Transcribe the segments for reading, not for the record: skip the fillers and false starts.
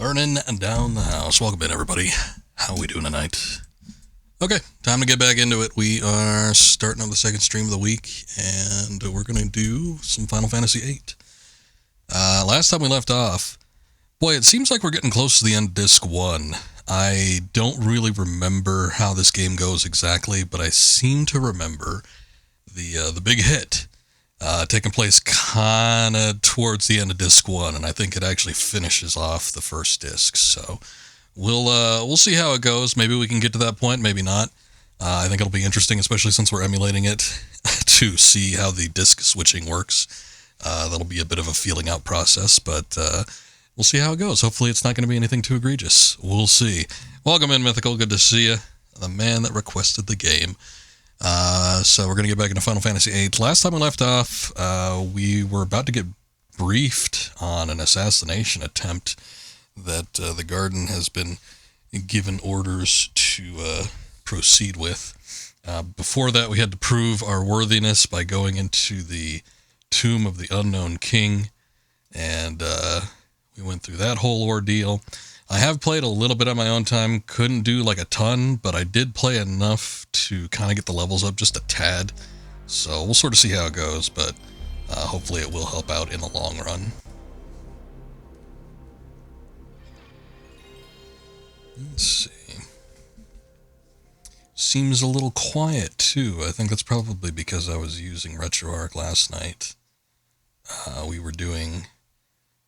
Burning down the house. Welcome in, everybody. How we doing tonight? Okay, time to get back into it. We are starting on the second stream of the week, and we're going to do some Final Fantasy VIII. Last time we left off, boy, it seems like we're getting close to the end of Disc 1. I don't really remember how this game goes exactly, but I seem to remember the big hit taking place kind of towards the end of Disc 1, and I think it actually finishes off the first disc, so we'll see how it goes. Maybe we can get to that point, maybe not. I think it'll be interesting, especially since we're emulating it, to see how the disc switching works. That'll be a bit of a feeling out process, but we'll see how it goes. Hopefully it's not going to be anything too egregious. We'll see. Welcome in, Mythical. Good to see you. The man that requested the game. So we're going to get back into Final Fantasy VIII. Last time we left off, we were about to get briefed on an assassination attempt that the Garden has been given orders to proceed with. Before that, we had to prove our worthiness by going into the Tomb of the Unknown King, and we went through that whole ordeal. I have played a little bit on my own time, couldn't do like a ton, but I did play enough to kind of get the levels up just a tad. So we'll sort of see how it goes, but hopefully it will help out in the long run. Let's see. Seems a little quiet too. I think that's probably because I was using RetroArch last night. We were doing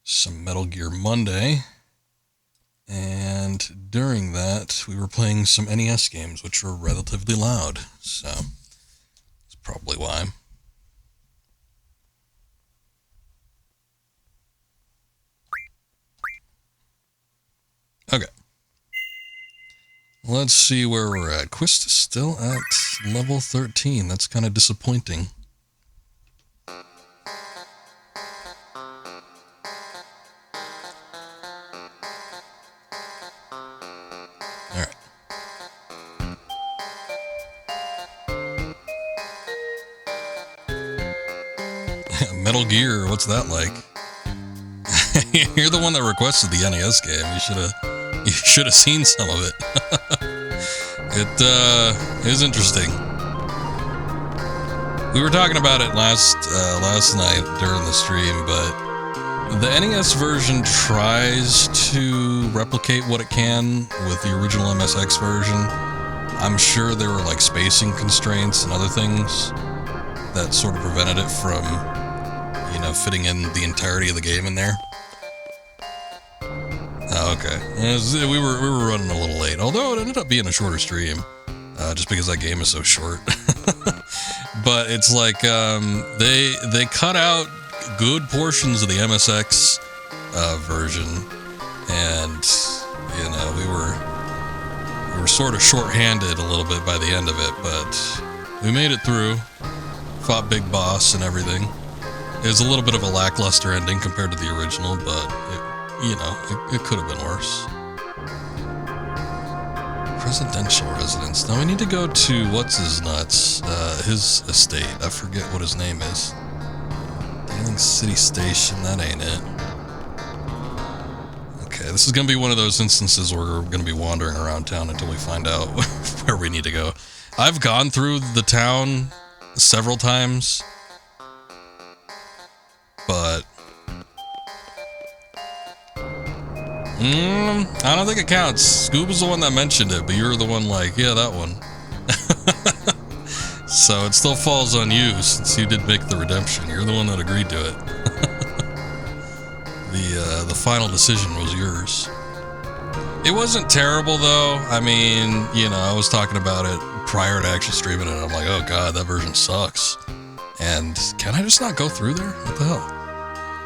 some Metal Gear Monday. And during that, we were playing some NES games, which were relatively loud, so that's probably why. Okay. Let's see where we're at. Quist is still at level 13. That's kind of disappointing. Metal Gear, what's that like? You're the one that requested the NES game. You should have seen some of it. It is interesting. We were talking about it last night during the stream, but the NES version tries to replicate what it can with the original MSX version. I'm sure there were like spacing constraints and other things that sort of prevented it from, fitting in the entirety of the game in there. Oh, okay. We were running a little late, although it ended up being a shorter stream, just because that game is so short. But it's like they cut out good portions of the MSX version, and we were sort of short-handed a little bit by the end of it, but we made it through. Fought Big Boss and everything. It was a little bit of a lackluster ending compared to the original, but it could have been worse. Presidential residence. Now we need to go to what's-his-nuts, his estate. I forget what his name is. Dailing City Station, that ain't it. Okay, this is going to be one of those instances where we're going to be wandering around town until we find out where we need to go. I've gone through the town several times, but I don't think it counts. Scoob was the one that mentioned it, but you're the one like, yeah, that one. So it still falls on you, since you did make the redemption. You're the one that agreed to it. The final decision was yours. It wasn't terrible, though. I mean, I was talking about it prior to actually streaming it, and I'm like, oh god, that version sucks. And can I just not go through there? What the hell?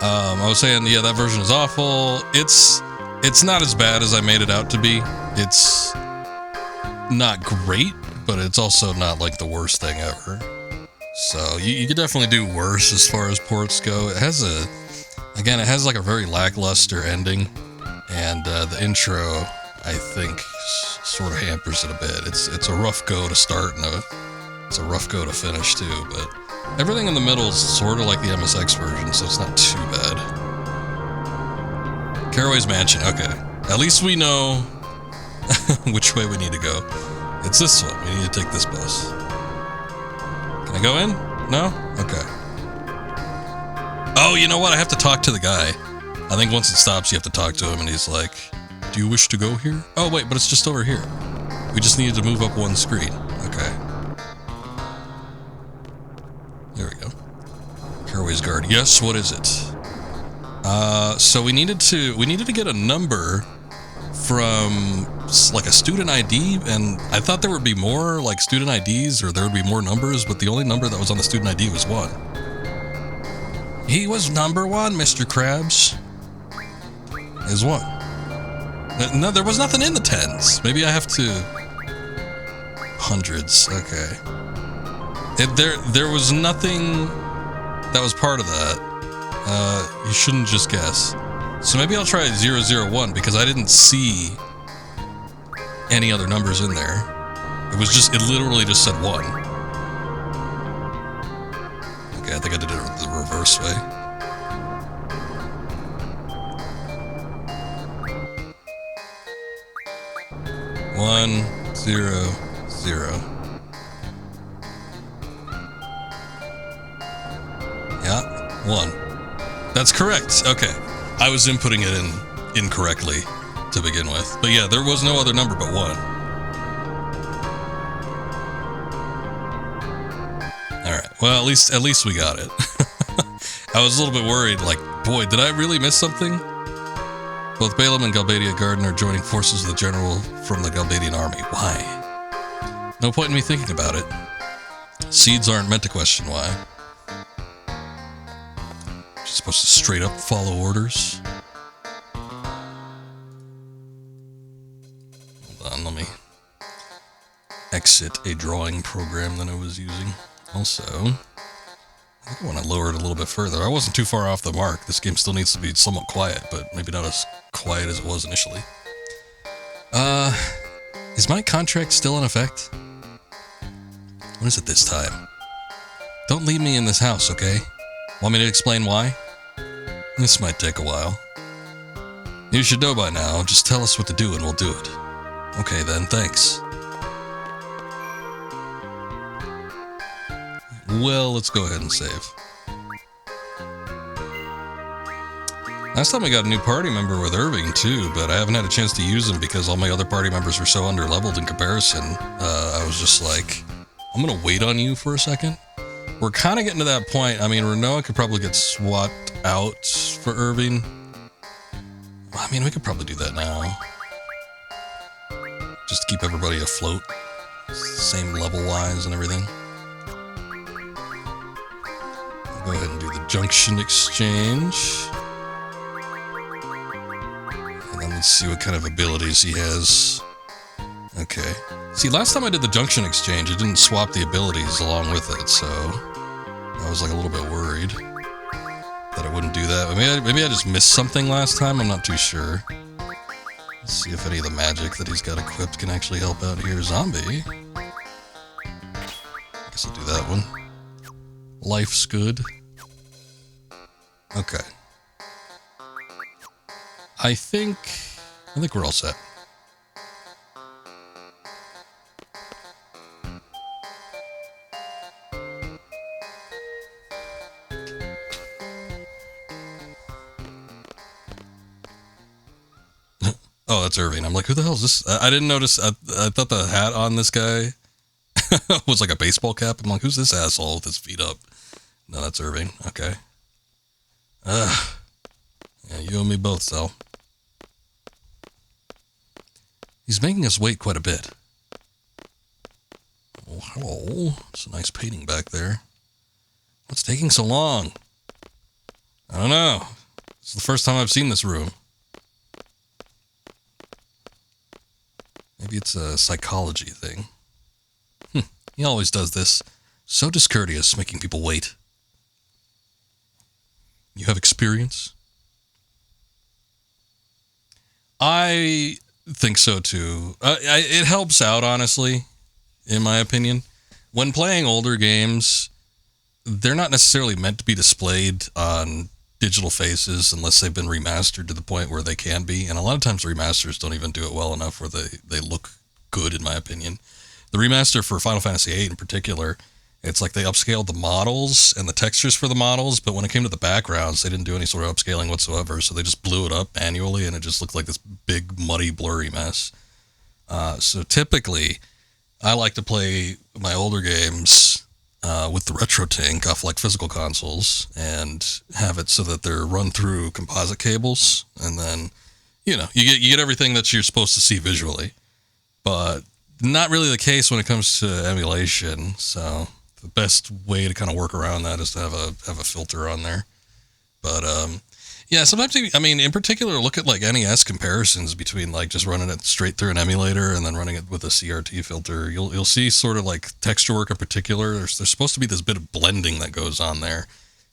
I was saying, yeah, that version is awful. It's not as bad as I made it out to be. It's not great, but it's also not like the worst thing ever. So you could definitely do worse as far as ports go. It has like a very lackluster ending, and the intro, I think, sort of hampers it a bit. It's a rough go to start, and it's a rough go to finish too, but everything in the middle is sort of like the MSX version, so it's not too bad. Caraway's Mansion, okay. At least we know which way we need to go. It's this one. We need to take this bus. Can I go in? No? Okay. Oh, you know what? I have to talk to the guy. I think once it stops, you have to talk to him, and he's like, do you wish to go here? Oh, wait, but it's just over here. We just needed to move up one screen. Okay. There we go. Caraway's Guard. Yes, what is it? So we needed to get a number from like a student ID, and I thought there would be more like student IDs, or there would be more numbers, but the only number that was on the student ID was 1. He was number 1, Mr. Krabs. Is 1. No, there was nothing in the 10s. Maybe I have to... Hundreds, okay. There was nothing that was part of that. You shouldn't just guess. So maybe I'll try 001 because I didn't see any other numbers in there. It literally just said 1. Okay, I think I did it the reverse way. One, 0, 0. Yeah, 1. That's correct. Okay. I was inputting it in incorrectly to begin with. But yeah, there was no other number but 1. Alright, well at least we got it. I was a little bit worried, like, boy, did I really miss something? Both Balaam and Galbadia Garden are joining forces with the general from the Galbadian army. Why? No point in me thinking about it. Seeds aren't meant to question why. She's supposed to straight up follow orders. Hold on, let me exit a drawing program that I was using. Also, I think I want to lower it a little bit further. I wasn't too far off the mark. This game still needs to be somewhat quiet, but maybe not as quiet as it was initially. Is my contract still in effect? What is it this time? Don't leave me in this house, okay? Want me to explain why? This might take a while. You should know by now. Just tell us what to do and we'll do it. Okay then, thanks. Well, let's go ahead and save. Last time I got a new party member with Irving too, but I haven't had a chance to use him because all my other party members were so underleveled in comparison. I was just like, I'm gonna wait on you for a second. We're kind of getting to that point. I mean, Renoa could probably get swapped out for Irving. I mean, we could probably do that now. Just to keep everybody afloat. Same level-wise and everything. I'll go ahead and do the junction exchange. And then let's see what kind of abilities he has. Okay. See, last time I did the junction exchange, it didn't swap the abilities along with it, so I was like a little bit worried that I wouldn't do that. Maybe I just missed something last time, I'm not too sure. Let's see if any of the magic that he's got equipped can actually help out here. Zombie. I guess I'll do that one. Life's good. Okay. I think we're all set. Oh, that's Irving. I'm like, who the hell is this? I didn't notice. I thought the hat on this guy was like a baseball cap. I'm like, who's this asshole with his feet up? No, that's Irving. Okay. Yeah, you and me both, Sal. He's making us wait quite a bit. Oh, hello. It's a nice painting back there. What's taking so long? I don't know. It's the first time I've seen this room. Maybe it's a psychology thing. He always does this. So discourteous, making people wait. You have experience? I think so too. It helps out, honestly, in my opinion. When playing older games, they're not necessarily meant to be displayed on digital faces unless they've been remastered to the point where they can be. And a lot of times remasters don't even do it well enough where they look good, in my opinion. The remaster for Final Fantasy VIII in particular, it's like they upscaled the models and the textures for the models, but when it came to the backgrounds, they didn't do any sort of upscaling whatsoever, so they just blew it up manually, and it just looked like this big, muddy, blurry mess. So typically, I like to play my older games with the retro tank off like physical consoles and have it so that they're run through composite cables, and then, you get everything that you're supposed to see visually, but not really the case when it comes to emulation, so the best way to kind of work around that is to have a filter on there. But yeah, sometimes, I mean, in particular, look at like NES comparisons between like just running it straight through an emulator and then running it with a CRT filter. You'll see sort of like texture work in particular. There's supposed to be this bit of blending that goes on there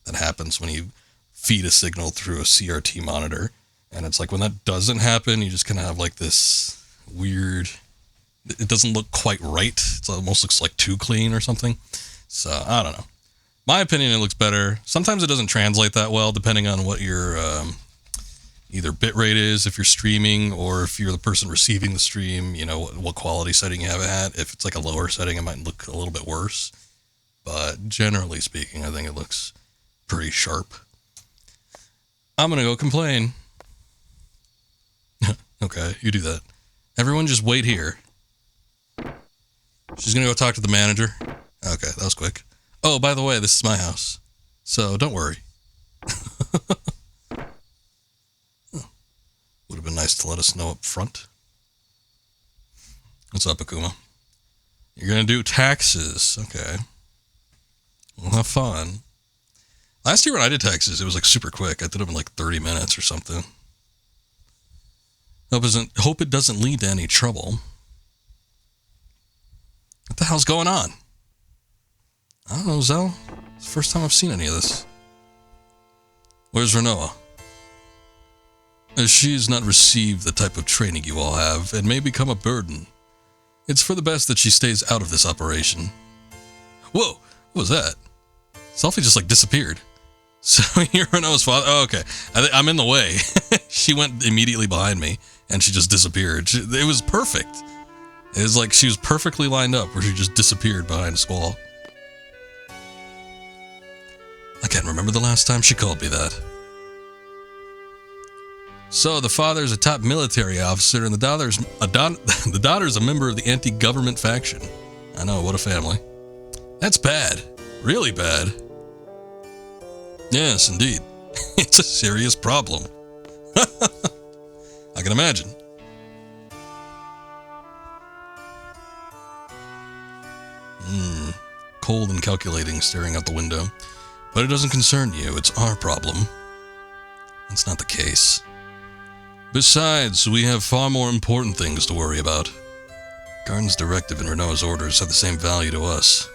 that happens when you feed a signal through a CRT monitor, and it's like when that doesn't happen, you just kind of have like this weird. It doesn't look quite right. It almost looks like too clean or something. So, I don't know. My opinion, it looks better. Sometimes it doesn't translate that well, depending on what your either bitrate is, if you're streaming, or if you're the person receiving the stream, what quality setting you have it at. If it's like a lower setting, it might look a little bit worse. But generally speaking, I think it looks pretty sharp. I'm going to go complain. Okay, you do that. Everyone just wait here. She's going to go talk to the manager. Okay, that was quick. Oh, by the way, this is my house, so don't worry. Would have been nice to let us know up front. What's up, Akuma? You're going to do taxes. Okay. Well, have fun. Last year when I did taxes, it was like super quick. I did them in like 30 minutes or something. Hope it doesn't lead to any trouble. What the hell's going on? I don't know, Zell. It's the first time I've seen any of this. Where's Renoa? As she has not received the type of training you all have, and may become a burden. It's for the best that she stays out of this operation. Whoa! What was that? Selfie just like disappeared. So you're Renoa's father? Oh, okay. I'm in the way. She went immediately behind me, and she just disappeared. It was perfect. It was like she was perfectly lined up where she just disappeared behind a squall. I can't remember the last time she called me that. So the father's a top military officer, and the daughter's a member of the anti-government faction. I know, what a family. That's bad. Really bad. Yes, indeed. It's a serious problem. I can imagine. Cold and calculating, staring out the window. But it doesn't concern you, it's our problem. That's not the case. Besides, we have far more important things to worry about. Garden's directive and Renoa's orders have the same value to us.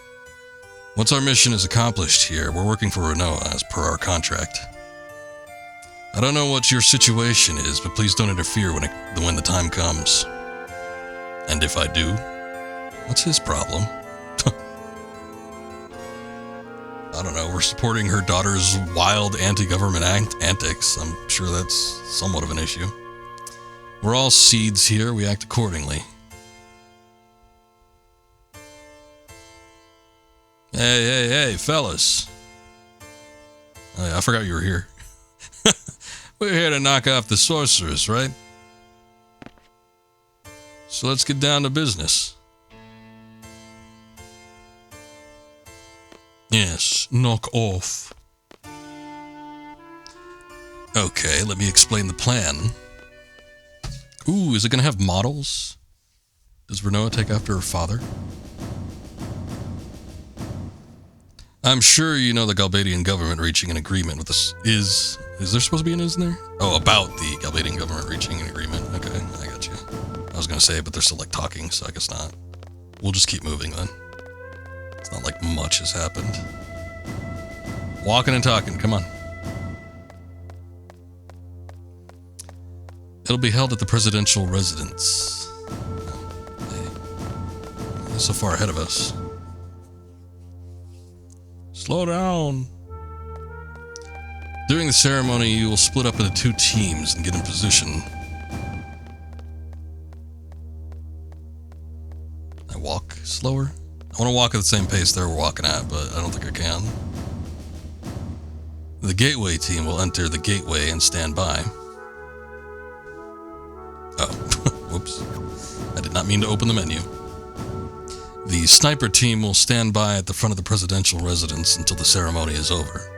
Once our mission is accomplished here, we're working for Renoa as per our contract. I don't know what your situation is, but please don't interfere when the time comes. And if I do, what's his problem? I don't know, we're supporting her daughter's wild anti-government antics. I'm sure that's somewhat of an issue. We're all seeds here, we act accordingly. Hey, fellas. Oh, yeah, I forgot you were here. We're here to knock off the sorceress, right? So let's get down to business. Yes, knock off. Okay, let me explain the plan. Ooh, is it gonna have models? Does Renoa take after her father? I'm sure you know the Galbadian government reaching an agreement with us. Is there supposed to be an is in there? Oh, about the Galbadian government reaching an agreement. Okay, I got you. I was gonna say, but they're still like talking, so I guess not. We'll just keep moving then. It's not like much has happened. Walking and talking, come on. It'll be held at the presidential residence. Hey, they're so far ahead of us. Slow down. During the ceremony, you will split up into 2 teams and get in position. I walk slower? I want to walk at the same pace they're walking at, but I don't think I can. The gateway team will enter the gateway and stand by. Oh, whoops. I did not mean to open the menu. The sniper team will stand by at the front of the presidential residence until the ceremony is over.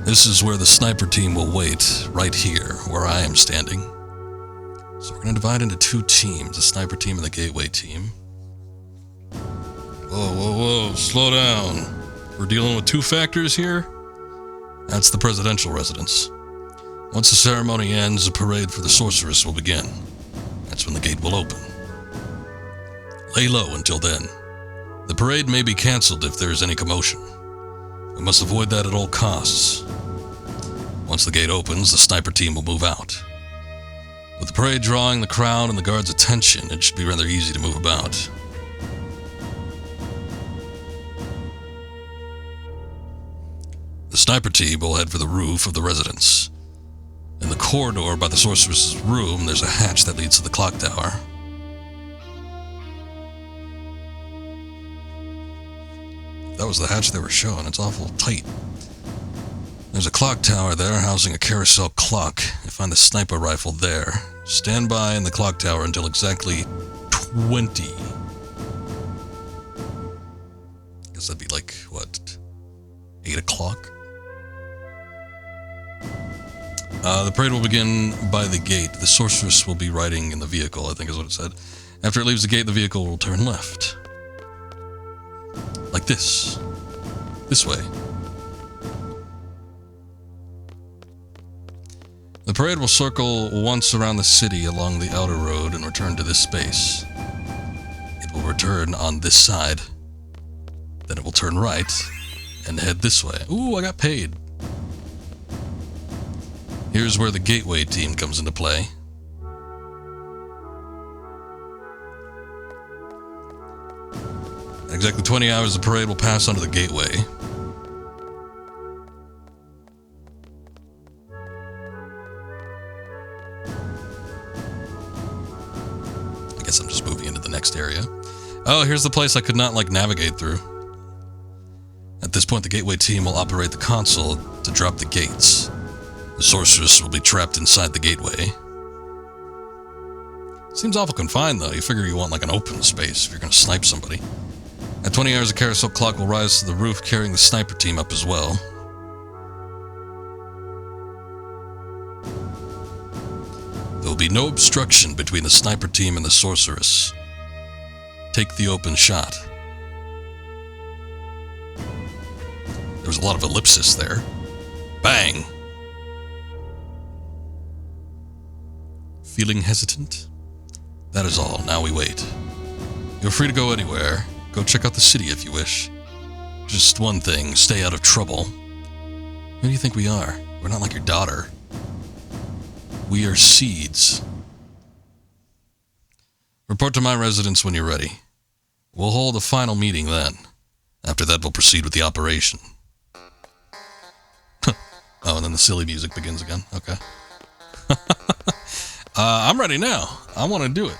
This is where the sniper team will wait, right here, where I am standing. So we're going to divide into 2 teams, the sniper team and the gateway team. Whoa, slow down. We're dealing with 2 factors here? That's the presidential residence. Once the ceremony ends, the parade for the sorceress will begin. That's when the gate will open. Lay low until then. The parade may be cancelled if there is any commotion. We must avoid that at all costs. Once the gate opens, the sniper team will move out. With the parade drawing the crowd and the guards' attention, it should be rather easy to move about. The sniper team will head for the roof of the residence. In the corridor by the sorceress's room, there's a hatch that leads to the clock tower. That was the hatch they were showing. It's awful tight. There's a clock tower there housing a carousel clock. You find the sniper rifle there. Stand by in the clock tower until exactly 20. I guess that'd be like, what, 8 o'clock? The parade will begin by the gate. The sorceress will be riding in the vehicle, I think is what it said. After it leaves the gate, the vehicle will turn left. Like this. This way. The parade will circle once around the city along the outer road and return to this space. It will return on this side. Then it will turn right and head this way. Ooh, I got paid. Here's where the gateway team comes into play. At exactly 20 hours, the parade will pass under the gateway. I guess I'm just moving into the next area. Oh, here's the place I could not, navigate through. At this point, the gateway team will operate the console to drop the gates. The sorceress will be trapped inside the gateway. Seems awful confined, though. You figure you want, an open space if you're going to snipe somebody. At 20 hours, the carousel clock will rise to the roof, carrying the sniper team up as well. There will be no obstruction between the sniper team and the sorceress. Take the open shot. There was a lot of ellipsis there. Bang! Feeling hesitant? That is all. Now we wait. You're free to go anywhere. Go check out the city if you wish. Just one thing, stay out of trouble. Who do you think we are? We're not like your daughter. We are seeds. Report to my residence when you're ready. We'll hold a final meeting then. After that, we'll proceed with the operation. Oh, and then the silly music begins again. Okay. I'm ready now. I want to do it.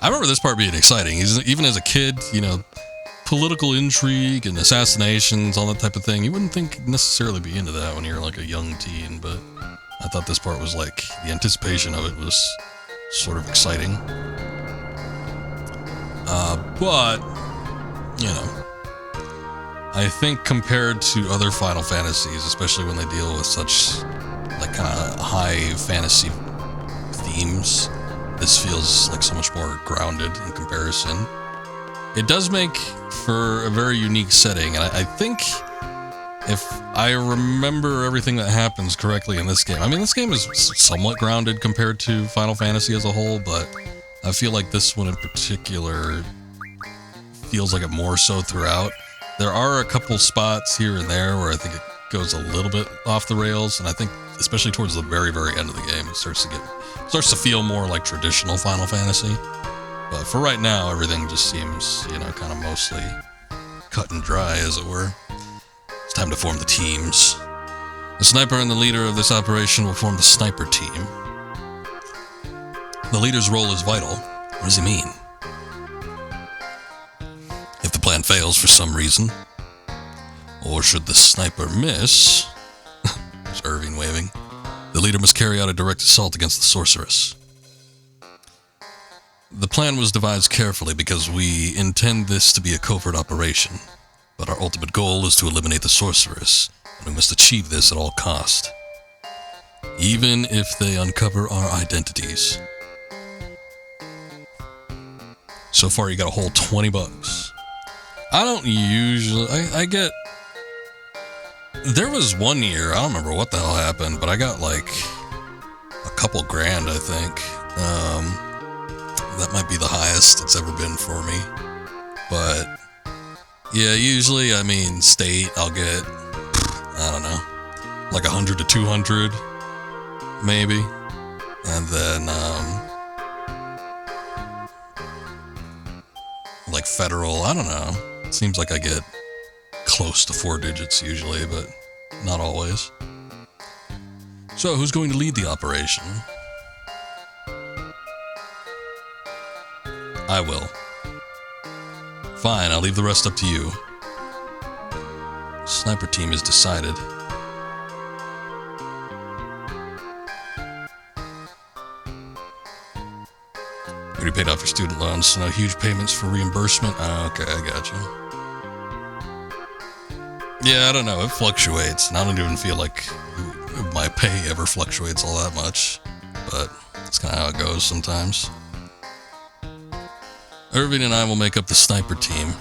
I remember this part being exciting. Even as a kid, political intrigue and assassinations, all that type of thing. You wouldn't think necessarily be into that when you're a young teen, but I thought this part was the anticipation of it was sort of exciting. But, I think compared to other Final Fantasies, especially when they deal with such, kind of high fantasy themes, this feels so much more grounded in comparison. It does make for a very unique setting, and I think if I remember everything that happens correctly in this game, this game is somewhat grounded compared to Final Fantasy as a whole, but I feel like this one in particular feels like it more so throughout. There are a couple spots here and there where I think it goes a little bit off the rails, and I think especially towards the very, very end of the game, it starts to feel more like traditional Final Fantasy. But for right now, everything just seems, kind of mostly cut and dry, as it were. It's time to form the teams. The sniper and the leader of this operation will form the sniper team. The leader's role is vital. What does he mean? If the plan fails for some reason, or should the sniper miss, there's Irving waving, the leader must carry out a direct assault against the sorceress. The plan was devised carefully because we intend this to be a covert operation, but our ultimate goal is to eliminate the sorceress, and we must achieve this at all cost, even if they uncover our identities. So far, you got a whole $20. I don't usually... I get... There was one year, I don't remember what the hell happened, but I got like a couple grand, I think. That might be the highest it's ever been for me. But yeah, usually, I mean, state, I'll get, I don't know, like 100 to 200, maybe. And then, like federal, I don't know. It seems like I get close to 4 digits usually, but not always. So, who's going to lead the operation? I will. Fine, I'll leave the rest up to you. Sniper team is decided. You already paid off your student loans, so no huge payments for reimbursement. Okay, I got you. Yeah, I don't know, it fluctuates, and I don't even feel like my pay ever fluctuates all that much, but that's kind of how it goes sometimes. Irving and I will make up the sniper team.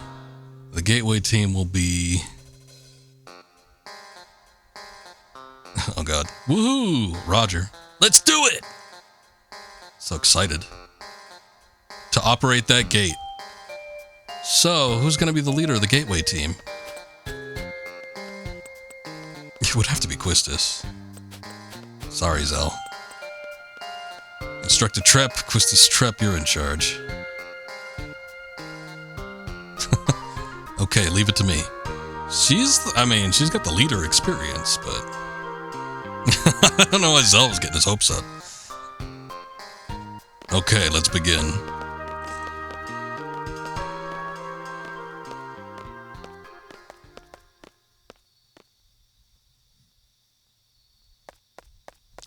The gateway team will be... Oh god. Woohoo! Roger. Let's do it! So excited. To operate that gate. So, who's going to be the leader of the gateway team? It would have to be Quistis. Sorry, Zell. Instructor Trep, Quistis Trep, you're in charge. Okay, leave it to me. She's got the leader experience, but... I don't know why Zell was getting his hopes up. Okay, let's begin.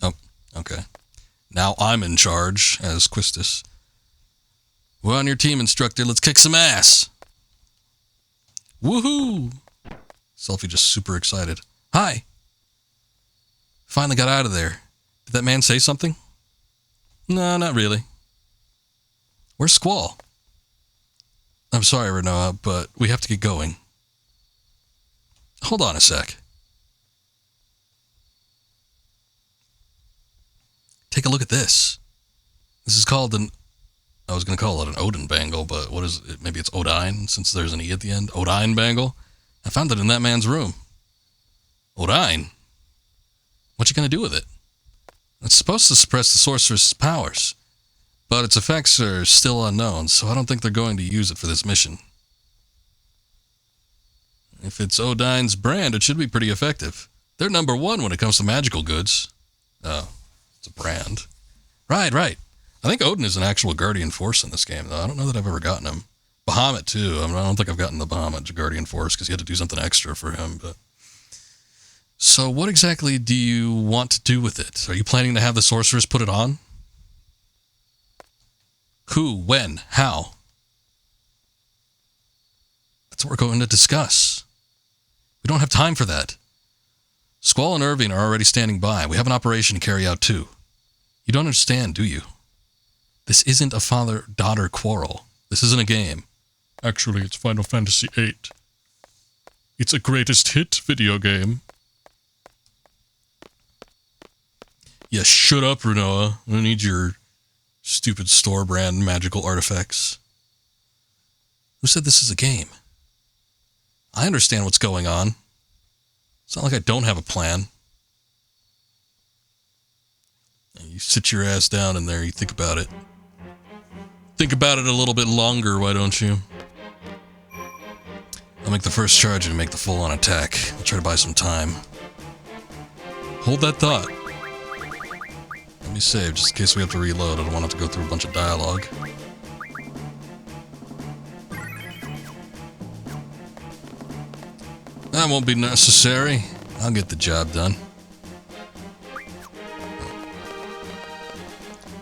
Oh, okay. Now I'm in charge as Quistis. We're on your team, instructor. Let's kick some ass. Woohoo! Selfie just super excited. Hi! Finally got out of there. Did that man say something? No, not really. Where's Squall? I'm sorry, Renoa, but we have to get going. Hold on a sec. Take a look at this. This is called an... I was going to call it an Odin bangle, but what is it? Maybe it's Odine, since there's an E at the end. Odine bangle? I found it in that man's room. Odine? What you going to do with it? It's supposed to suppress the sorceress' powers, but its effects are still unknown, so I don't think they're going to use it for this mission. If it's Odine's brand, it should be pretty effective. They're number 1 when it comes to magical goods. Oh, it's a brand. Right. I think Odin is an actual Guardian Force in this game, though. I don't know that I've ever gotten him. Bahamut, too. I don't think I've gotten the Bahamut Guardian Force, because you had to do something extra for him, but... So what exactly do you want to do with it? Are you planning to have the sorceress put it on? Who? When? How? That's what we're going to discuss. We don't have time for that. Squall and Irving are already standing by. We have an operation to carry out, too. You don't understand, do you? This isn't a father-daughter quarrel. This isn't a game. Actually, it's Final Fantasy VIII. It's a greatest hit video game. Yeah, shut up, Renoa. I don't need your stupid store brand magical artifacts. Who said this is a game? I understand what's going on. It's not like I don't have a plan. You sit your ass down in there, you think about it. Think about it a little bit longer, why don't you? I'll make the first charge and make the full-on attack. I'll try to buy some time. Hold that thought. Let me save, just in case we have to reload. I don't want to have to go through a bunch of dialogue. That won't be necessary. I'll get the job done.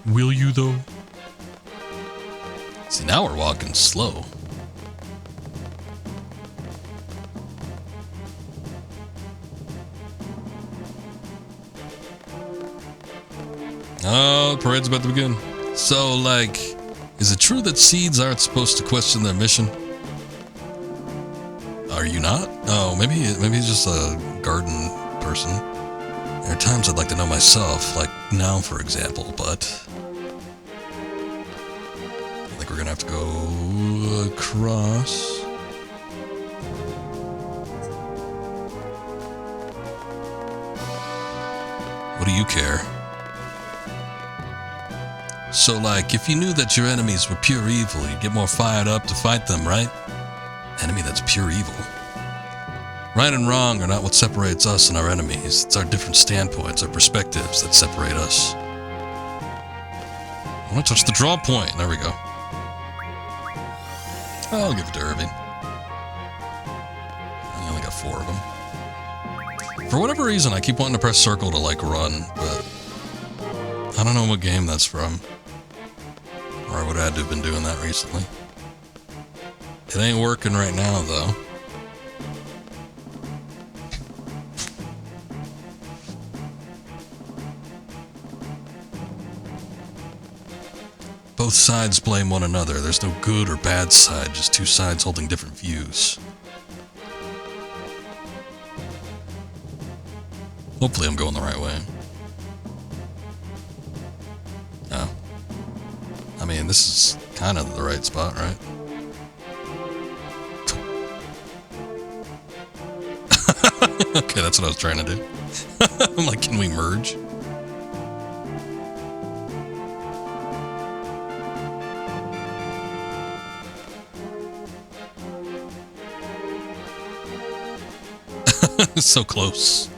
Will you, though? See, now we're walking slow. Oh, the parade's about to begin. So, like, is it true that seeds aren't supposed to question their mission? Are you not? Oh, maybe he's just a garden person. There are times I'd like to know myself, like now, for example, but I think we're gonna have to go across. What do you care? So, like, if you knew that your enemies were pure evil, you'd get more fired up to fight them, right? Enemy that's pure evil. Right and wrong are not what separates us and our enemies. It's our different standpoints, our perspectives that separate us. I want to touch the draw point. There we go. I'll give it to Irving. I only got 4 of them. For whatever reason, I keep wanting to press circle to, like, run, but I don't know what game that's from. Or I would have had to have been doing that recently. It ain't working right now, though. Both sides blame one another. There's no good or bad side, just two sides holding different views. Hopefully I'm going the right way. Oh. I mean, this is kind of the right spot, right? Okay, that's what I was trying to do. I'm like, can we merge? So close.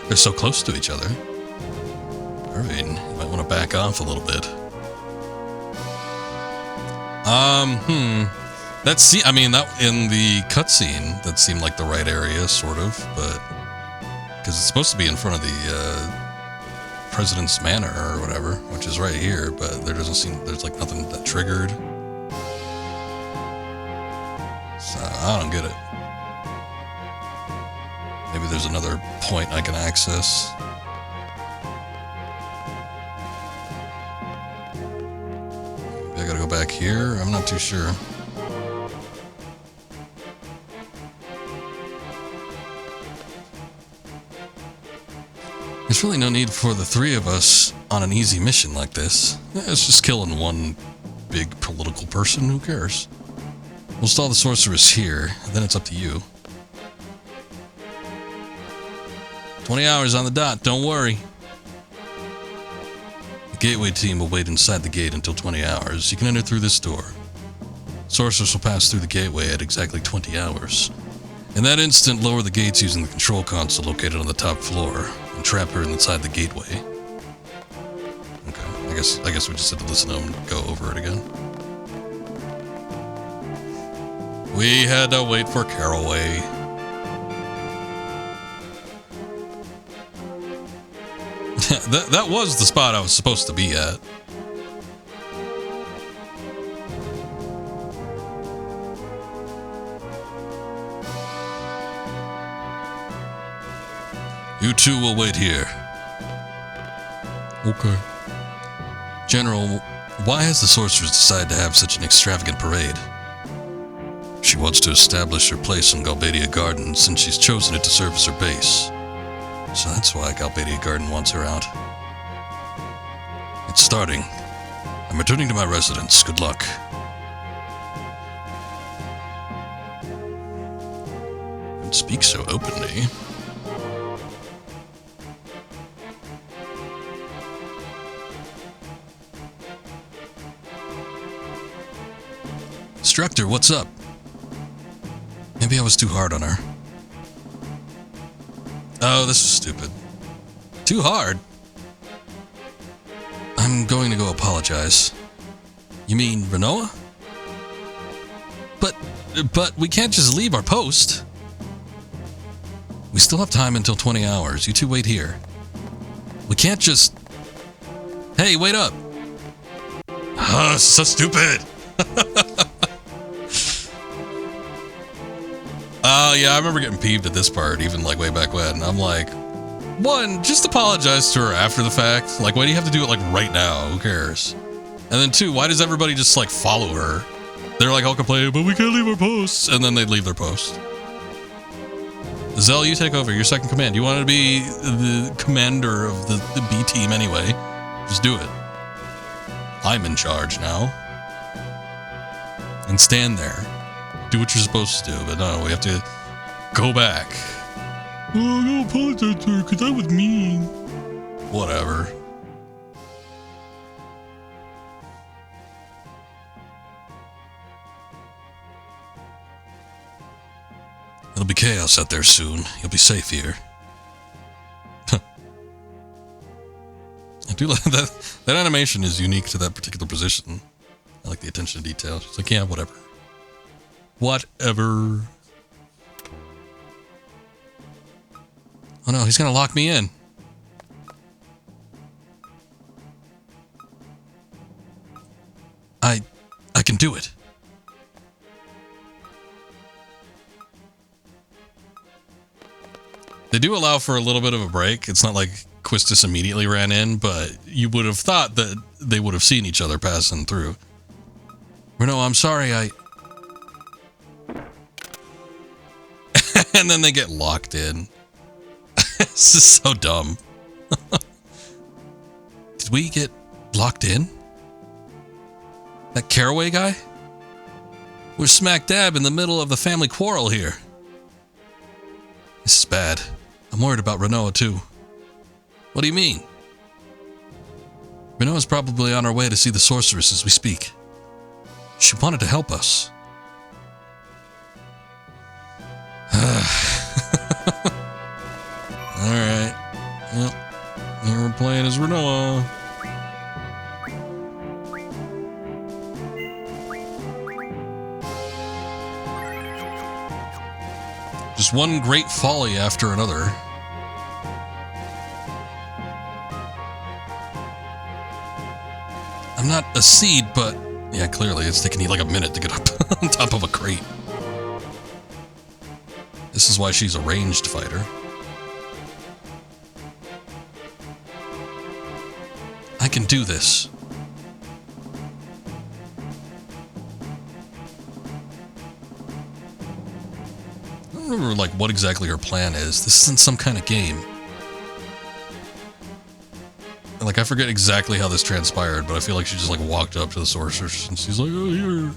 They're so close to each other. Irving, you might want to back off a little bit. I mean, that in the cutscene, that seemed like the right area, sort of, but because it's supposed to be in front of the President's Manor or whatever, which is right here, but there doesn't seem there's like nothing that triggered. So I don't get it. Maybe there's another point I can access. Maybe I gotta go back here. I'm not too sure. There's really no need for the 3 of us on an easy mission like this. It's just killing one big political person. Who cares? We'll install the sorceress here, and then it's up to you. 20 hours on the dot, don't worry. The gateway team will wait inside the gate until 20 hours. You can enter through this door. Sorceress will pass through the gateway at exactly 20 hours. In that instant, lower the gates using the control console located on the top floor, and trap her inside the gateway. Okay, I guess we just had to listen to him go over it again. We had to wait for Caraway. that was the spot I was supposed to be at. You two will wait here. Okay. General, why has the sorceress decided to have such an extravagant parade? She wants to establish her place in Galbadia Garden since she's chosen it to serve as her base. So that's why Galbadia Garden wants her out. It's starting. I'm returning to my residence. Good luck. Don't speak so openly. Instructor, what's up? Maybe I was too hard on her. Oh, this is stupid. Too hard? I'm going to go apologize. You mean Renoa? But we can't just leave our post. We still have time until 20 hours. You two wait here. We can't just... Hey, wait up. So stupid. Yeah, I remember getting peeved at this part, even like way back when. I'm like, one, just apologize to her after the fact. Like, why do you have to do it like right now? Who cares? And then two, why does everybody just like follow her? They're like all complaining, but we can't leave our posts. And then they leave their post. Zell, you take over. Your second command. You want to be the commander of the B team anyway. Just do it. I'm in charge now. And stand there. Do what you're supposed to do. But no, we have to go back. Oh, I gotta apologize to her because I was mean. Whatever. It'll be chaos out there soon. You'll be safe here. I do like that. That animation is unique to that particular position. I like the attention to detail. She's like, yeah, whatever. Whatever. Oh no, he's gonna lock me in. I can do it. They do allow for a little bit of a break. It's not like Quistis immediately ran in, but you would have thought that they would have seen each other passing through. Renault, I'm sorry, and then they get locked in. This is so dumb. Did we get locked in? That Caraway guy? We're smack dab in the middle of the family quarrel here. This is bad. I'm worried about Renoa too. What do you mean? Renoa's probably on her way to see the sorceress as we speak. She wanted to help us. Alright. Well, here we're playing as Renoa. Just one great folly after another. I'm not a seed, but yeah, clearly it's taking you like a minute to get up on top of a crate. This is why she's a ranged fighter. I can do this. I don't remember like what exactly her plan is. This isn't some kind of game. Like I forget exactly how this transpired, but I feel like she just like walked up to the sorceress and she's like, oh, here.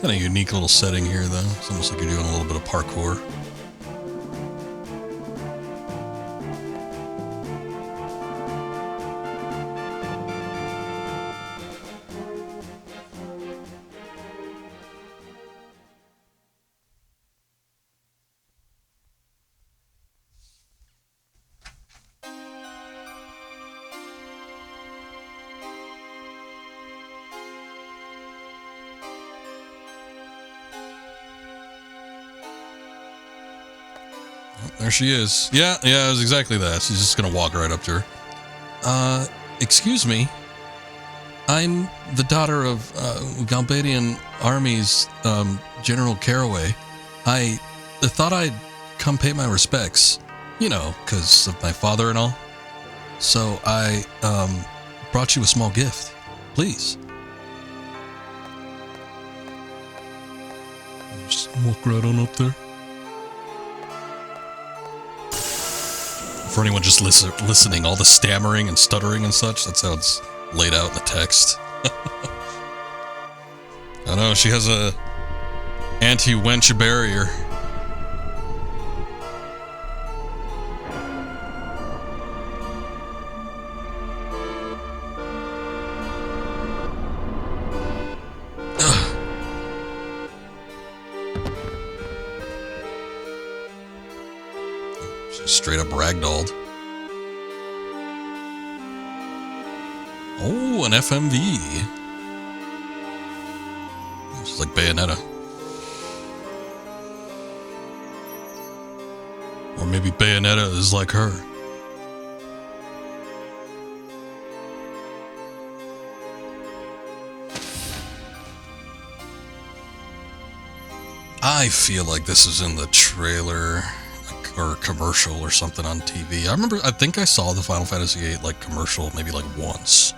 Kind of unique little setting here though. It's almost like you're doing a little bit of parkour. There she is. Yeah, it was exactly that. She's just gonna walk right up to her. Excuse me. I'm the daughter of, Galbadian Army's, General Caraway. I thought I'd come pay my respects. You know, 'cause of my father and all. So I, brought you a small gift. Please. Just walk right on up there. For anyone just listening, all the stammering and stuttering and such, that's how it's laid out in the text. I know, she has a anti-wench barrier. She's straight up ragdolled. Oh, an FMV. She's like Bayonetta. Or maybe Bayonetta is like her. I feel like this is in the trailer, like, or commercial or something on TV. I think I saw the Final Fantasy VIII like commercial maybe like once.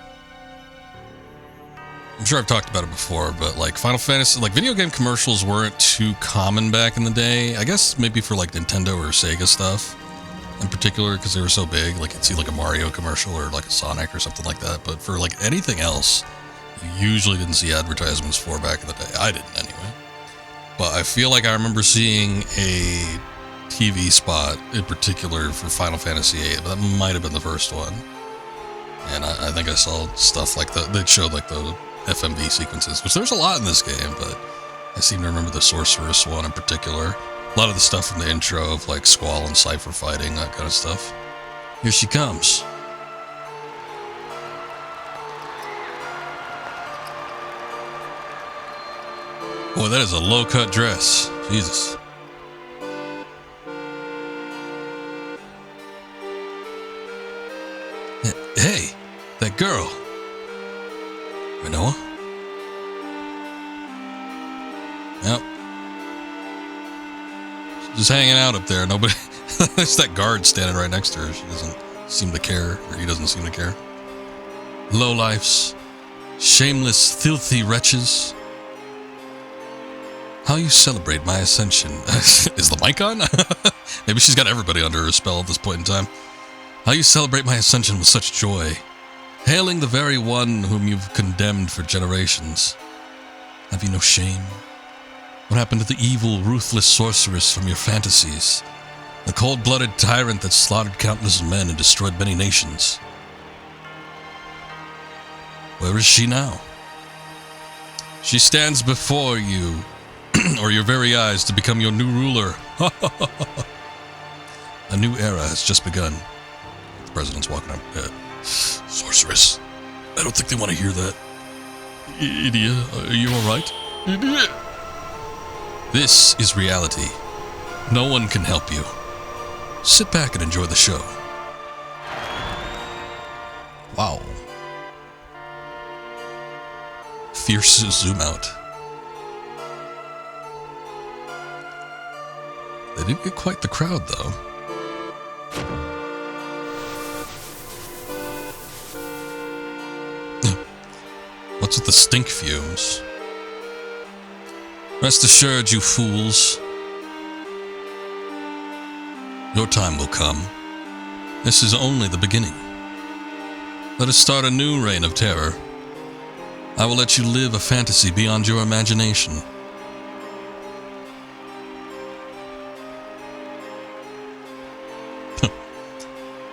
I'm sure I've talked about it before, but like Final Fantasy, like video game commercials weren't too common back in the day. I guess maybe for like Nintendo or Sega stuff in particular, because they were so big. Like you'd see like a Mario commercial or like a Sonic or something like that. But for like anything else, you usually didn't see advertisements for back in the day. I didn't anyway. But I feel like I remember seeing a TV spot in particular for Final Fantasy VIII. That might have been the first one. And I think I saw stuff like that. They showed like the FMV sequences, which there's a lot in this game, but I seem to remember the Sorceress one in particular. A lot of the stuff from the intro of like Squall and Cypher fighting, that kind of stuff. Here she comes. Boy, that is a low-cut dress. Jesus. Hey, that girl. Manoa? Yep. She's just hanging out up there. Nobody... There's that guard standing right next to her. She doesn't seem to care, or he doesn't seem to care. Lowlifes. Shameless, filthy wretches. How you celebrate my ascension. Is the mic on? Maybe she's got everybody under her spell at this point in time. How you celebrate my ascension with such joy, hailing the very one whom you've condemned for generations. Have you no shame? What happened to the evil, ruthless sorceress from your fantasies? The cold-blooded tyrant that slaughtered countless men and destroyed many nations? Where is she now? She stands before you, or your very eyes, to become your new ruler. A new era has just begun. The president's walking up. Sorceress. I don't think they want to hear that. Idiot, are you alright? Idiot. This is reality. No one can help you. Sit back and enjoy the show. Wow. Fierce zoom out. They did get quite the crowd, though. What's with the stink fumes? Rest assured, you fools. Your time will come. This is only the beginning. Let us start a new reign of terror. I will let you live a fantasy beyond your imagination.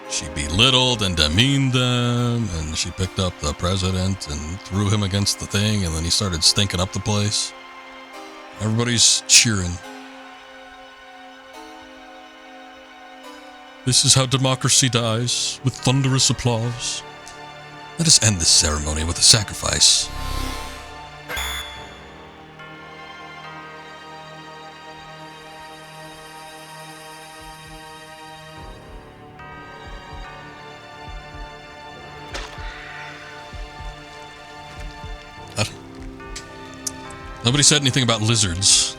She belittled and demeaned them, and she picked up the president and threw him against the thing, and then he started stinking up the place. Everybody's cheering. This is how democracy dies, with thunderous applause. Let us end this ceremony with a sacrifice. Nobody said anything about lizards.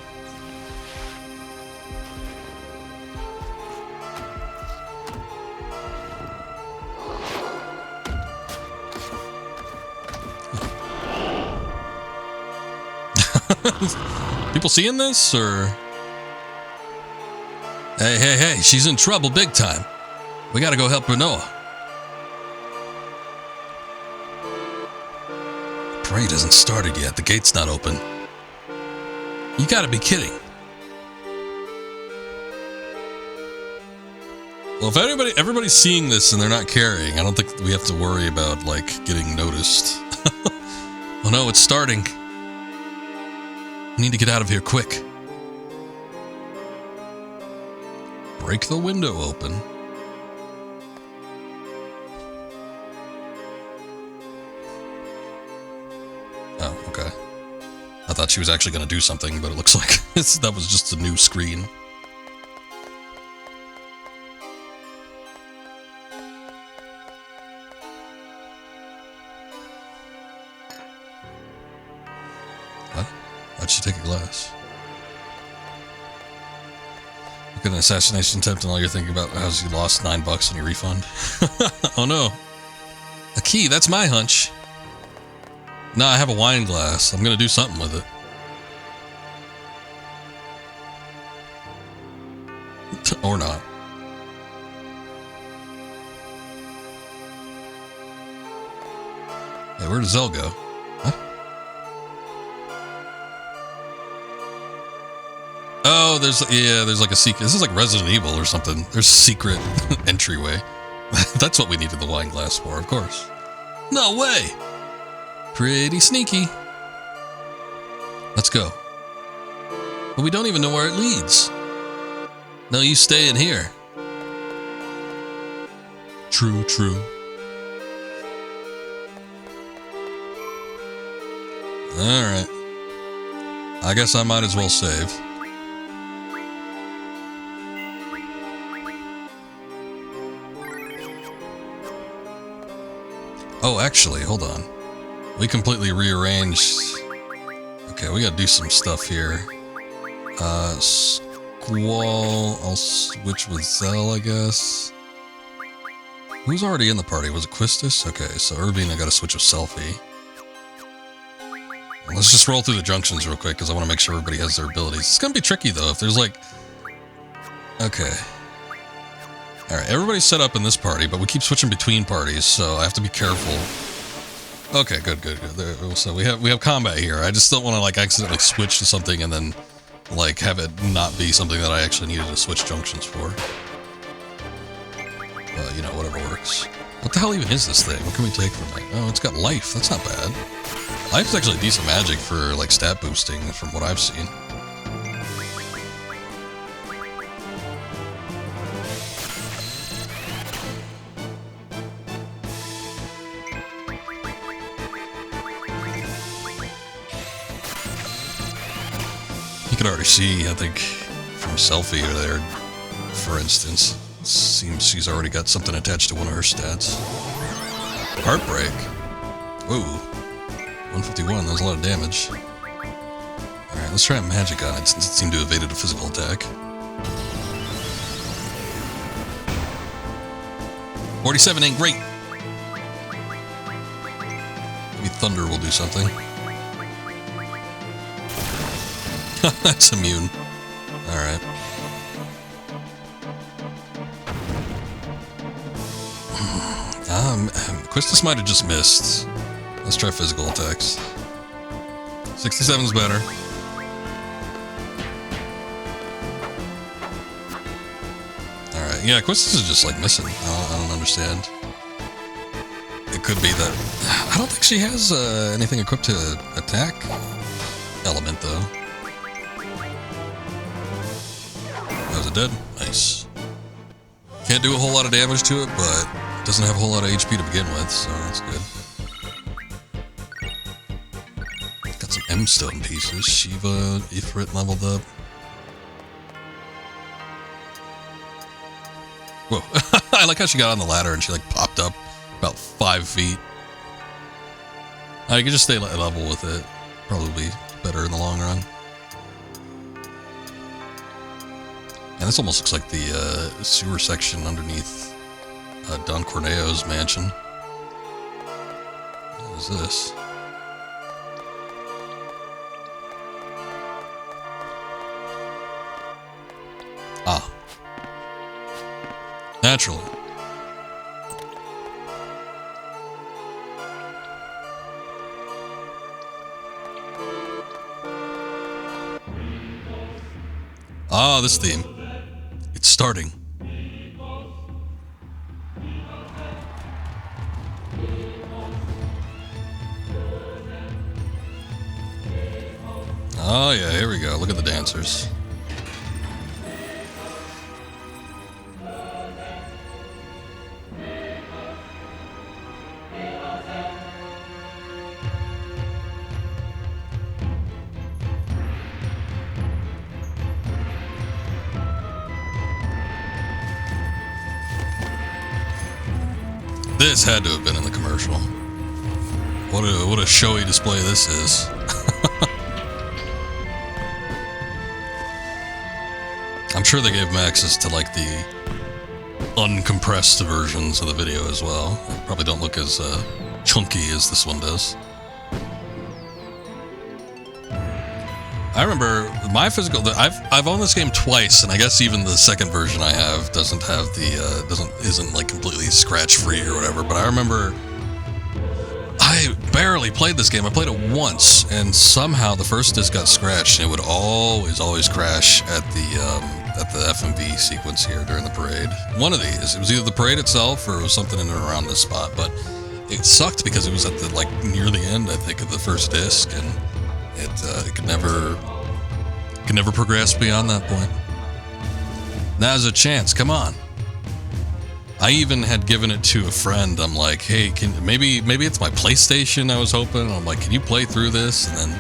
People seeing this, or? Hey, she's in trouble big time. We gotta go help Renoa. The parade hasn't started yet. The gate's not open. You gotta be kidding. Well, if everybody's seeing this and they're not caring, I don't think we have to worry about, like, getting noticed. Oh no, it's starting. We need to get out of here quick. break the window open. Oh, okay. I thought she was actually going to do something, but it looks like that was just a new screen. What? Why'd she take a glass? Look at an assassination attempt and all you're thinking about is you lost $9 on your refund. Oh no. A key, that's my hunch. No, I have a wine glass. I'm gonna do something with it. Or not. Hey, where does Zell go? Huh? Oh, there's like a secret. This is like Resident Evil or something. There's a secret entryway. That's what we needed the wine glass for, of course. No way! Pretty sneaky. Let's go. But we don't even know where it leads. No, you stay in here. True, true. Alright. I guess I might as well save. Oh, actually, hold on. We completely rearranged. Okay, we gotta do some stuff here. Squall, I'll switch with Zell, I guess. Who's already in the party? Was it Quistis? Okay, so Irvine, I gotta switch with Selfie. Let's just roll through the junctions real quick, because I want to make sure everybody has their abilities. It's gonna be tricky, though, if there's like... Okay. Alright, everybody's set up in this party, but we keep switching between parties, so I have to be careful. Okay, good. There, so we have combat here. I just don't want to like accidentally switch to something and then like have it not be something that I actually needed to switch junctions for. You know, whatever works. What the hell even is this thing? What can we take from it? Oh, it's got life. That's not bad. Life is actually decent magic for like stat boosting from what I've seen. You can already see, I think, from Selfie there, for instance, it seems she's already got something attached to one of her stats. Heartbreak. Whoa. 151, that was a lot of damage. Alright, let's try magic on it since it seemed to have evaded a physical attack. 47 ain't great. Maybe Thunder will do something. That's immune. Alright. Quistis might have just missed. Let's try physical attacks. 67's better. Alright, yeah, Quistis is just like missing. I don't understand. It could be that... I don't think she has anything equipped to attack element, though. Was it dead? Nice. Can't do a whole lot of damage to it, but it doesn't have a whole lot of HP to begin with, so that's good. Got some M-stone pieces. Shiva, Ifrit leveled up. Whoa. I like how she got on the ladder and she like popped up about 5 feet. You can just stay level with it. Probably better in the long run. And this almost looks like the sewer section underneath Don Corneo's mansion. What is this? Ah. Naturally. Ah, this theme. It's starting. Oh yeah, here we go. Look at the dancers. This had to have been in the commercial. What a showy display this is. I'm sure they gave him access to like the uncompressed versions of the video as well. They probably don't look as chunky as this one does. I remember my physical. I've owned this game twice, and I guess even the second version I have doesn't have the isn't like completely scratch free or whatever. But I remember I barely played this game. I played it once, and somehow the first disc got scratched, and it would always crash at the FMV sequence here during the parade. One of these. It was either the parade itself or it was something in and around this spot. But it sucked because it was at the near the end, I think, of the first disc, and it could never progress beyond that point. Now's a chance. Come on. I even had given it to a friend. I'm like, hey, maybe it's my PlayStation. I was hoping. I'm like, can you play through this? And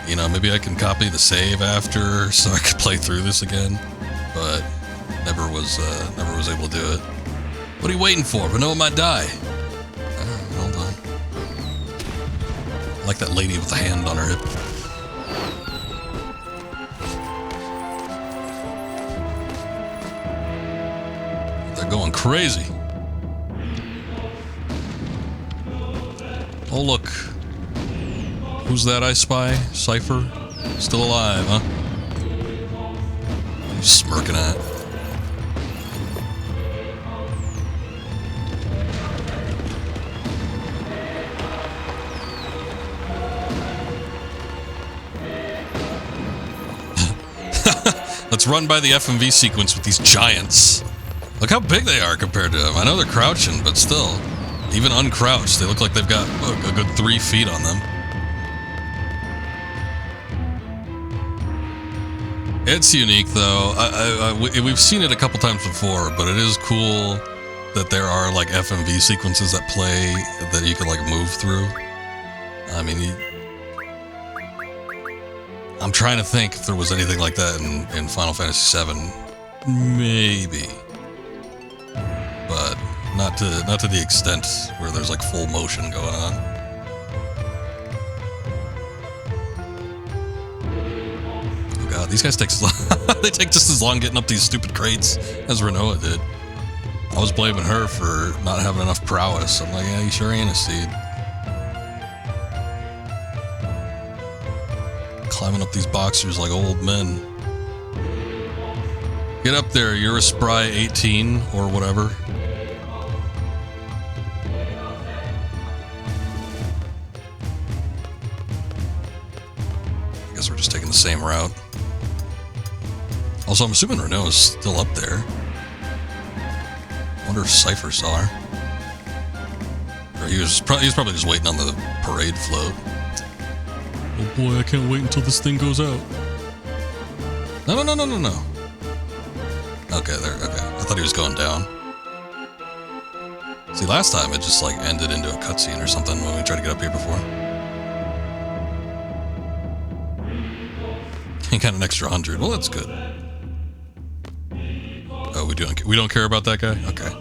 then, maybe I can copy the save after so I could play through this again. But never was able to do it. What are you waiting for? I know it might die. Hold on. I like that lady with the hand on her hip. They're going crazy. Oh, look. Who's that I spy? Cypher? Still alive, huh? What are you smirking at? Let's run by the FMV sequence with these giants. Look how big they are compared to them. I know they're crouching, but still, even uncrouched, they look like they've got a good 3 feet on them. It's unique, though. We've seen it a couple times before, but it is cool that there are like FMV sequences that play that you can like move through. I mean, I'm trying to think if there was anything like that in Final Fantasy VII. Maybe. But not to the extent where there's like full motion going on. Oh god, these guys take they take just as long getting up these stupid crates as Renoa did. I was blaming her for not having enough prowess. I'm like, yeah, you sure ain't a seed. Climbing up these boxers like old men. Get up there, you're a spry 18 or whatever. I guess we're just taking the same route. Also, I'm assuming Renault is still up there. I wonder if Cypher saw her. Or he was probably just waiting on the parade float. Oh boy, I can't wait until this thing goes out. No. Okay, there, okay. I thought he was going down. See, last time it just like ended into a cutscene or something when we tried to get up here before. He got an extra 100. Well, that's good. Oh, we don't care about that guy? Okay.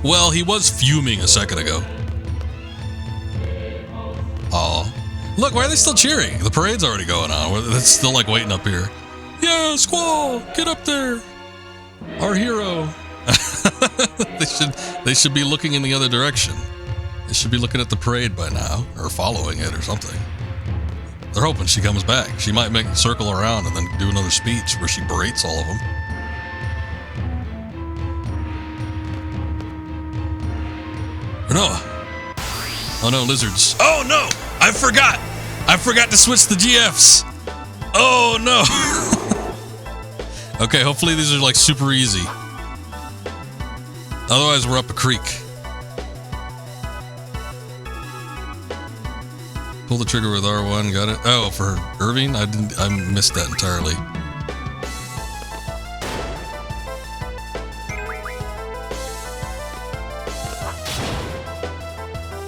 Well, he was fuming a second ago. Oh. Look, why are they still cheering? The parade's already going on. It's still like waiting up here. Yeah, Squall, get up there. Our hero. They should be looking in the other direction. They should be looking at the parade by now, or following it or something. They're hoping she comes back. She might make a circle around and then do another speech where she berates all of them. Renoa. Oh no, lizards. Oh no! I forgot to switch the GFs. Oh no! Okay, hopefully these are like super easy. Otherwise, we're up a creek. Pull the trigger with R1, got it. Oh, for Irving? I missed that entirely.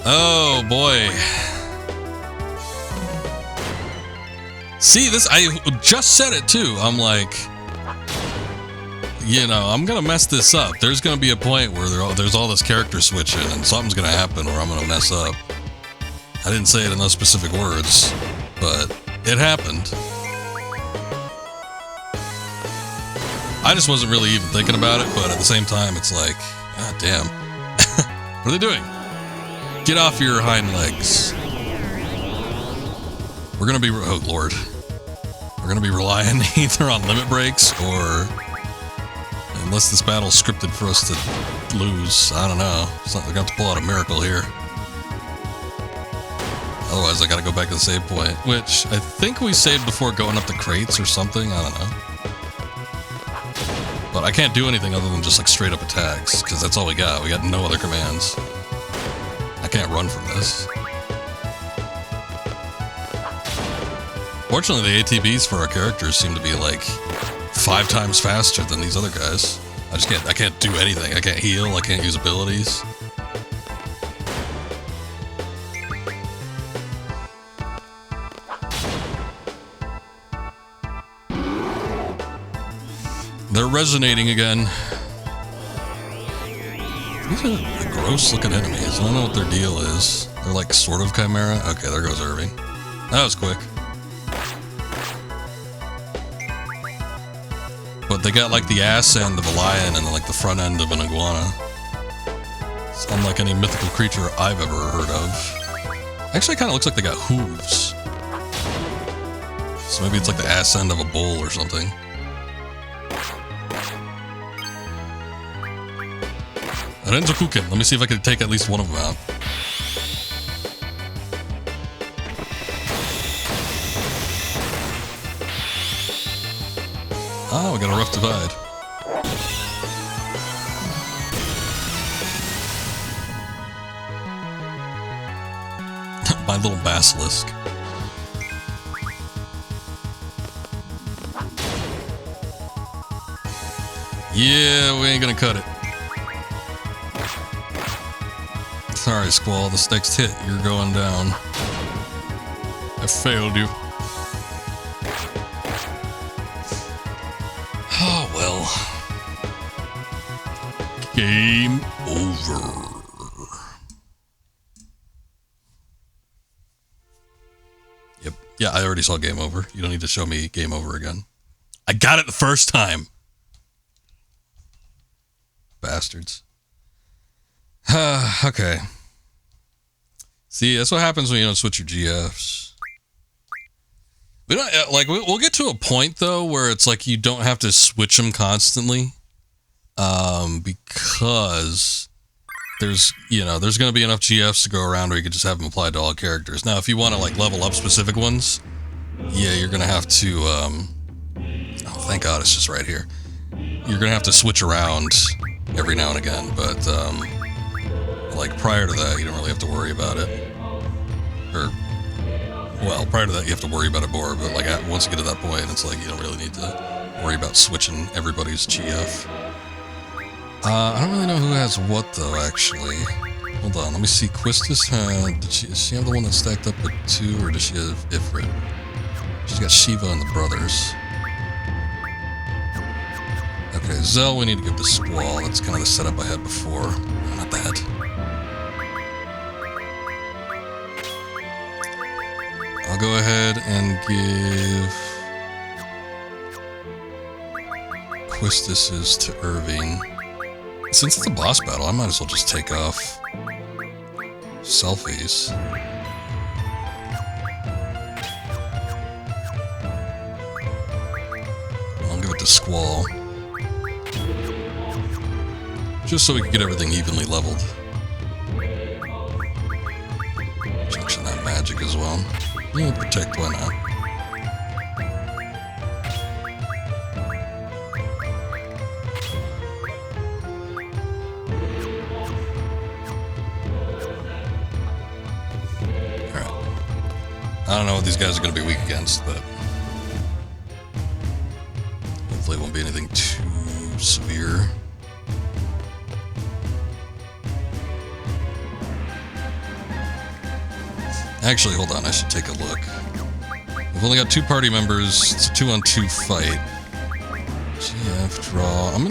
Oh boy. See, this, I just said it too. I'm like, you know, I'm gonna mess this up. There's gonna be a point where there's all this character switching, and something's gonna happen where I'm gonna mess up. I didn't say it in those specific words, but it happened. I just wasn't really even thinking about it, but at the same time, it's like, ah, damn. What are they doing? Get off your hind legs. We're gonna be, oh lord. We're gonna be relying either on limit breaks or, unless this battle's scripted for us to lose, I don't know. They're gonna have to pull out a miracle here. Otherwise, I gotta go back to the save point, which I think we saved before going up the crates or something. I don't know. But I can't do anything other than just like straight up attacks, because that's all we got. We got no other commands. I can't run from this. Fortunately, the ATBs for our characters seem to be like 5 times faster than these other guys. I can't do anything. I can't heal, I can't use abilities. They're resonating again. These are gross looking enemies. I don't know what their deal is. They're like sort of Chimera. Okay, there goes Irving. That was quick. But they got like the ass end of a lion and like the front end of an iguana. It's unlike any mythical creature I've ever heard of. Actually, it kind of looks like they got hooves. So maybe it's like the ass end of a bull or something. Renzokuken. Let me see if I can take at least one of them out. Ah, we got a rough divide. My little basilisk. Yeah, we ain't gonna cut it. Sorry, Squall, this next hit, you're going down. I failed you. Oh, well. Game over. Yep. Yeah, I already saw game over. You don't need to show me game over again. I got it the first time. Bastards. Okay. See, that's what happens when you don't switch your GFs. We don't like. We'll get to a point though where it's like you don't have to switch them constantly, because there's going to be enough GFs to go around where you can just have them applied to all characters. Now, if you want to like level up specific ones, yeah, you're gonna have to. Oh, thank God, it's just right here. You're gonna have to switch around every now and again, but like prior to that, you don't really have to worry about it. Or, well, prior to that, you have to worry about it more, but like once you get to that point, it's like you don't really need to worry about switching everybody's GF. I don't really know who has what though, actually. Hold on, let me see. Quistis had, does she have the one that stacked up with 2, or does she have Ifrit? She's got Shiva and the brothers. Okay, Zell we need to give to Squall. That's kind of the setup I had before. Not that. I'll go ahead and give Quistis's to Irving. Since it's a boss battle, I might as well just take off selfies. I'll give it to Squall. Just so we can get everything evenly leveled. Junction that magic as well. Yeah, protect, why not? Alright. I don't know what these guys are going to be weak against, but hopefully it won't be anything too severe. Actually, hold on, I should take a look. We've only got 2 party members. It's a 2-on-2 fight. GF draw. I'm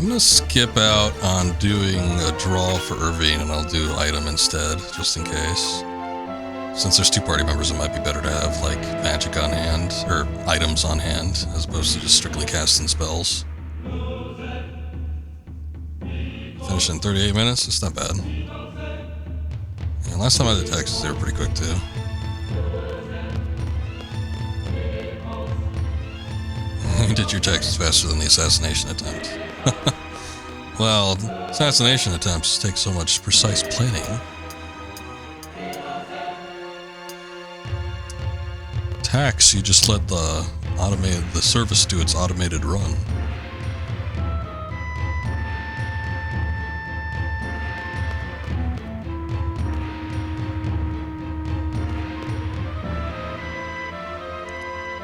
gonna skip out on doing a draw for Irving, and I'll do item instead, just in case. Since there's 2 party members, it might be better to have, like, magic on hand, or items on hand, as opposed to just strictly casting spells. Finished in 38 minutes? It's not bad. And last time I did taxes, they were pretty quick, too. You did your taxes faster than the assassination attempt. Well, assassination attempts take so much precise planning. Tax, you just let the service do its automated run.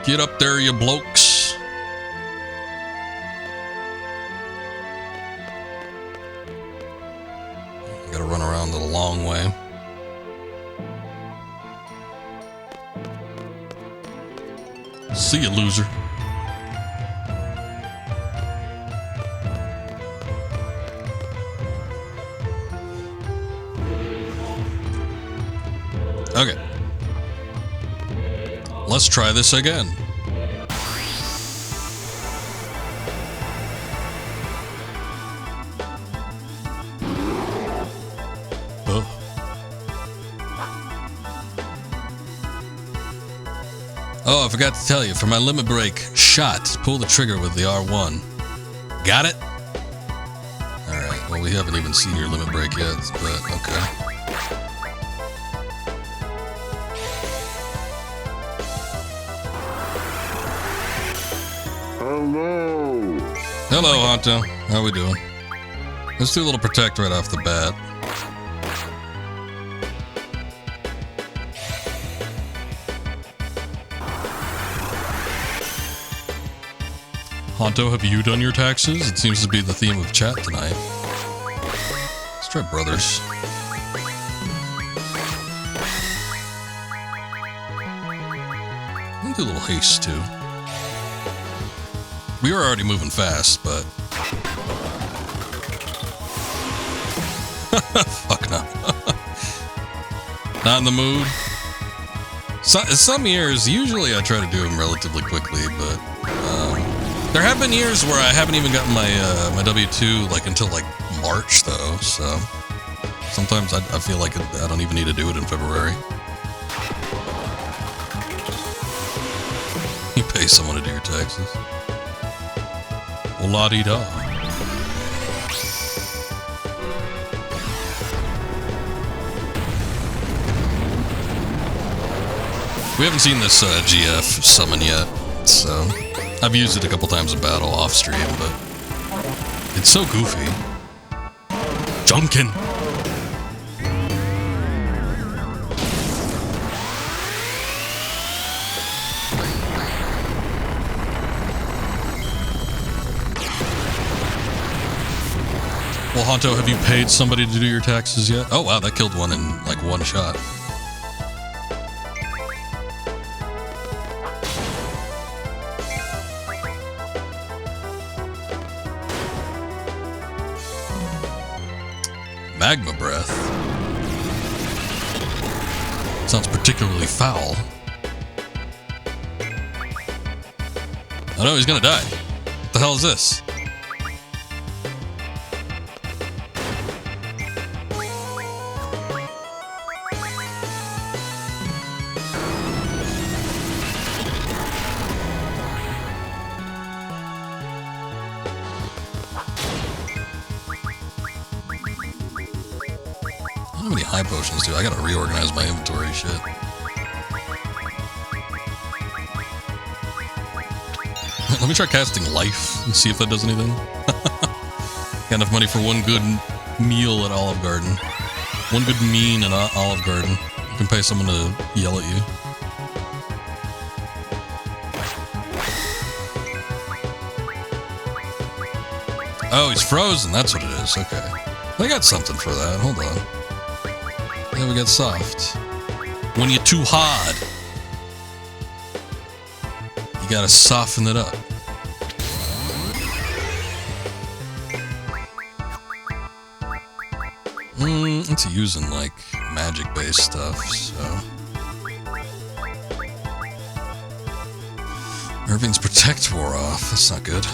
Get up there, you blokes. Gotta run around the long way. See you, loser. Okay. Let's try this again. Oh, I forgot to tell you, for my limit break shot, pull the trigger with the R1. Got it? Alright, well, we haven't even seen your limit break yet, but okay. Hello. Hello, Honto. How we doing? Let's do a little protect right off the bat. Honto, have you done your taxes? It seems to be the theme of chat tonight. Let's try brothers. I'll do a little haste, too. We were already moving fast, but... Fuck no. Not in the mood. Some years, usually I try to do them relatively quickly, but... there have been years where I haven't even gotten my my W-2 like until like March though, so sometimes I feel like I don't even need to do it in February. You pay someone to do your taxes. Well, la-dee-da. We haven't seen this GF summon yet, so... I've used it a couple times in battle off stream, but it's so goofy. Junkin! Well, Honto, have you paid somebody to do your taxes yet? Oh wow, that killed one in like one shot. Magma breath. Sounds particularly foul. Oh no, he's gonna die. What the hell is this? How many high potions do I gotta reorganize my inventory shit. Let me try casting life and see if that does anything. Got enough money for one good meal at Olive Garden. One good mean at Olive Garden. You can pay someone to yell at you. Oh, he's frozen. That's what it is. Okay. I got something for that. Hold on. Yeah, we got soft. When you're too hard, you You gotta soften it up. It's using like magic-based stuff, so. Irving's protect wore off. That's not good.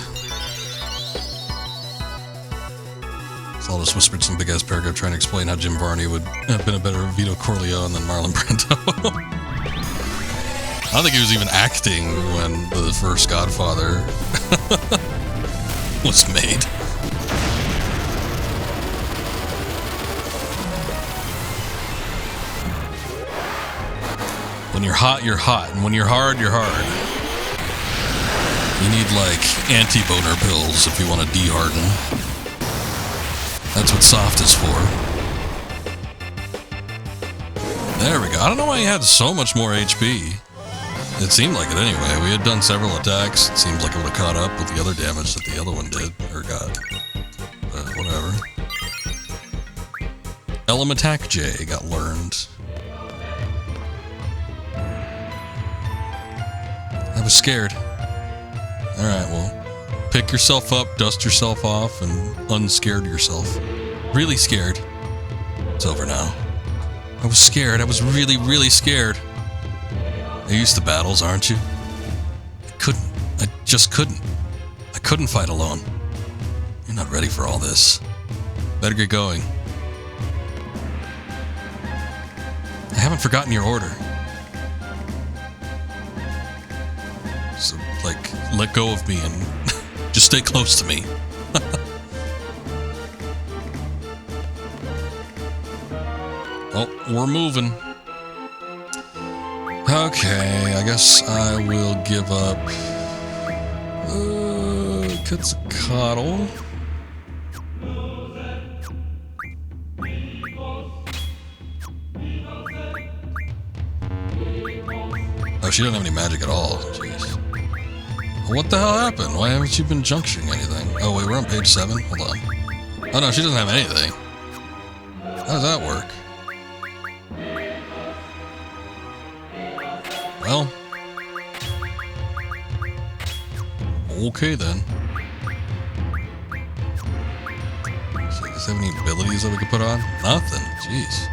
So I'll just whispered some big-ass paragraph trying to explain how Jim Varney would have been a better Vito Corleone than Marlon Brando. I don't think he was even acting when the first Godfather was made. When you're hot, you're hot. And when you're hard, you're hard. You need, like, anti-boner pills if you want to de-harden. That's what soft is for. There we go. I don't know why he had so much more HP. It seemed like it anyway. We had done several attacks. It seems like it would have caught up with the other damage that the other one did. Or got. But whatever. Element Attack J got learned. I was scared. Alright, well, pick yourself up, dust yourself off, and unscared yourself. Really scared. It's over now. I was scared. I was really, really scared. You're used to battles, aren't you? I just couldn't. I couldn't fight alone. You're not ready for all this. Better get going. I haven't forgotten your order. So, like, let go of me and just stay close to me. Oh, we're moving. Okay, I guess I will give up Quetzalcoatl. Oh, she doesn't have any magic at all. Jeez. What the hell happened? Why haven't you been junctioning anything? Oh, wait, we're on page 7? Hold on. Oh, no, she doesn't have anything. How does that work? Well. Okay, then. So, does it have any abilities that we could put on? Nothing. Jeez.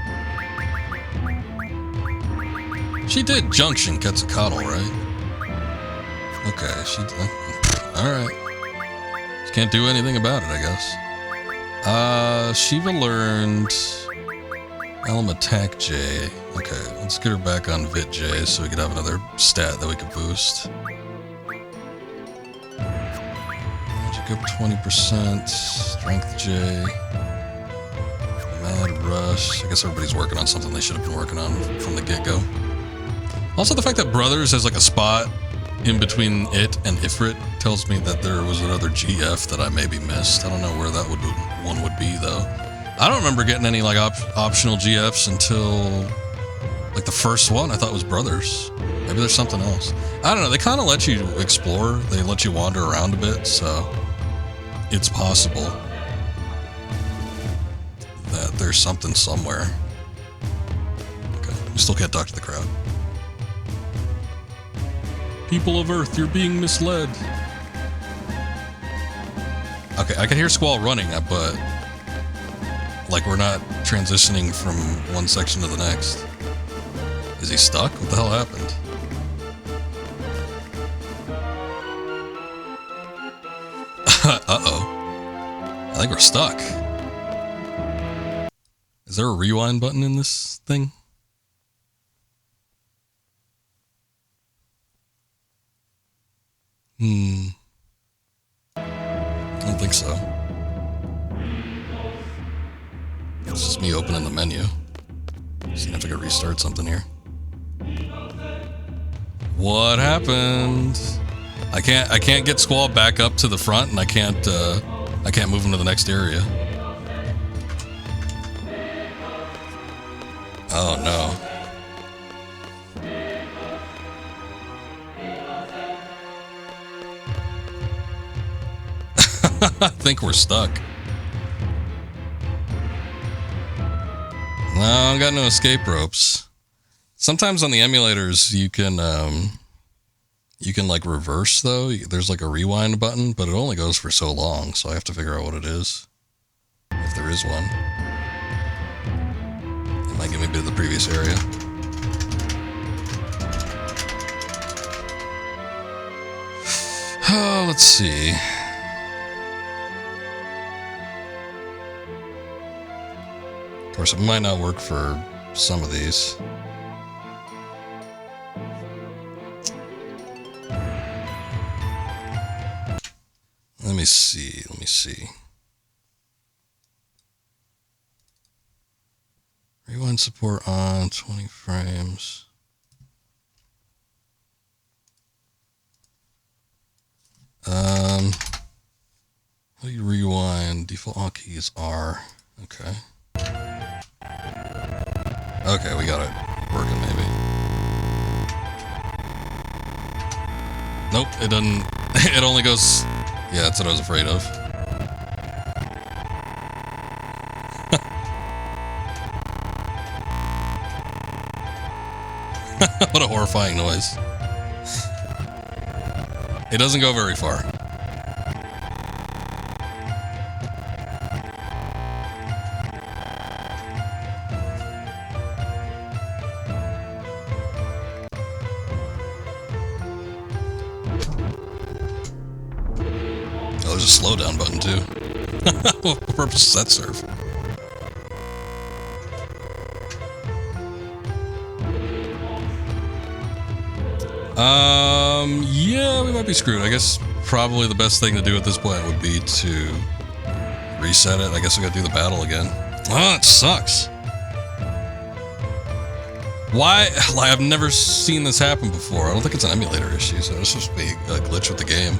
She did junction Quetzalcoatl, right? Okay, she did. Alright. Just can't do anything about it, I guess. Shiva learned Element Attack J. Okay, let's get her back on Vit J so we could have another stat that we could boost. Magic up 20%. Strength J. Mad Rush. I guess everybody's working on something they should have been working on from the get-go. Also, the fact that Brothers has like a spot in between it and Ifrit tells me that there was another GF that I maybe missed. I don't know where that one would be, though. I don't remember getting any like optional GFs until like the first one. I thought was Brothers. Maybe there's something else. I don't know. They kind of let you explore. They let you wander around a bit, so it's possible that there's something somewhere. Okay, we still can't talk to the crowd. People of Earth, you're being misled. Okay, I can hear Squall running, but like we're not transitioning from one section to the next. Is he stuck? What the hell happened? Uh-oh. I think we're stuck. Is there a rewind button in this thing? I don't think so. It's just me opening the menu. Seeing if I can restart something here. What happened? I can't get Squall back up to the front, and I can't move him to the next area. Oh no. I think we're stuck. No, I got no escape ropes. Sometimes on the emulators you can You can like reverse though. There's like a rewind button, but it only goes for so long, so I have to figure out what it is. If there is one. It might get me to the previous area. Oh, let's see. Of course, it might not work for some of these. Let me see. Rewind support on 20 frames. How do you rewind? Default hotkey is R. Okay. Okay, we got it working maybe. Nope, it doesn't. It only goes. Yeah, that's what I was afraid of. What a horrifying noise. It doesn't go very far. Oh, there's a slowdown button too. What purpose does that serve? Yeah, we might be screwed. I guess probably the best thing to do at this point would be to reset it. I guess we gotta do the battle again. Oh, it sucks. Why? Like, I've never seen this happen before. I don't think it's an emulator issue, so it's just be a glitch with the game.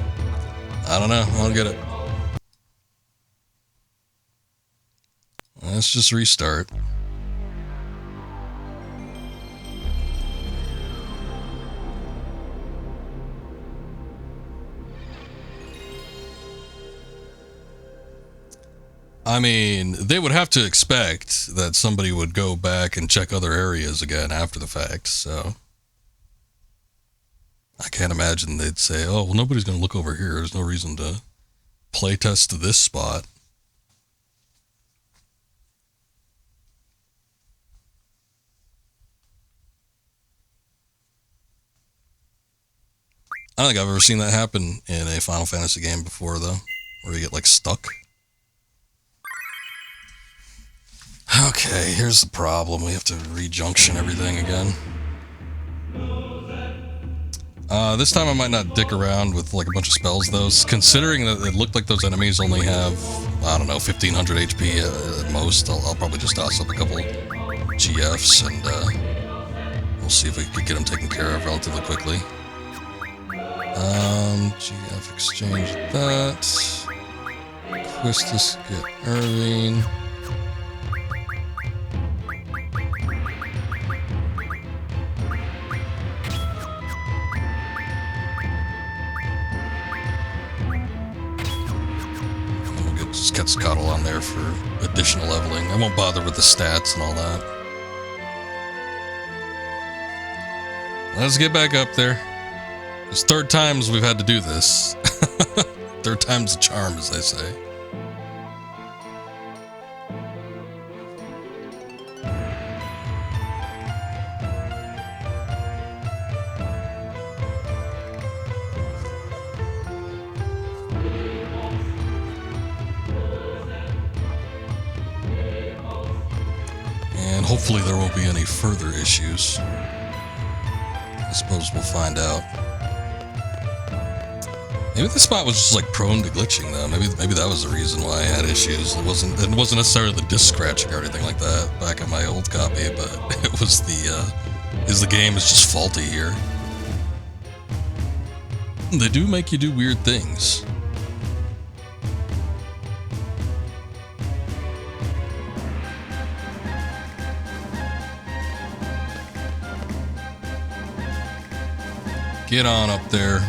I don't know. I don't get it. Let's just restart. I mean, they would have to expect that somebody would go back and check other areas again after the fact, so I can't imagine they'd say, oh, well, nobody's going to look over here. There's no reason to playtest this spot. I don't think I've ever seen that happen in a Final Fantasy game before, though, where you get, like, stuck. Okay, here's the problem. We have to rejunction everything again. This time I might not dick around with like a bunch of spells though, considering that it looked like those enemies only have, I don't know, 1500 HP at most. I'll probably just toss up a couple GFs and we'll see if we can get them taken care of relatively quickly. GF exchange that. Quistis get Irving. Just Quetzalcoatl on there for additional leveling. I won't bother with the stats and all that. Let's get back up there. It's third times we've had to do this. Third time's the charm, as they say. And hopefully there won't be any further issues. I suppose we'll find out. Maybe this spot was just like prone to glitching though. Maybe that was the reason why I had issues. It wasn't necessarily the disc scratching or anything like that back on my old copy, but it was the game is just faulty here. They do make you do weird things. Get on up there.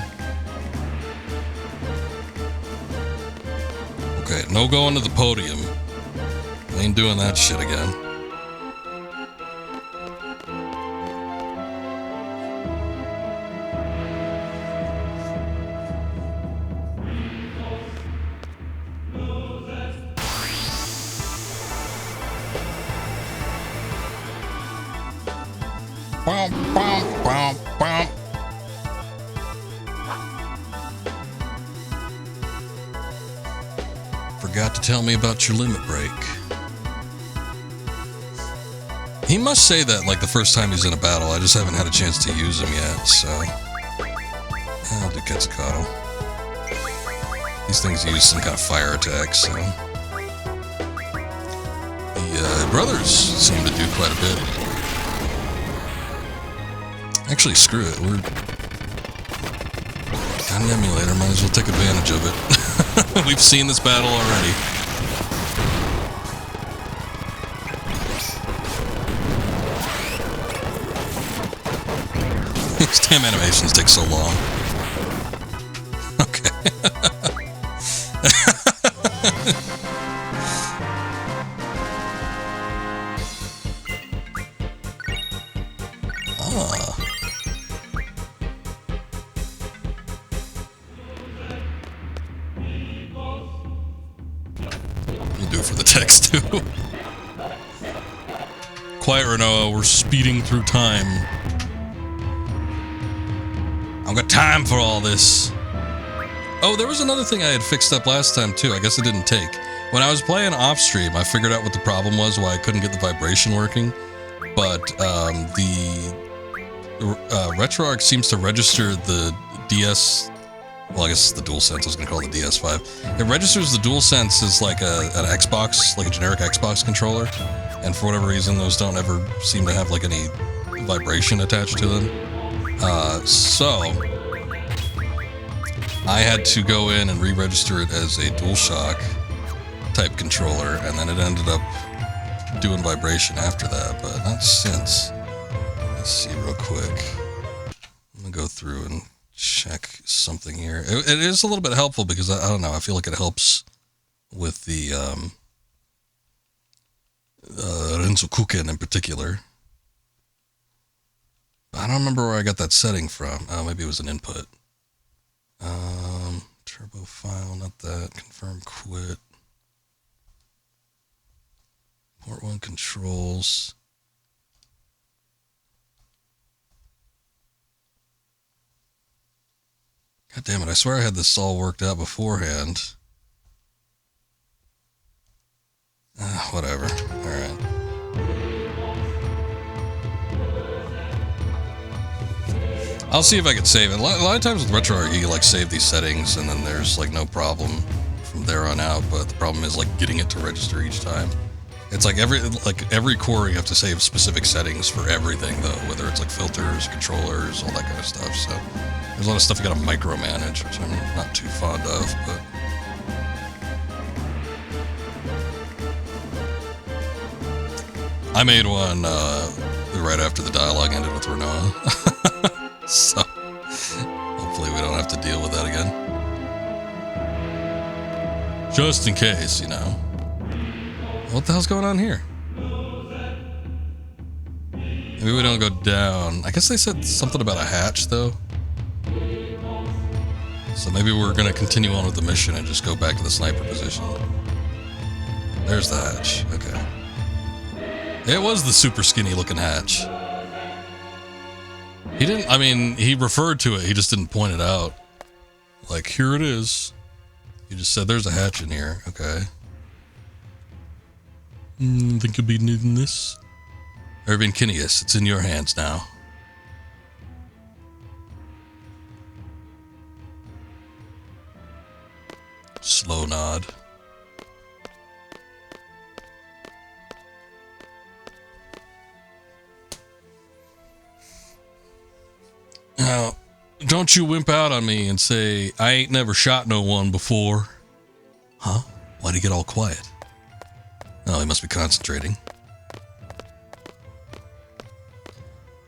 Okay, no going to the podium. We ain't doing that shit again. Forgot to tell me about your limit break. He must say that like the first time he's in a battle. I just haven't had a chance to use him yet, so I'll do Quetzalcoatl. These things use some kind of fire attack, so the brothers seem to do quite a bit. Actually, screw it. We're got an emulator. Might as well take advantage of it. We've seen this battle already. These damn animations take so long. Okay. We'll do it for the text too. Quiet Renoa, we're speeding through time. I've got time for all this. Oh, there was another thing I had fixed up last time too. I guess it didn't take. When I was playing off stream, I figured out what the problem was, why I couldn't get the vibration working. But the RetroArch seems to register the DS. Well, I guess it's the DualSense. I was going to call it the DS5. It registers the DualSense as like an Xbox, like a generic Xbox controller. And for whatever reason, those don't ever seem to have like any vibration attached to them. So I had to go in and re-register it as a DualShock type controller, and then it ended up doing vibration after that, but not since. Let's see real quick. I'm gonna go through and check something here. It is a little bit helpful because I don't know, I feel like it helps with the Renzokuken in particular. I don't remember where I got that setting from. Oh, maybe it was an input. Turbo file, not that. Confirm quit. Port 1 controls. God damn it, I swear I had this all worked out beforehand. Whatever. Alright. I'll see if I can save it. A lot of times with RetroArch, you can like save these settings and then there's like no problem from there on out, but the problem is like getting it to register each time. It's like every core you have to save specific settings for everything though, whether it's like filters, controllers, all that kind of stuff. So there's a lot of stuff you gotta micromanage, which I'm not too fond of, but I made one right after the dialogue ended with Renoa. So hopefully we don't have to deal with that again. Just in case, you know. What the hell's going on here? Maybe we don't go down. I guess they said something about a hatch, though. So maybe we're going to continue on with the mission and just go back to the sniper position. There's the hatch. Okay. It was the super skinny looking hatch. He didn't, I mean, he referred to it. He just didn't point it out. Like, here it is. He just said, there's a hatch in here. Okay. Think you'll be needing this? Irving Kinneas, it's in your hands now. Slow nod. Now, don't you wimp out on me and say, I ain't never shot no one before. Huh? Why'd he get all quiet? Oh, he must be concentrating.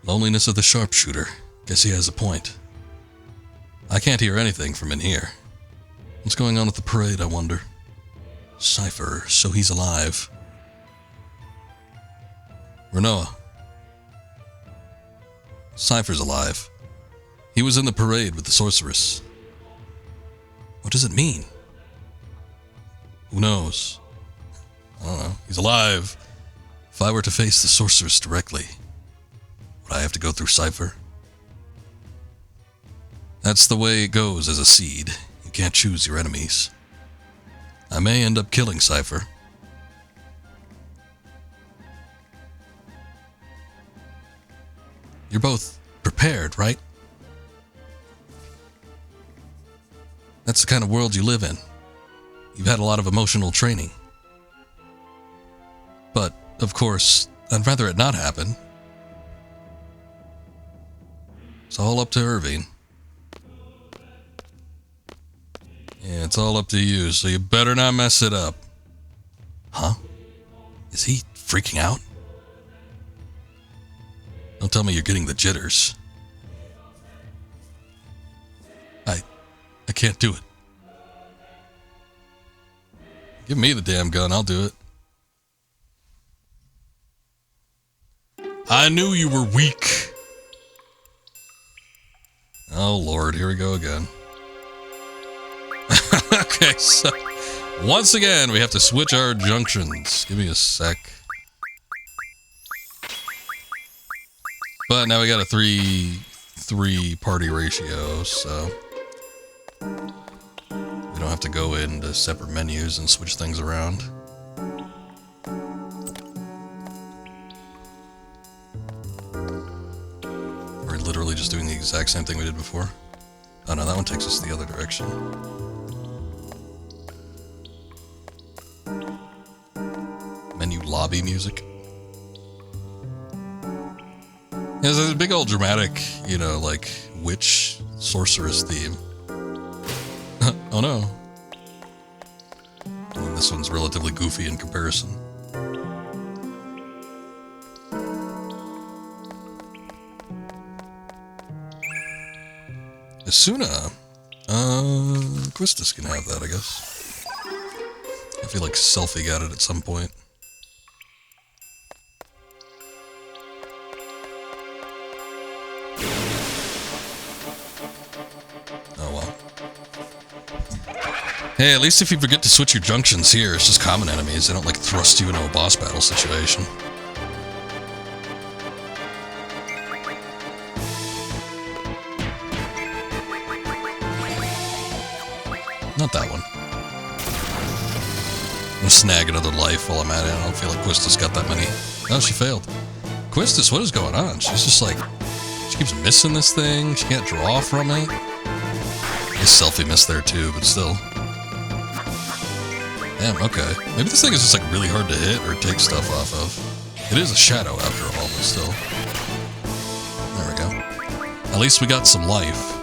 Loneliness of the sharpshooter. Guess he has a point. I can't hear anything from in here. What's going on at the parade, I wonder? Cypher, so he's alive. Renoa. Cypher's alive. He was in the parade with the sorceress. What does it mean? Who knows? I don't know. He's alive. If I were to face the sorceress directly, would I have to go through Cypher? That's the way it goes as a seed. You can't choose your enemies. I may end up killing Cypher. You're both prepared, right? That's the kind of world you live in. You've had a lot of emotional training. But, of course, I'd rather it not happen. It's all up to Irving. Yeah, it's all up to you, so you better not mess it up. Huh? Is he freaking out? Don't tell me you're getting the jitters. I can't do it. Give me the damn gun, I'll do it. I knew you were weak. Oh Lord, here we go again. Okay, so once again we have to switch our junctions. Give me a sec. But now we got a 3 party ratio, so we don't have to go into separate menus and switch things around. We're literally just doing the exact same thing we did before. Oh no, that one takes us the other direction. Menu lobby music. Yeah, there's a big old dramatic, you know, like, witch sorceress theme. Oh no. And this one's relatively goofy in comparison. Asuna. Quistis can have that, I guess. I feel like Selfie got it at some point. Oh well. Hey, at least if you forget to switch your junctions here, it's just common enemies. They don't, like, thrust you into a boss battle situation. Not that one. I'm gonna snag another life while I'm at it. I don't feel like Quistis got that many. Oh, she failed. Quistis, what is going on? She's just like... She keeps missing this thing. She can't draw from it. I guess Selfie missed there too, but still. Damn, okay. Maybe this thing is just like really hard to hit or take stuff off of. It is a shadow after all, but still. There we go. At least we got some life.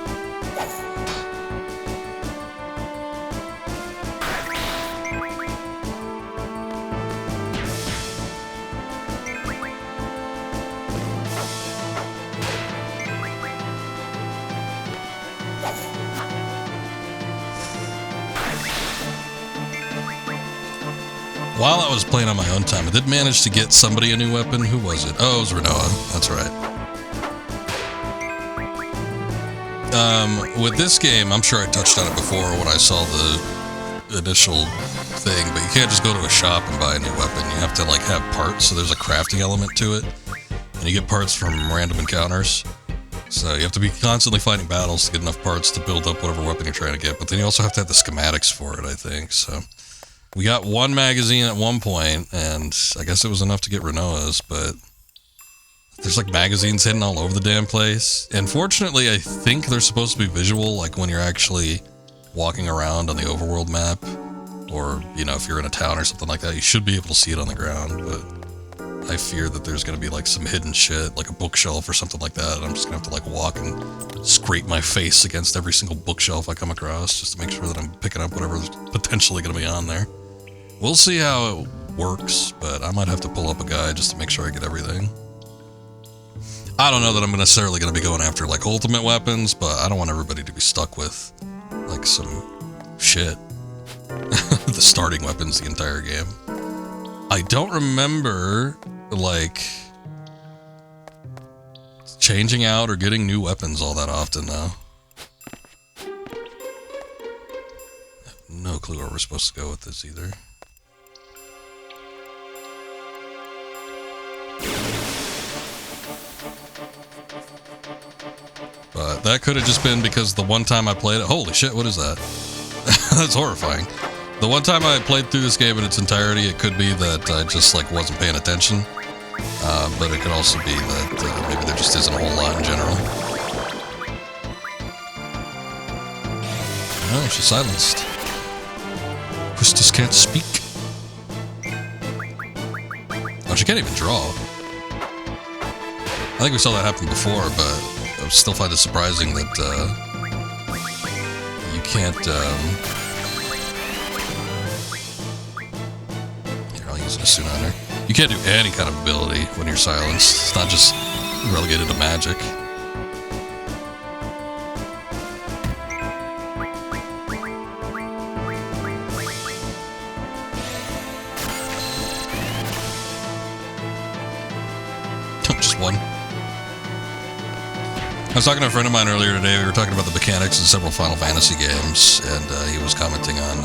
While I was playing on my own time, I did manage to get somebody a new weapon. Who was it? Oh, it was Renoa. That's right. With this game, I'm sure I touched on it before when I saw the initial thing, but you can't just go to a shop and buy a new weapon. You have to, like, have parts, so there's a crafting element to it. And you get parts from random encounters. So you have to be constantly fighting battles to get enough parts to build up whatever weapon you're trying to get. But then you also have to have the schematics for it, I think, so... We got one magazine at one point, and I guess it was enough to get Renoa's, but there's like magazines hidden all over the damn place. And fortunately, I think they're supposed to be visual, like when you're actually walking around on the overworld map, or, you know, if you're in a town or something like that, you should be able to see it on the ground, but I fear that there's going to be like some hidden shit, like a bookshelf or something like that, and I'm just going to have to like walk and scrape my face against every single bookshelf I come across, just to make sure that I'm picking up whatever's potentially going to be on there. We'll see how it works, but I might have to pull up a guide just to make sure I get everything. I don't know that I'm necessarily going to be going after, like, ultimate weapons, but I don't want everybody to be stuck with, like, some shit. The starting weapons the entire game. I don't remember, like, changing out or getting new weapons all that often, though. I have no clue where we're supposed to go with this, either. But that could have just been because the one time I played it... Holy shit, what is that? That's horrifying. The one time I played through this game in its entirety, it could be that I just like wasn't paying attention. But it could also be that maybe there just isn't a whole lot in general. Oh, she's silenced. Hostess can't speak. Oh, she can't even draw. I think we saw that happen before, but I still find it surprising that you can't... Here, I'll use it as soon on her. You can't do any kind of ability when you're silenced. It's not just relegated to magic. Just one. I was talking to a friend of mine earlier today. We were talking about the mechanics in several Final Fantasy games, and he was commenting on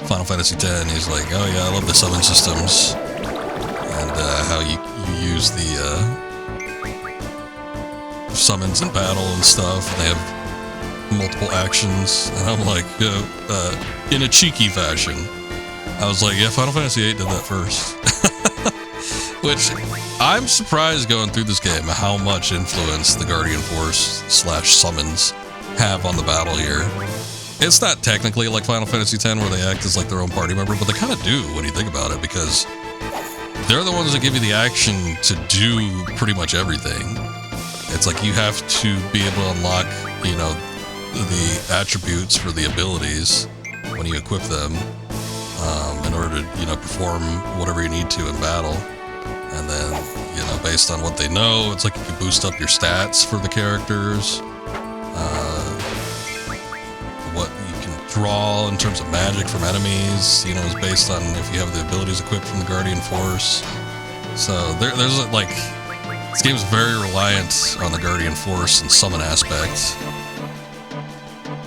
Final Fantasy X. He's like, "Oh yeah, I love the summon systems, and how you use the summons in battle and stuff. And they have multiple actions." And I'm like, in a cheeky fashion, I was like, "Yeah, Final Fantasy VIII did that first." Which I'm surprised going through this game how much influence the Guardian Force / summons have on the battle here. It's not technically like Final Fantasy X where they act as like their own party member, but they kind of do when you think about it, because they're the ones that give you the action to do pretty much everything. It's like you have to be able to unlock, you know, the attributes for the abilities when you equip them in order to, you know, perform whatever you need to in battle. And then, you know, based on what they know, it's like you can boost up your stats for the characters. What you can draw in terms of magic from enemies, you know, is based on if you have the abilities equipped from the Guardian Force. So there's like, this game is very reliant on the Guardian Force and summon aspects.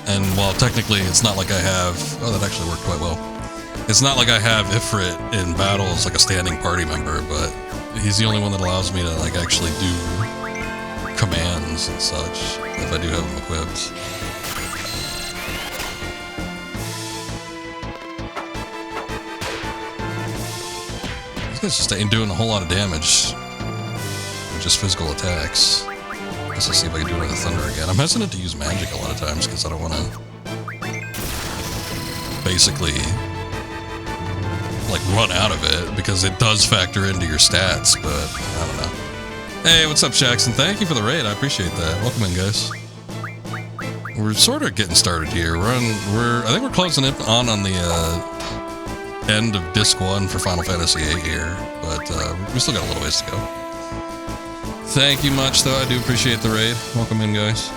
And while technically it's not like I have... Oh, that actually worked quite well. It's not like I have Ifrit in battle as like a standing party member, but he's the only one that allows me to like actually do commands and such if I do have him equipped. These guys just ain't doing a whole lot of damage with just physical attacks. I guess I'll see if I can do another thunder again. I'm hesitant to use magic a lot of times because I don't want to basically like run out of it, because it does factor into your stats, but I don't know. Hey, what's up, Jackson? Thank you for the raid. I appreciate that. Welcome in, guys. We're sort of getting started here. I think we're closing in on the end of Disc 1 for Final Fantasy VIII here, but we still got a little ways to go. Thank you much, though. I do appreciate the raid. Welcome in, guys.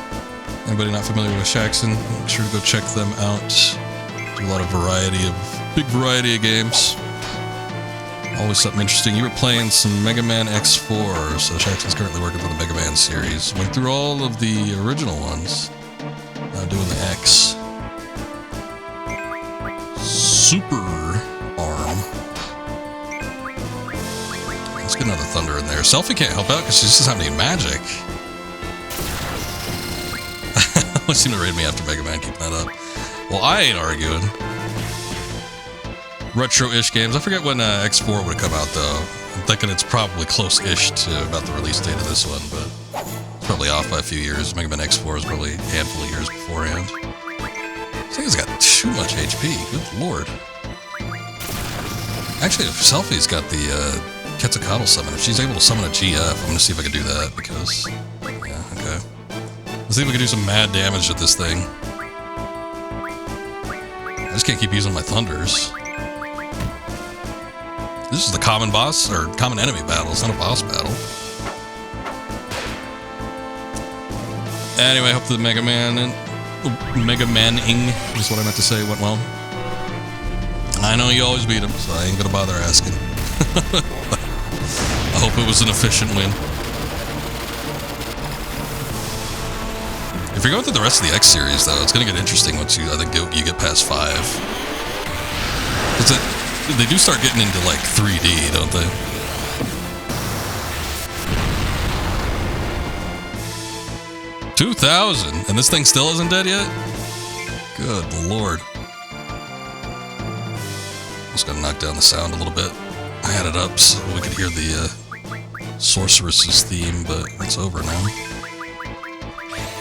Anybody not familiar with Shaxon, make sure to go check them out. Do a lot of big variety of games. Always something interesting. You were playing some Mega Man X4, so Shaxon's currently working for the Mega Man series. Went through all of the original ones. Now doing the X. Super Arm. Let's get another thunder in there. Selphie can't help out because she doesn't have any magic. Always seem to raid me after Mega Man, keep that up. Well, I ain't arguing. Retro-ish games. I forget when X4 would have come out, though. I'm thinking it's probably close-ish to about the release date of this one, but it's probably off by a few years. Mega Man X4 is probably a handful of years beforehand. This thing has got too much HP. Good lord. Actually, if Selphie's got the Quetzalcoatl summon, if she's able to summon a GF, I'm going to see if I can do that, because... Yeah, okay. Let's see if we can do some mad damage with this thing. I just can't keep using my thunders. This is the common boss, or common enemy battle. It's not a boss battle. Anyway, I hope the Mega Maning is what I meant to say went well. I know you always beat him, so I ain't gonna bother asking. I hope it was an efficient win. If you're going through the rest of the X series, though, it's gonna get interesting once you, I think, you get past 5. They do start getting into, like, 3D, don't they? $2,000, and this thing still isn't dead yet? Good lord. Just gotta knock down the sound a little bit. I had it up so we could hear the Sorceress's theme, but it's over now.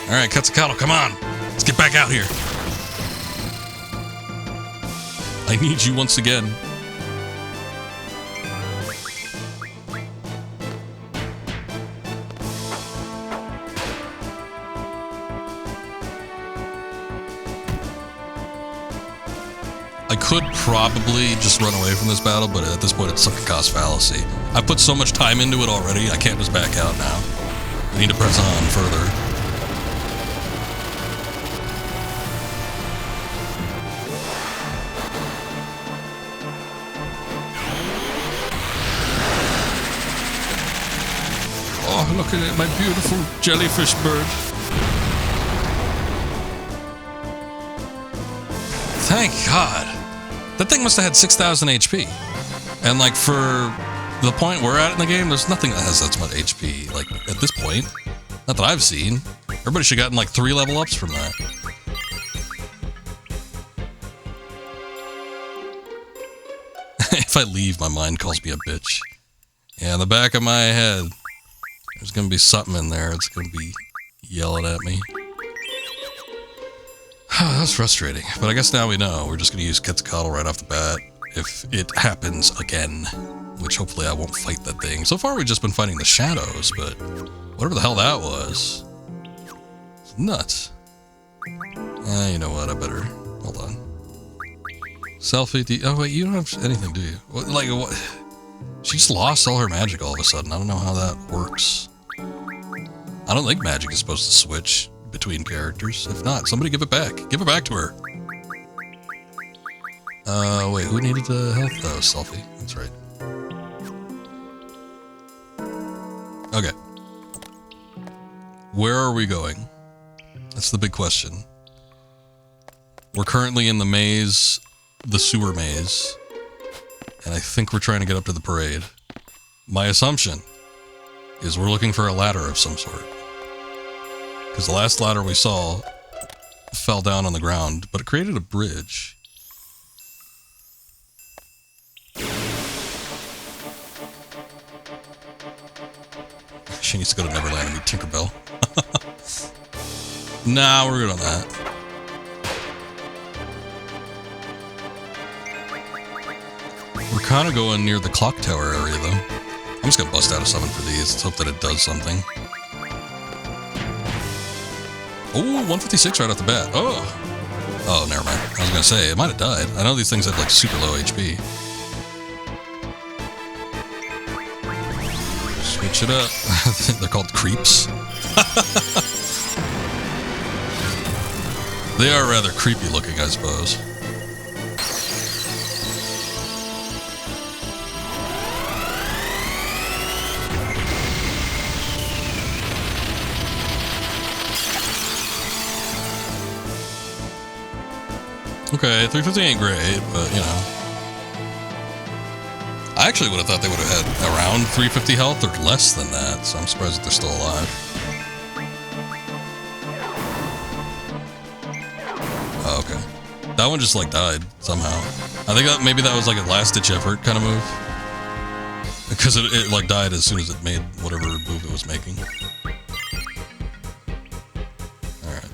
Alright, Quetzalcoatl, come on! Let's get back out here! I need you once again. I could probably just run away from this battle, but at this point it's sunk cost fallacy. I put so much time into it already, I can't just back out now. I need to press on further. Oh, look at it, my beautiful jellyfish bird. Thank God. That thing must have had 6,000 HP. And like for the point we're at in the game, there's nothing that has that much HP. Like at this point, not that I've seen. Everybody should have gotten like 3 level ups from that. If I leave, my mind calls me a bitch. Yeah, in the back of my head, there's gonna be something in there. It's gonna be yelling at me. That's frustrating, but I guess now we know. We're just going to use Quetzalcoatl right off the bat if it happens again, which hopefully I won't fight that thing. So far we've just been fighting the shadows, but whatever the hell that was, it's nuts. You know what, I better, hold on. Selfie, oh wait, you don't have anything, do you? Like, what? She just lost all her magic all of a sudden. I don't know how that works. I don't think magic is supposed to switch between characters. If not, somebody give it back. Give it back to her. Wait, who needed the health though? Selfie. That's right. Okay. Where are we going? That's the big question. We're currently in the maze, the sewer maze, and I think we're trying to get up to the parade. My assumption is we're looking for a ladder of some sort. Because the last ladder we saw fell down on the ground, but it created a bridge. She needs to go to Neverland and meet Tinkerbell. Nah, we're good on that. We're kind of going near the clock tower area, though. I'm just going to bust out a summon for these. Let's hope that it does something. Oh, 156 right off the bat. Oh, never mind. I was gonna say, it might have died. I know these things have like super low HP. Switch it up. They're called creeps. They are rather creepy looking, I suppose. Okay, 350 ain't great, but, you know. I actually would have thought they would have had around 350 health or less than that, so I'm surprised that they're still alive. Oh, okay. That one just, like, died somehow. I think that maybe that was, like, a last-ditch effort kind of move. Because it, like, died as soon as it made whatever move it was making. Alright.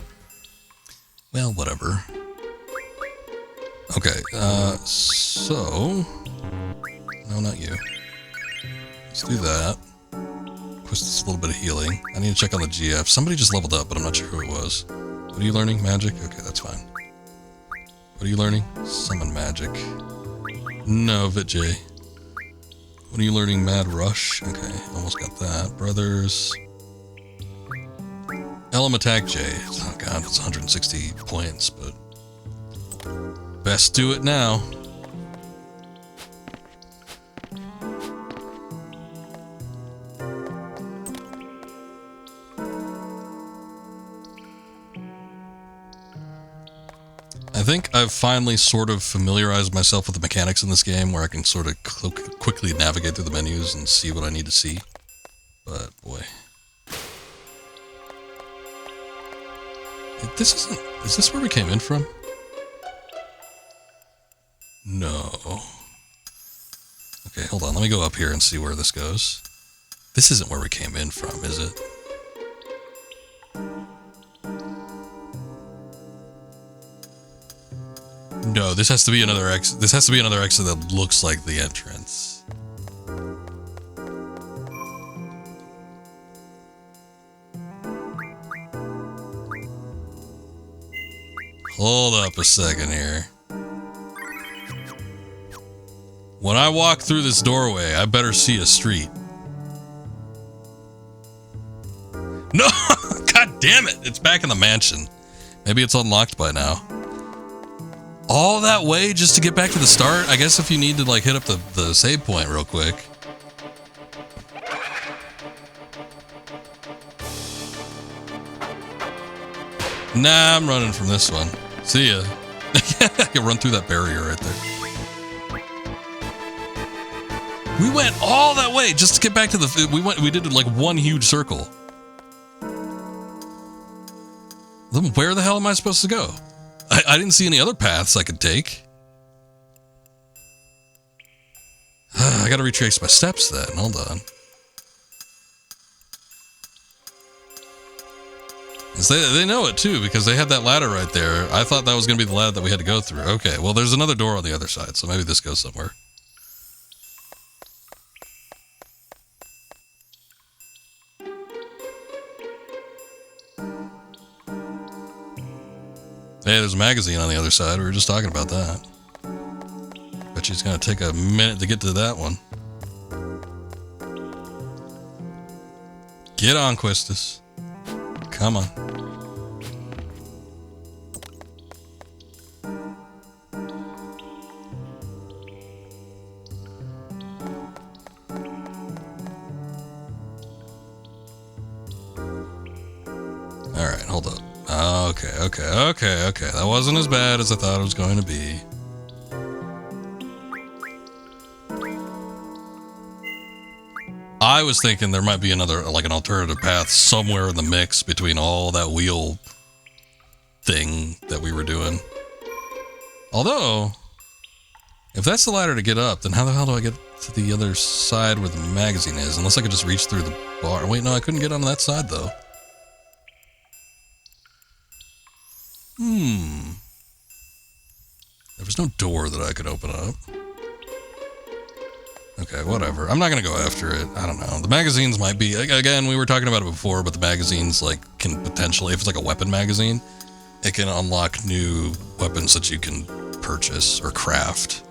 Well, whatever. Okay, so... No, not you. Let's do that. Quest us a little bit of healing. I need to check on the GF. Somebody just leveled up, but I'm not sure who it was. What are you learning? Magic? Okay, that's fine. What are you learning? Summon magic. No, Vijay. What are you learning? Mad Rush? Okay, almost got that. Brothers. Elam Attack J. Oh god, it's 160 points, but... Best do it now. I think I've finally sort of familiarized myself with the mechanics in this game where I can sort of quickly navigate through the menus and see what I need to see. But, boy. This isn't... Is this where we came in from? No. Okay, hold on. Let me go up here and see where this goes. This isn't where we came in from, is it? No, this has to be another exit. This has to be another exit that looks like the entrance. Hold up a second here. When I walk through this doorway, I better see a street. No! God damn it! It's back in the mansion. Maybe it's unlocked by now. All that way just to get back to the start? I guess if you need to like hit up the save point real quick. Nah, I'm running from this one. See ya. I can run through that barrier right there. We went all that way just to get back to the... We did like one huge circle. Then where the hell am I supposed to go? I didn't see any other paths I could take. I gotta retrace my steps then. Hold on. They know it too, because they had that ladder right there. I thought that was gonna be the ladder that we had to go through. Okay, well there's another door on the other side, so maybe this goes somewhere. Hey, there's a magazine on the other side. We were just talking about that. Bet you it's gonna take a minute to get to that one. Get on, Quistis. Come on. Alright, hold up. Okay. That wasn't as bad as I thought it was going to be. I was thinking there might be another, like an alternative path somewhere in the mix between all that wheel thing that we were doing. Although, if that's the ladder to get up, then how the hell do I get to the other side where the magazine is? Unless I could just reach through the bar. Wait, no, I couldn't get on that side though. There was no door that I could open up. Okay, whatever. I'm not gonna go after it. I don't know. The magazines might be... Again, we were talking about it before, but the magazines, like, can potentially... If it's like a weapon magazine, it can unlock new weapons that you can purchase or craft.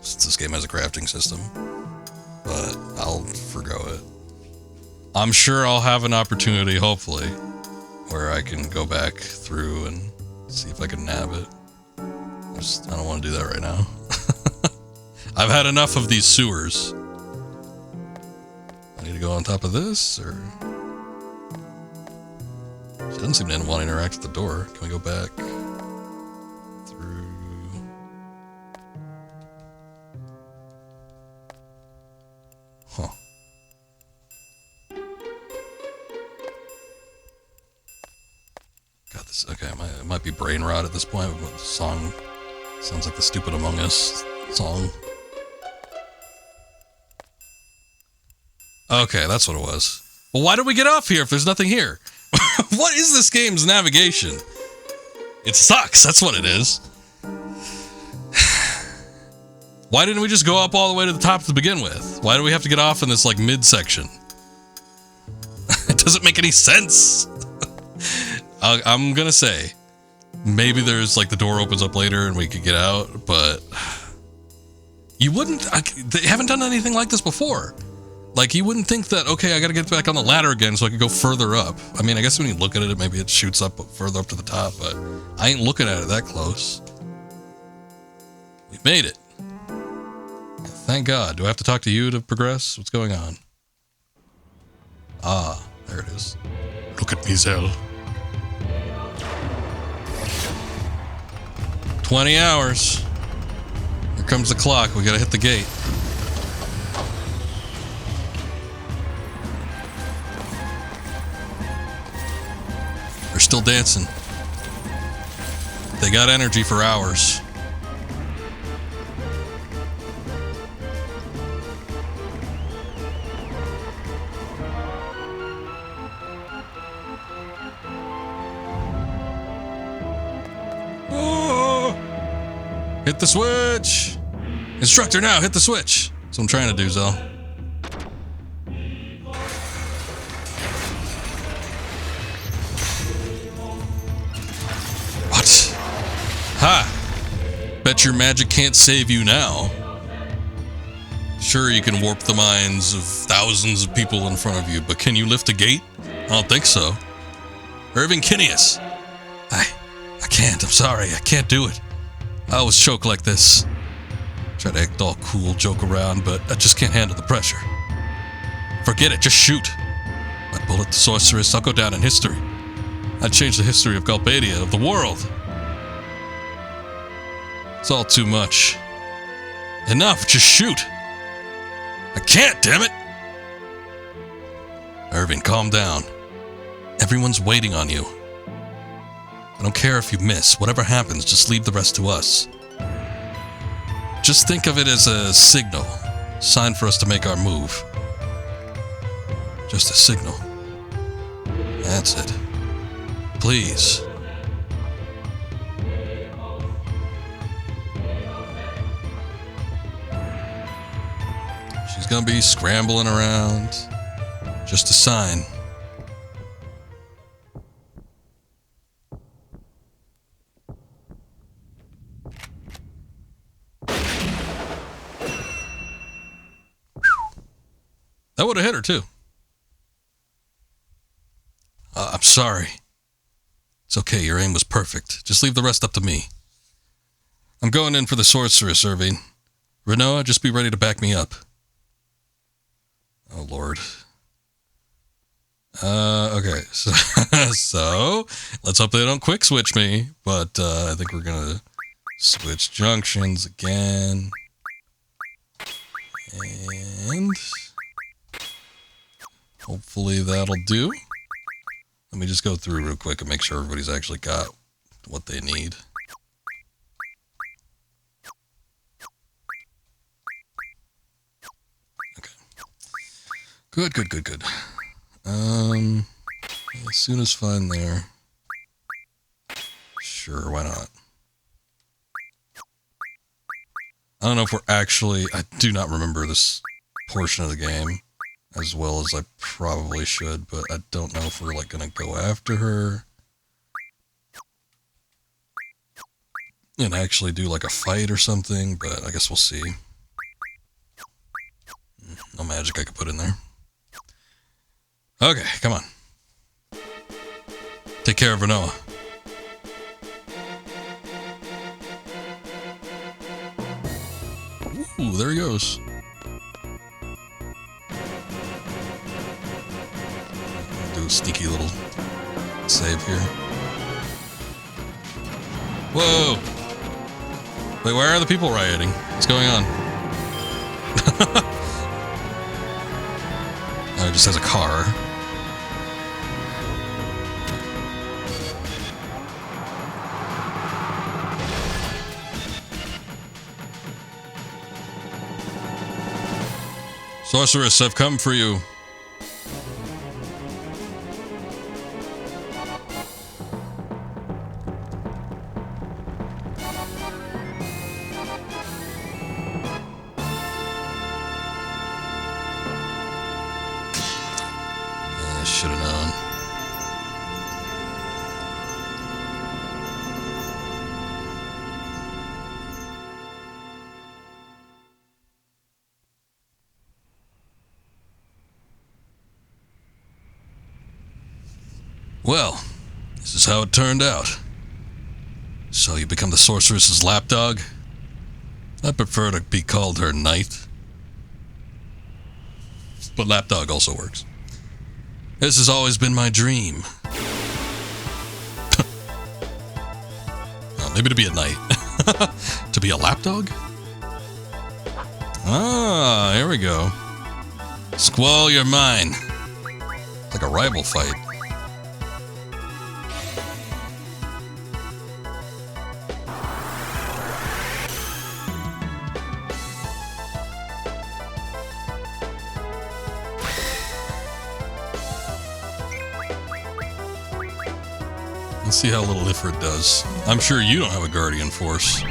Since this game has a crafting system. But I'll forgo it. I'm sure I'll have an opportunity, hopefully, where I can go back through and see if I can nab it. I don't want to do that right now. I've had enough of these sewers. I need to go on top of this, or... She doesn't seem to want to interact with the door. Can we go back? Through... Huh. God, this... Okay, it might be brain rot at this point, but the song sounds like the stupid Among Us song. Okay, that's what it was. Well, why did we get off here if there's nothing here? What is this game's navigation? It sucks, that's what it is. Why didn't we just go up all the way to the top to begin with? Why do we have to get off in this, like, mid-section? It doesn't make any sense. I'm gonna say, maybe there's, like, the door opens up later and we could get out, but... You wouldn't... They haven't done anything like this before. Like, you wouldn't think that, okay, I gotta get back on the ladder again so I can go further up. I mean, I guess when you look at it, maybe it shoots up further up to the top, but I ain't looking at it that close. We made it. Thank God. Do I have to talk to you to progress? What's going on? Ah, there it is. Look at me, Zell. 20 hours. Here comes the clock. We gotta hit the gate. They're still dancing. They got energy for hours. Hit the switch! Instructor now, hit the switch! That's what I'm trying to do, Zell. What? Ha! Bet your magic can't save you now. Sure, you can warp the minds of thousands of people in front of you, but can you lift a gate? I don't think so. Irving Kinneas. I can't, I'm sorry, I can't do it. I always choke like this. Try to act all cool, joke around, but I just can't handle the pressure. Forget it, just shoot. I bullet the sorceress, I'll go down in history. I'd change the history of Galbadia, of the world. It's all too much. Enough, just shoot. I can't, damn it! Irving, calm down. Everyone's waiting on you. I don't care if you miss. Whatever happens, just leave the rest to us. Just think of it as a signal. Sign for us to make our move. Just a signal. That's it. Please. She's gonna be scrambling around. Just a sign. That would have hit her, too. I'm sorry. It's okay, your aim was perfect. Just leave the rest up to me. I'm going in for the sorceress, Irving. Renoa, just be ready to back me up. Oh, Lord. Okay. So, let's hope they don't quick switch me. But, I think we're gonna switch junctions again. And hopefully that'll do. Let me just go through real quick and make sure everybody's actually got what they need. Okay. Good. As soon as fine there. Sure, why not? I don't know if we're actually... I do not remember this portion of the game as well as I probably should, but I don't know if we're, like, gonna go after her and actually do, like, a fight or something, but I guess we'll see. No magic I could put in there. Okay, come on. Take care of Renoa. Ooh, there he goes. Do a sneaky little save here. Whoa! Wait, why are the people rioting? What's going on? Oh, it just has a car. Sorceress, I've come for you. I should have known. Well, this is how it turned out. So you become the sorceress's lapdog? I prefer to be called her knight. But lapdog also works. This has always been my dream. Well, maybe to be a knight. To be a lapdog? Ah, here we go. Squall, you're mine. It's like a rival fight. Let's see how little Ifrit does. I'm sure you don't have a guardian force.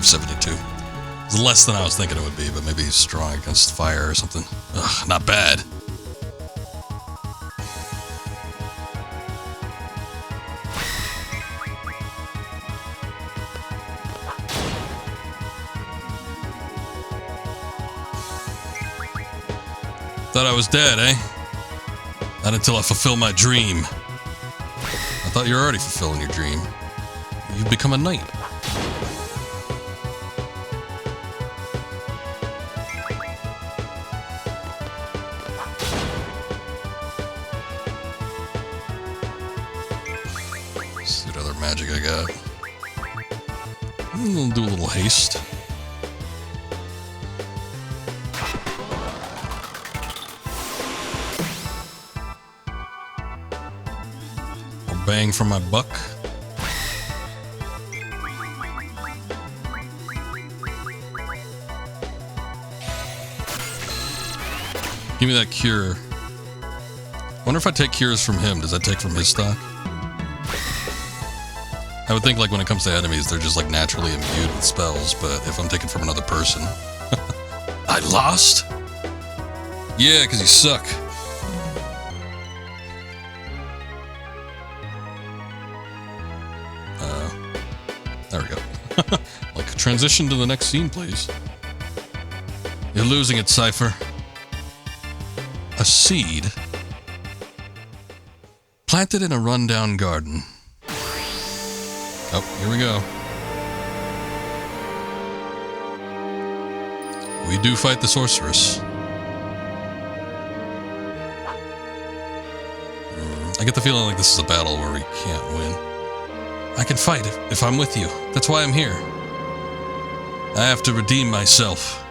572. It's less than I was thinking it would be, but maybe he's strong against fire or something. Ugh, not bad. Thought I was dead, eh? Not until I fulfill my dream. I thought you were already fulfilling your dream. You've become a knight. Let's see what other magic I got. We'll do a little haste. Bang for my buck. Give me that cure. Wonder if I take cures from him, does that take from his stock? I would think like when it comes to enemies, they're just like naturally imbued with spells, but if I'm taking from another person... I lost? Yeah, because you suck. There we go. Like, transition to the next scene, please. You're losing it, Cypher. A seed. Planted in a rundown garden. Oh, here we go. We do fight the sorceress. I get the feeling like this is a battle where we can't win. I can fight if I'm with you. That's why I'm here. I have to redeem myself.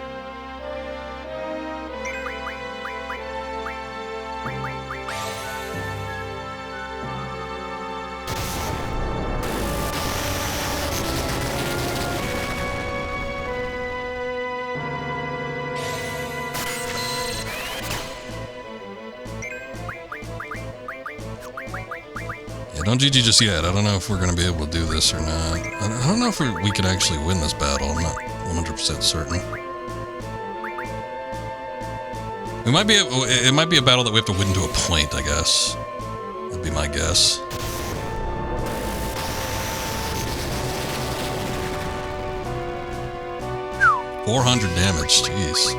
Don't GG just yet. I don't know if we're going to be able to do this or not. I don't know if we can actually win this battle. I'm not 100% certain. It might be a battle that we have to win to a point, I guess. That'd be my guess. Whew. 400 damage, jeez.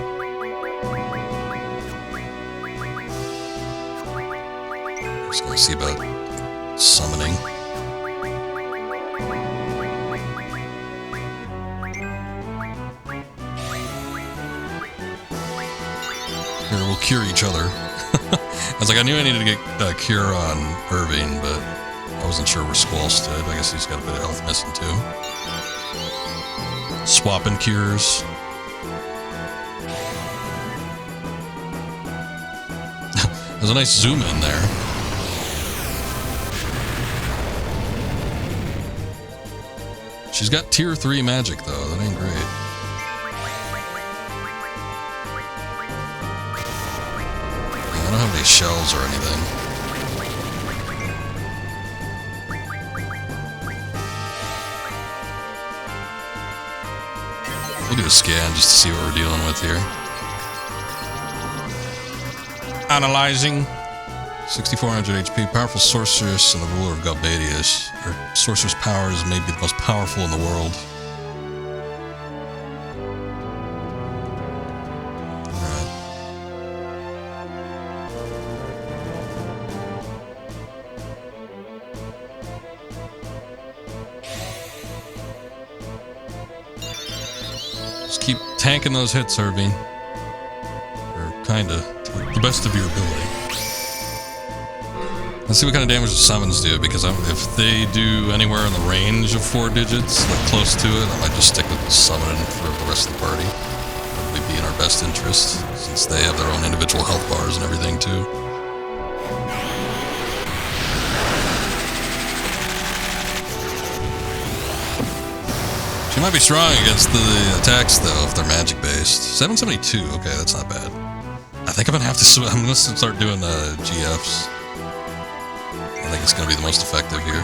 Just gonna see about summoning. Here, we'll cure each other. I was like, I knew I needed to get a cure on Irving, but I wasn't sure where Squall stood. I guess he's got a bit of health missing too. Swapping cures. There's a nice zoom in there. She's got tier 3 magic, though. That ain't great. Yeah, I don't have any shells or anything. We'll do a scan just to see what we're dealing with here. Analyzing. 6,400 HP, powerful sorceress and the ruler of Galbadius. Her sorcerer's powers may be the most powerful in the world. Alright. Just keep tanking those hits, Irving. Or kinda, to the best of your ability. Let's see what kind of damage the summons do, because if they do anywhere in the range of 4 digits, like close to it, I might just stick with summoning for the rest of the party. Probably be in our best interest, since they have their own individual health bars and everything too. She might be strong against the attacks though, if they're magic based. 772, okay, that's not bad. I think I'm gonna start doing GFs. I think it's going to be the most effective here.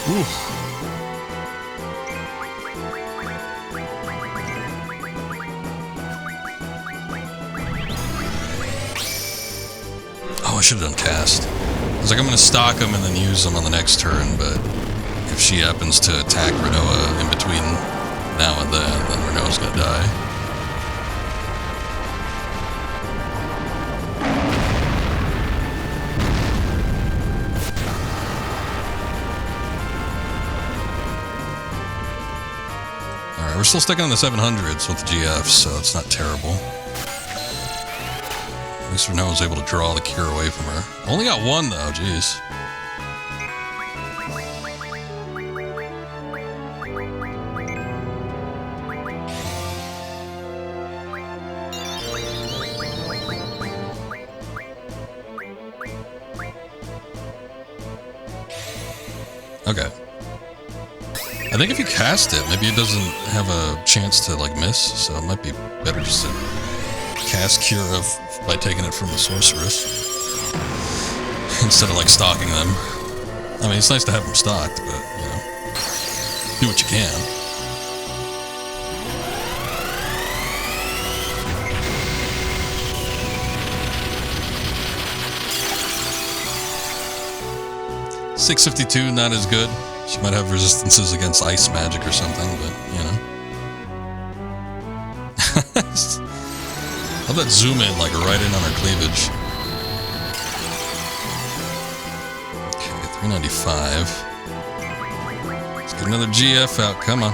Ooh. Oh, I should have done cast. I was like, I'm going to stock them and then use them on the next turn, but if she happens to attack Renoa in between now and then Renoa's going to die. Alright, we're still sticking on the 700s with the GFs, so it's not terrible. At least Renoa was able to draw the cure away from her. Only got one though, jeez. Okay. I think if you cast it, maybe it doesn't have a chance to like miss, so it might be better just to cast Cure of by taking it from the sorceress instead of like stocking them. I mean, it's nice to have them stocked, but you know, do what you can. $652, not as good. She might have resistances against ice magic or something, but you know. Love that zoom in, like right in on her cleavage. Okay, 395. Let's get another GF out, come on.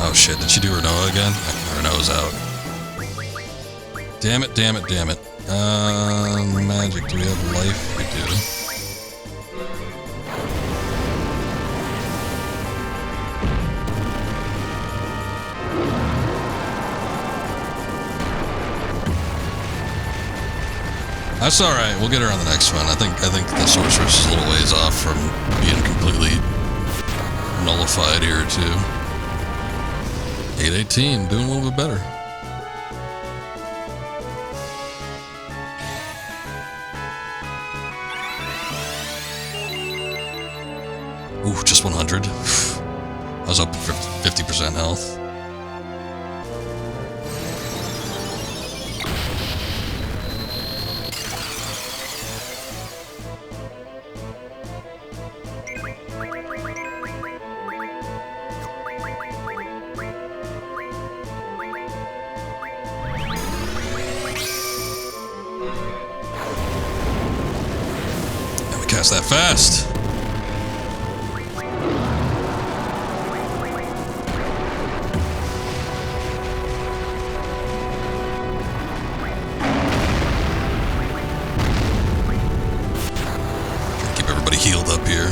Oh shit, did she do Renoa again? Renoa's out. Damn it, damn it, damn it. Magic, do we have life? We do. That's alright, we'll get her on the next one. I think the sorceress is a little ways off from being completely nullified here too. 818, doing a little bit better. Ooh, just 100. I was up for 50% health. And we cast that fast. Healed up here.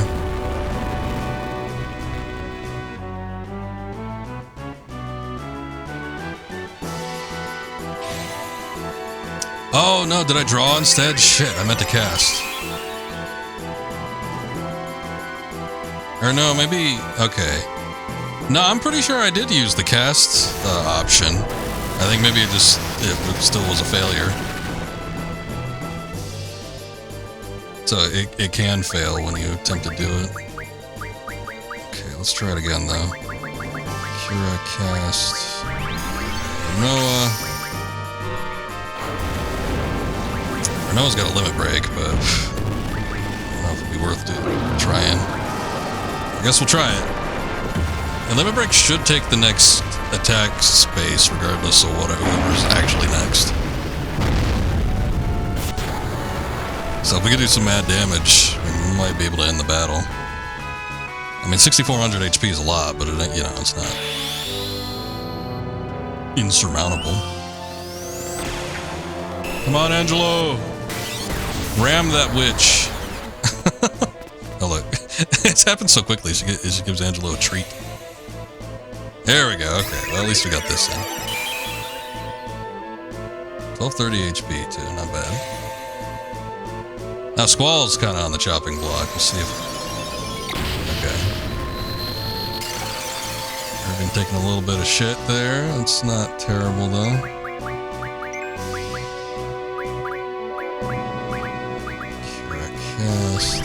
Oh no, did I draw instead? Shit, I meant to cast. Or no, maybe, okay. No, I'm pretty sure I did use the cast option. I think maybe it still was a failure. So it can fail when you attempt to do it. Okay, let's try it again though. Kira cast. Renoa. Renoa's got a limit break, but I don't know if it'd be worth trying. I guess we'll try it. And limit break should take the next attack space regardless of whoever's actually next. So if we can do some mad damage, we might be able to end the battle. I mean, 6,400 HP is a lot, but it ain't, you know, it's not insurmountable. Come on, Angelo! Ram that witch! Oh look, it's happened so quickly, she gives Angelo a treat. There we go, okay, well at least we got this in. 1230 HP too, not bad. Now Squall's kind of on the chopping block. We'll see if... Okay. I've been taking a little bit of shit there. It's not terrible though. list.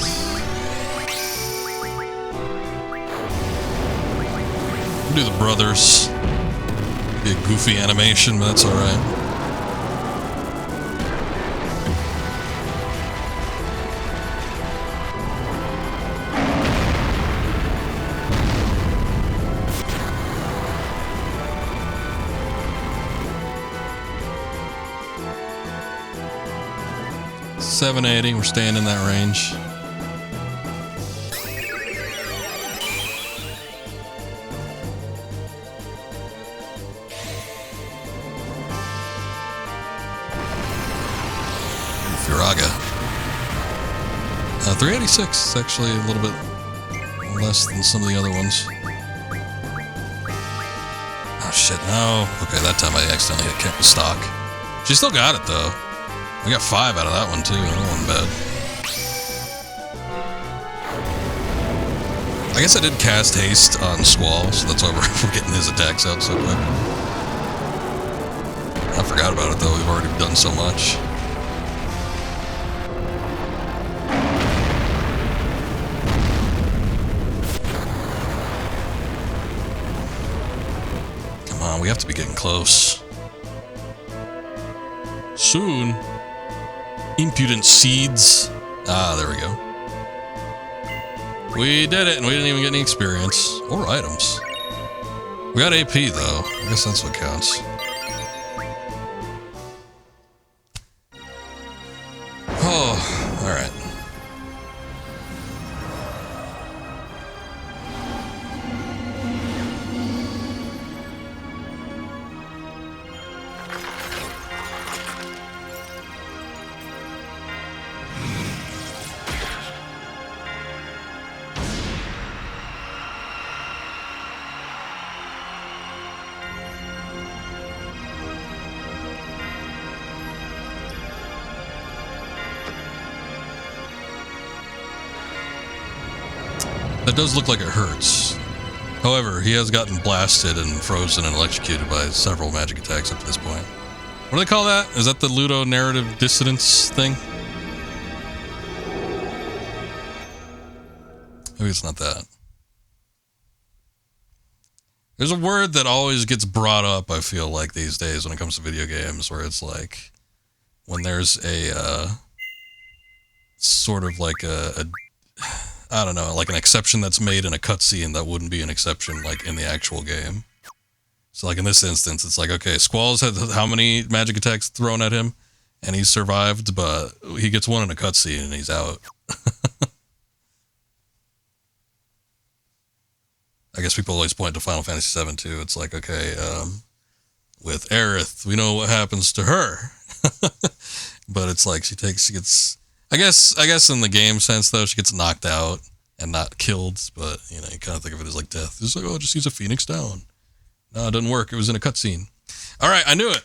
We'll do the brothers. Be a goofy animation, but that's alright. $780, we're staying in that range. Furaga. 386 is actually a little bit less than some of the other ones. Oh shit, no. Okay, that time I accidentally hit kept the stock. She still got it though. I got 5 out of that one too, that wasn't bad. I guess I did cast haste on Squall, so that's why we're getting his attacks out so quick. I forgot about it though, we've already done so much. Come on, we have to be getting close. Soon. Impudent seeds. Ah, there we go. We did it, and we didn't even get any experience or items. We got AP though. I guess that's what counts. Oh, all right. That does look like it hurts. However, he has gotten blasted and frozen and electrocuted by several magic attacks up to this point. What do they call that? Is that the Ludo narrative dissonance thing? Maybe it's not that. There's a word that always gets brought up, I feel like, these days when it comes to video games, where it's like, when there's a, sort of like I don't know, like an exception that's made in a cutscene that wouldn't be an exception, like, in the actual game. So, like, in this instance, it's like, okay, Squall's had how many magic attacks thrown at him, and he's survived, but he gets one in a cutscene and he's out. I guess people always point to Final Fantasy VII, too. It's like, okay, with Aerith, we know what happens to her. But it's like, she gets... I guess in the game sense, though, she gets knocked out and not killed, but, you know, you kind of think of it as like death. It's like, oh, just use a Phoenix down. No, it doesn't work. It was in a cutscene. All right, I knew it.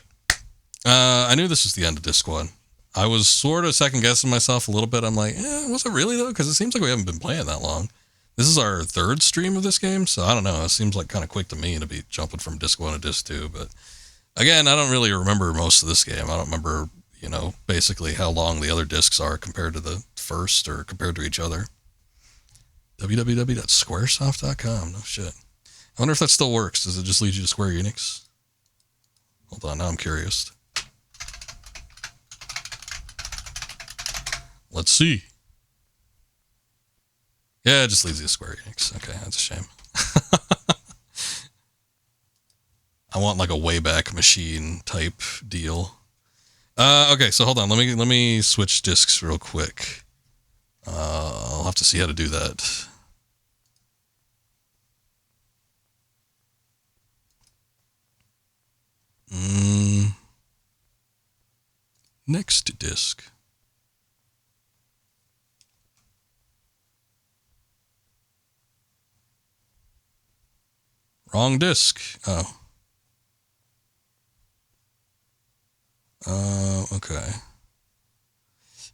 I knew this was the end of Disc 1. I was sort of second-guessing myself a little bit. I'm like, was it really, though? Because it seems like we haven't been playing that long. This is our 3rd stream of this game, so I don't know. It seems like kind of quick to me to be jumping from Disc 1 to Disc 2, but again, I don't really remember most of this game. I don't remember... you know, basically how long the other discs are compared to the first or compared to each other. www.squaresoft.com. No shit. I wonder if that still works. Does it just lead you to Square Enix? Hold on, now I'm curious. Let's see. Yeah, it just leads you to Square Enix. Okay, that's a shame. I want like a Wayback Machine type deal. Okay, so hold on. Let me switch discs real quick. I'll have to see how to do that. Next disc. Wrong disc. Oh. Okay.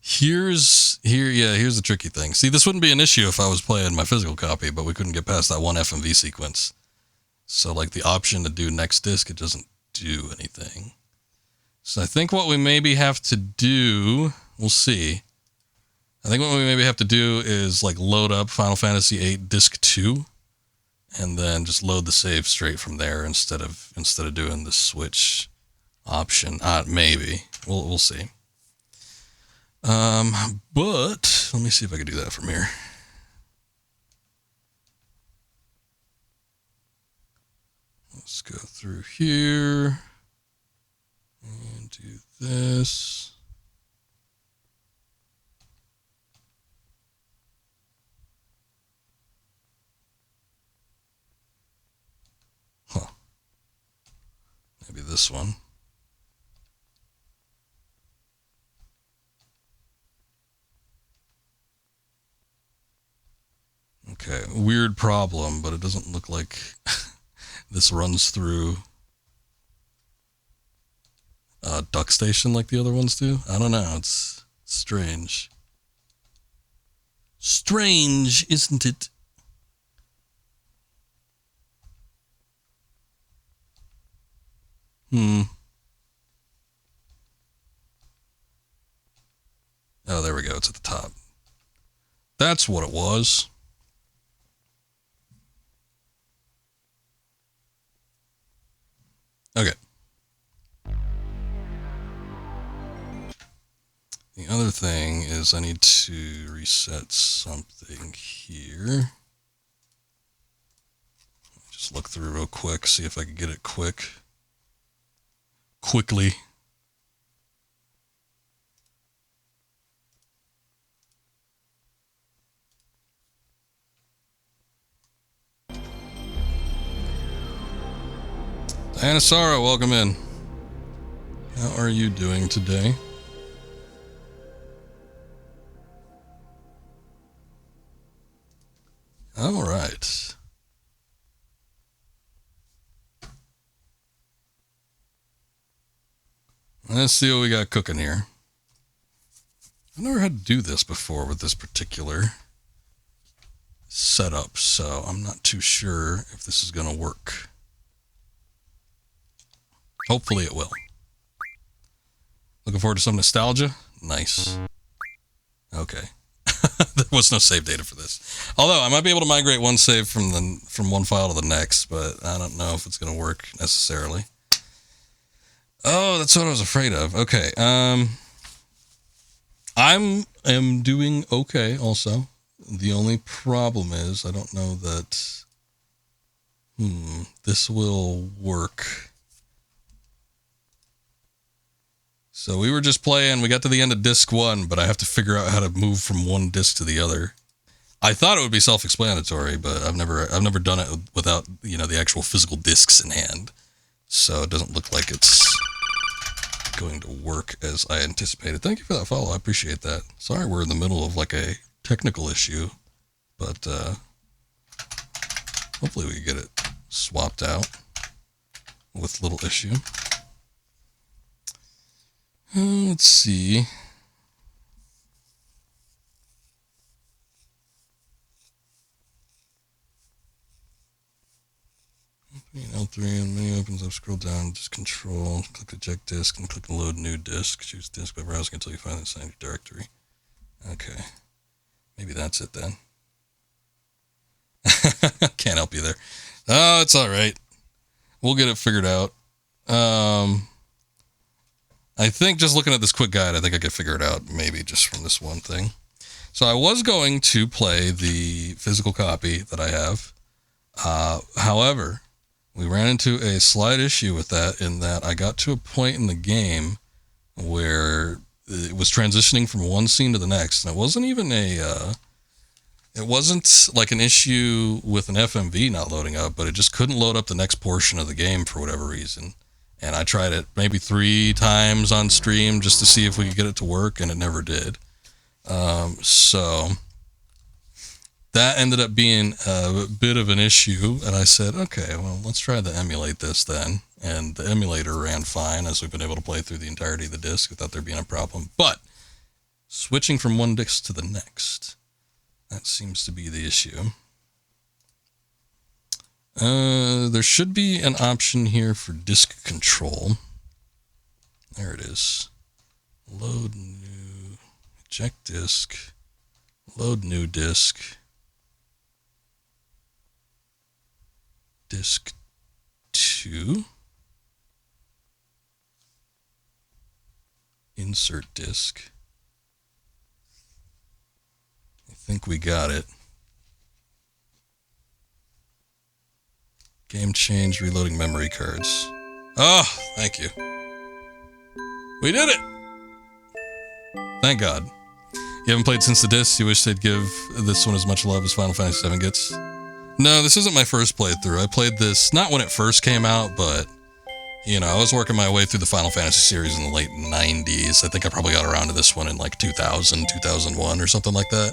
Here's the tricky thing. See, this wouldn't be an issue if I was playing my physical copy, but we couldn't get past that one FMV sequence. So, like, the option to do next disc, it doesn't do anything. So I think what we maybe have to do, we'll see. I think what we maybe have to do is like load up Final Fantasy VIII Disc 2 and then just load the save straight from there instead of doing the switch option. Maybe. We'll see. But let me see if I can do that from here. Let's go through here and do this. Huh. Maybe this one. Okay, weird problem, but it doesn't look like this runs through Duck Station like the other ones do. I don't know, it's strange. Strange, isn't it? Oh, there we go, it's at the top. That's what it was. Okay. The other thing is I need to reset something here. Just look through real quick, see if I can get it quickly. Anasara, welcome in. How are you doing today? All right. Let's see what we got cooking here. I've never had to do this before with this particular setup, so I'm not too sure if this is going to work. Hopefully it will. Looking forward to some nostalgia? Nice. Okay. There was no save data for this. Although I might be able to migrate one save from one file to the next, but I don't know if it's going to work necessarily. Oh, that's what I was afraid of. Okay. I am doing okay also. The only problem is I don't know that this will work. So we were just playing, we got to the end of disc 1, but I have to figure out how to move from one disc to the other. I thought it would be self-explanatory, but I've never done it without, the actual physical discs in hand. So it doesn't look like it's going to work as I anticipated. Thank you for that follow. I appreciate that. Sorry we're in the middle of like a technical issue, but hopefully we can get it swapped out with little issue. Let's see. L3 and menu opens up, scroll down, just control, click eject disk, and click load new disk. Choose disk by browsing until you find the assigned directory. Okay. Maybe that's it then. Can't help you there. Oh, it's alright. We'll get it figured out. I think just looking at this quick guide, I think I could figure it out maybe just from this one thing. So I was going to play the physical copy that I have. However, we ran into a slight issue with that in that I got to a point in the game where it was transitioning from one scene to the next. And it wasn't even it wasn't like an issue with an FMV not loading up, but it just couldn't load up the next portion of the game for whatever reason. And I tried it maybe 3 times on stream just to see if we could get it to work, and it never did. So that ended up being a bit of an issue, and I said, okay, well, let's try to emulate this then. And the emulator ran fine, as we've been able to play through the entirety of the disc without there being a problem. But switching from one disc to the next, that seems to be the issue. There should be an option here for disk control. There it is. Load new, eject disk. Load new disk. Disk 2. Insert disk. I think we got it. Game change, reloading memory cards. Oh, thank you. We did it! Thank God. You haven't played since the disc? You wish they'd give this one as much love as Final Fantasy VII gets? No, this isn't my first playthrough. I played this, not when it first came out, but, you know, I was working my way through the Final Fantasy series in the late 90s. I think I probably got around to this one in like 2000, 2001 or something like that.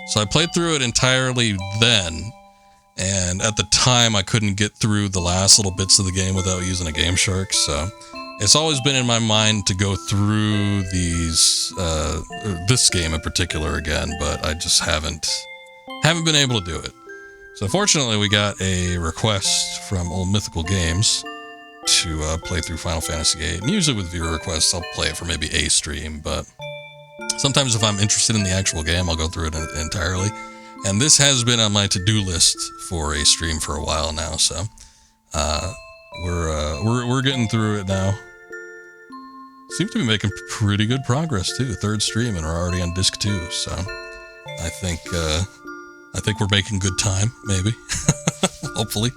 So I played through it entirely then, and at the time I couldn't get through the last little bits of the game without using a Game Shark, so it's always been in my mind to go through these, this game in particular again, but I just haven't been able to do it. So fortunately we got a request from Old Mythical Games to play through Final Fantasy VIII. And usually with viewer requests I'll play it for maybe a stream, but sometimes if I'm interested in the actual game I'll go through it entirely. And this has been on my to-do list for a stream for a while now, so we're getting through it now. Seems to be making pretty good progress too. Third stream and we're already on disc 2, so I think we're making good time, maybe. Hopefully.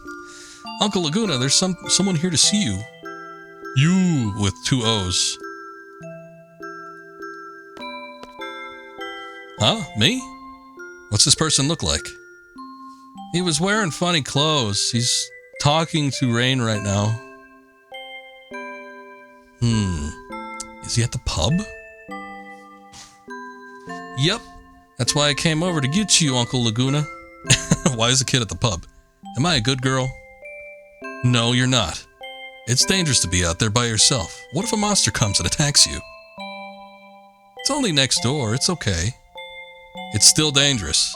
Uncle Laguna, there's someone here to see you. You with 2 O's. Huh? Me? What's this person look like? He was wearing funny clothes. He's talking to Rain right now. Is he at the pub? Yep. That's why I came over to get you, Uncle Laguna. Why is the kid at the pub? Am I a good girl? No, you're not. It's dangerous to be out there by yourself. What if a monster comes and attacks you? It's only next door. It's okay. It's still dangerous.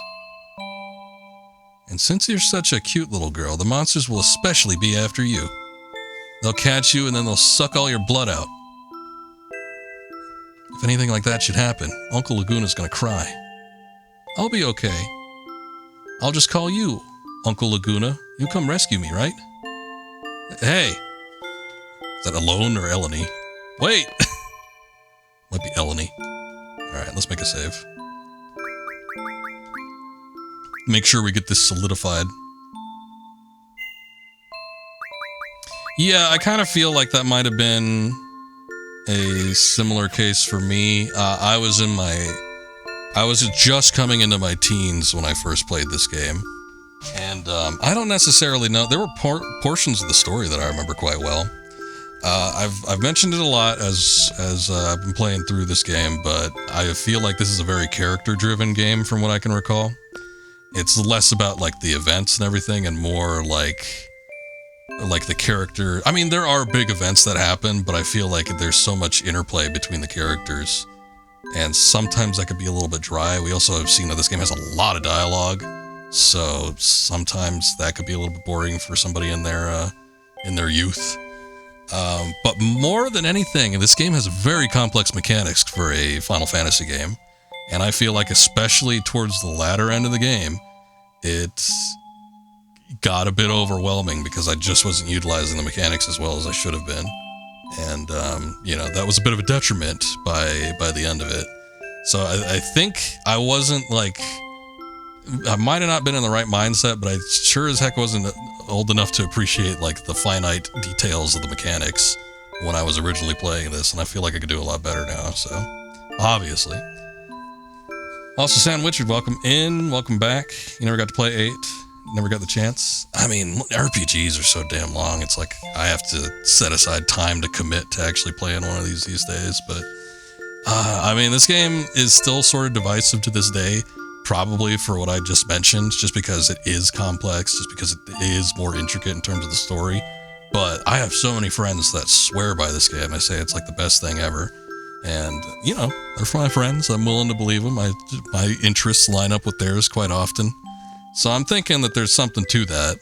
And since you're such a cute little girl, the monsters will especially be after you. They'll catch you and then they'll suck all your blood out. If anything like that should happen, Uncle Laguna's gonna cry. I'll be okay. I'll just call you, Uncle Laguna. You'll come rescue me, right? Hey! Is that Alone or Eleni? Wait! Might be Eleni. Alright, let's make a save. Make sure we get this solidified. Yeah, I kind of feel like that might have been a similar case for me. I was just coming into my teens when I first played this game. And I don't necessarily know. There were portions of the story that I remember quite well. I've mentioned it a lot as I've been playing through this game, but I feel like this is a very character-driven game from what I can recall. It's less about like the events and everything and more like the character. I mean, there are big events that happen, but I feel like there's so much interplay between the characters, and sometimes that could be a little bit dry. We also have seen that this game has a lot of dialogue, so sometimes that could be a little bit boring for somebody in their youth. But more than anything, this game has very complex mechanics for a Final Fantasy game, and I feel like especially towards the latter end of the game, it's got a bit overwhelming because I just wasn't utilizing the mechanics as well as I should have been. And, you know, that was a bit of a detriment by the end of it. So I think I wasn't like, I might have not been in the right mindset, but I sure as heck wasn't old enough to appreciate like the finite details of the mechanics when I was originally playing this, and I feel like I could do a lot better now, so obviously. Also, Sam Witchard, welcome in, welcome back. You never got to play 8, never got the chance. I mean, RPGs are so damn long, it's like I have to set aside time to commit to actually playing one of these days, but I mean, this game is still sort of divisive to this day, probably for what I just mentioned, just because it is complex, just because it is more intricate in terms of the story. But I have so many friends that swear by this game. I say it's like the best thing ever. And, you know, they're my friends. I'm willing to believe them. My interests line up with theirs quite often. So I'm thinking that there's something to that.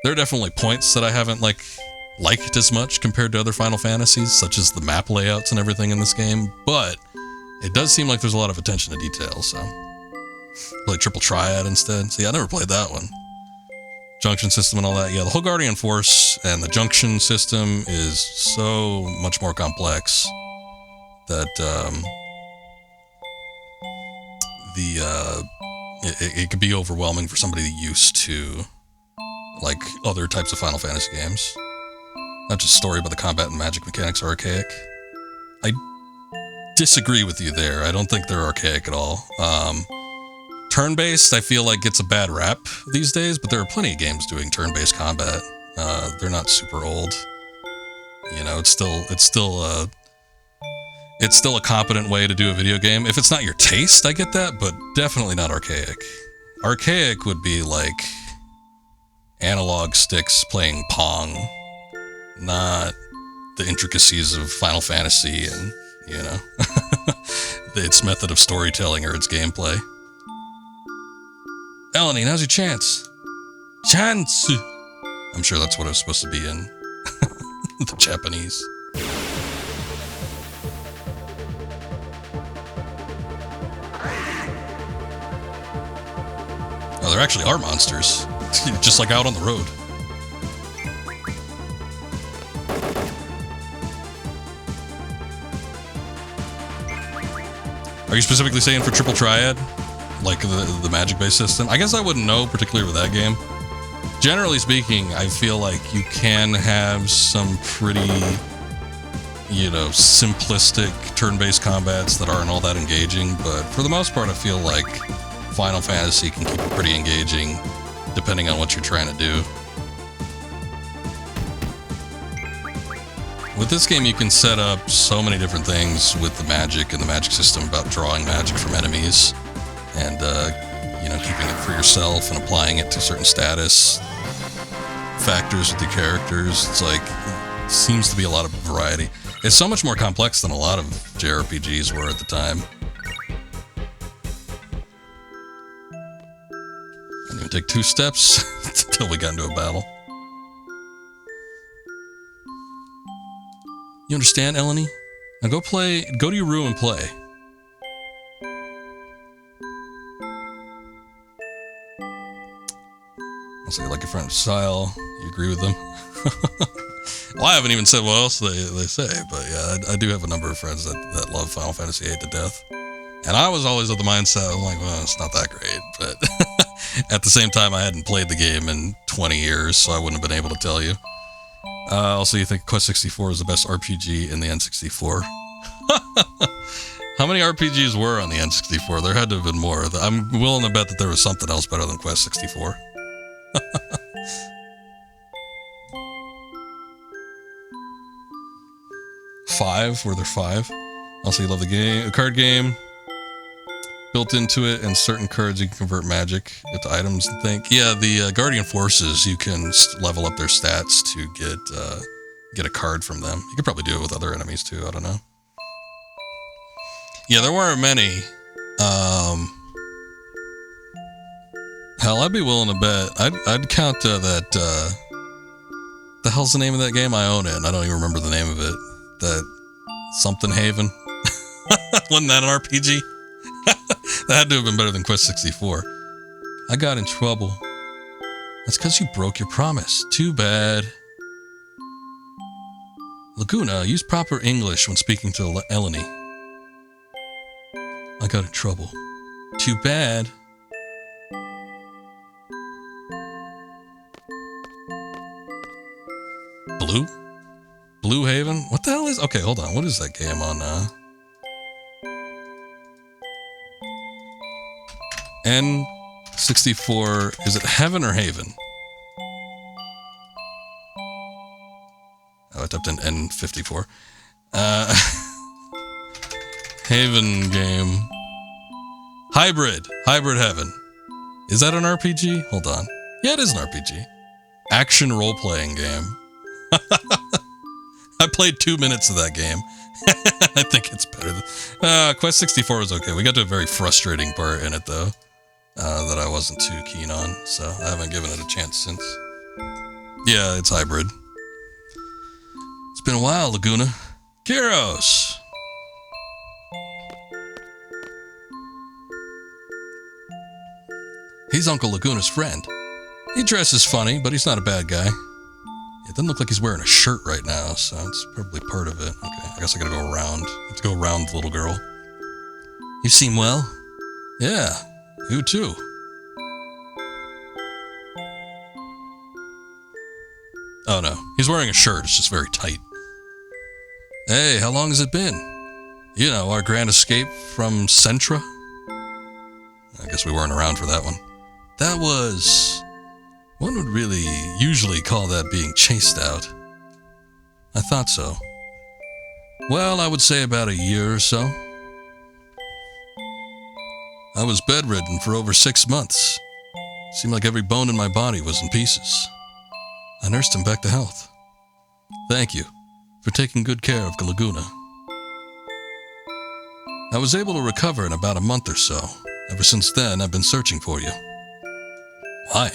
There are definitely points that I haven't liked as much compared to other Final Fantasies, such as the map layouts and everything in this game. But it does seem like there's a lot of attention to detail, so Play Triple Triad instead. See, I never played that one. Junction system and all that. Yeah, the whole Guardian Force and the junction system is so much more complex that it could be overwhelming for somebody used to like other types of Final Fantasy games. Not just story, but the combat and magic mechanics are archaic. I disagree with you there. I don't think they're archaic at all. Turn-based, I feel like gets a bad rap these days, but there are plenty of games doing turn-based combat. They're not super old. You know, it's still a competent way to do a video game. If it's not your taste, I get that, but definitely not archaic. Archaic would be like analog sticks playing Pong, not the intricacies of Final Fantasy and, you know, its method of storytelling or its gameplay. Eleni, now's your chance. Chance! I'm sure that's what it was supposed to be in the Japanese. Oh, there actually are monsters. Just like out on the road. Are you specifically saying for Triple Triad? Like the magic-based system? I guess I wouldn't know, particularly with that game. Generally speaking, I feel like you can have some pretty, you know, simplistic turn-based combats that aren't all that engaging, but for the most part, I feel like Final Fantasy can keep it pretty engaging, depending on what you're trying to do. With this game, you can set up so many different things with the magic and the magic system about drawing magic from enemies and, you know, keeping it for yourself and applying it to certain status factors with your characters. It's like, it seems to be a lot of variety. It's so much more complex than a lot of JRPGs were at the time. I didn't even take 2 steps until we got into a battle. You understand, Eleni? Now go to your room and play. I'll say, like your friend Sile, you agree with them? Well, I haven't even said what else they say, but yeah, I do have a number of friends that love Final Fantasy VIII to death. And I was always of the mindset, I'm like, well, it's not that great, but at the same time, I hadn't played the game in 20 years, so I wouldn't have been able to tell you. Also, you think Quest 64 is the best RPG in the N64? How many RPGs were on the N64? There had to have been more. I'm willing to bet that there was something else better than Quest 64. Five? Were there 5? Also, you love the game, a card game. Built into it, and certain cards you can convert magic into items and think. Yeah, the Guardian Forces, you can level up their stats to get a card from them. You could probably do it with other enemies too, I don't know. Yeah, there weren't many. Hell, I'd be willing to bet. I'd count that, the hell's the name of that game? I own it, and I don't even remember the name of it. That something Haven. Wasn't that an RPG? That had to have been better than Quest 64. I got in trouble. That's because you broke your promise. Too bad. Laguna, use proper English when speaking to Eleni. I got in trouble. Too bad. Blue? Blue Haven? What the hell is... Okay, hold on. What is that game on, N64, is it Heaven or Haven? Oh, I typed in N54. Haven game. Hybrid Heaven. Is that an RPG? Hold on. Yeah, it is an RPG. Action role-playing game. I played 2 minutes of that game. I think it's better than... Quest 64 was okay. We got to a very frustrating part in it, though. That I wasn't too keen on, so I haven't given it a chance since. Yeah, it's hybrid. It's been a while, Laguna. Gyros! He's Uncle Laguna's friend. He dresses funny, but he's not a bad guy. It doesn't look like he's wearing a shirt right now, so it's probably part of it. Okay, I guess I gotta go around. Let's go around the little girl. You seem well? Yeah, you too. Oh no, he's wearing a shirt, it's just very tight. Hey, how long has it been? You know, our grand escape from Centra? I guess we weren't around for that one. That was... One would really usually call that being chased out. I thought so. Well, I would say about a year or so. I was bedridden for over 6 months. Seemed like every bone in my body was in pieces. I nursed him back to health. Thank you for taking good care of Laguna. I was able to recover in about a month or so. Ever since then, I've been searching for you. Why?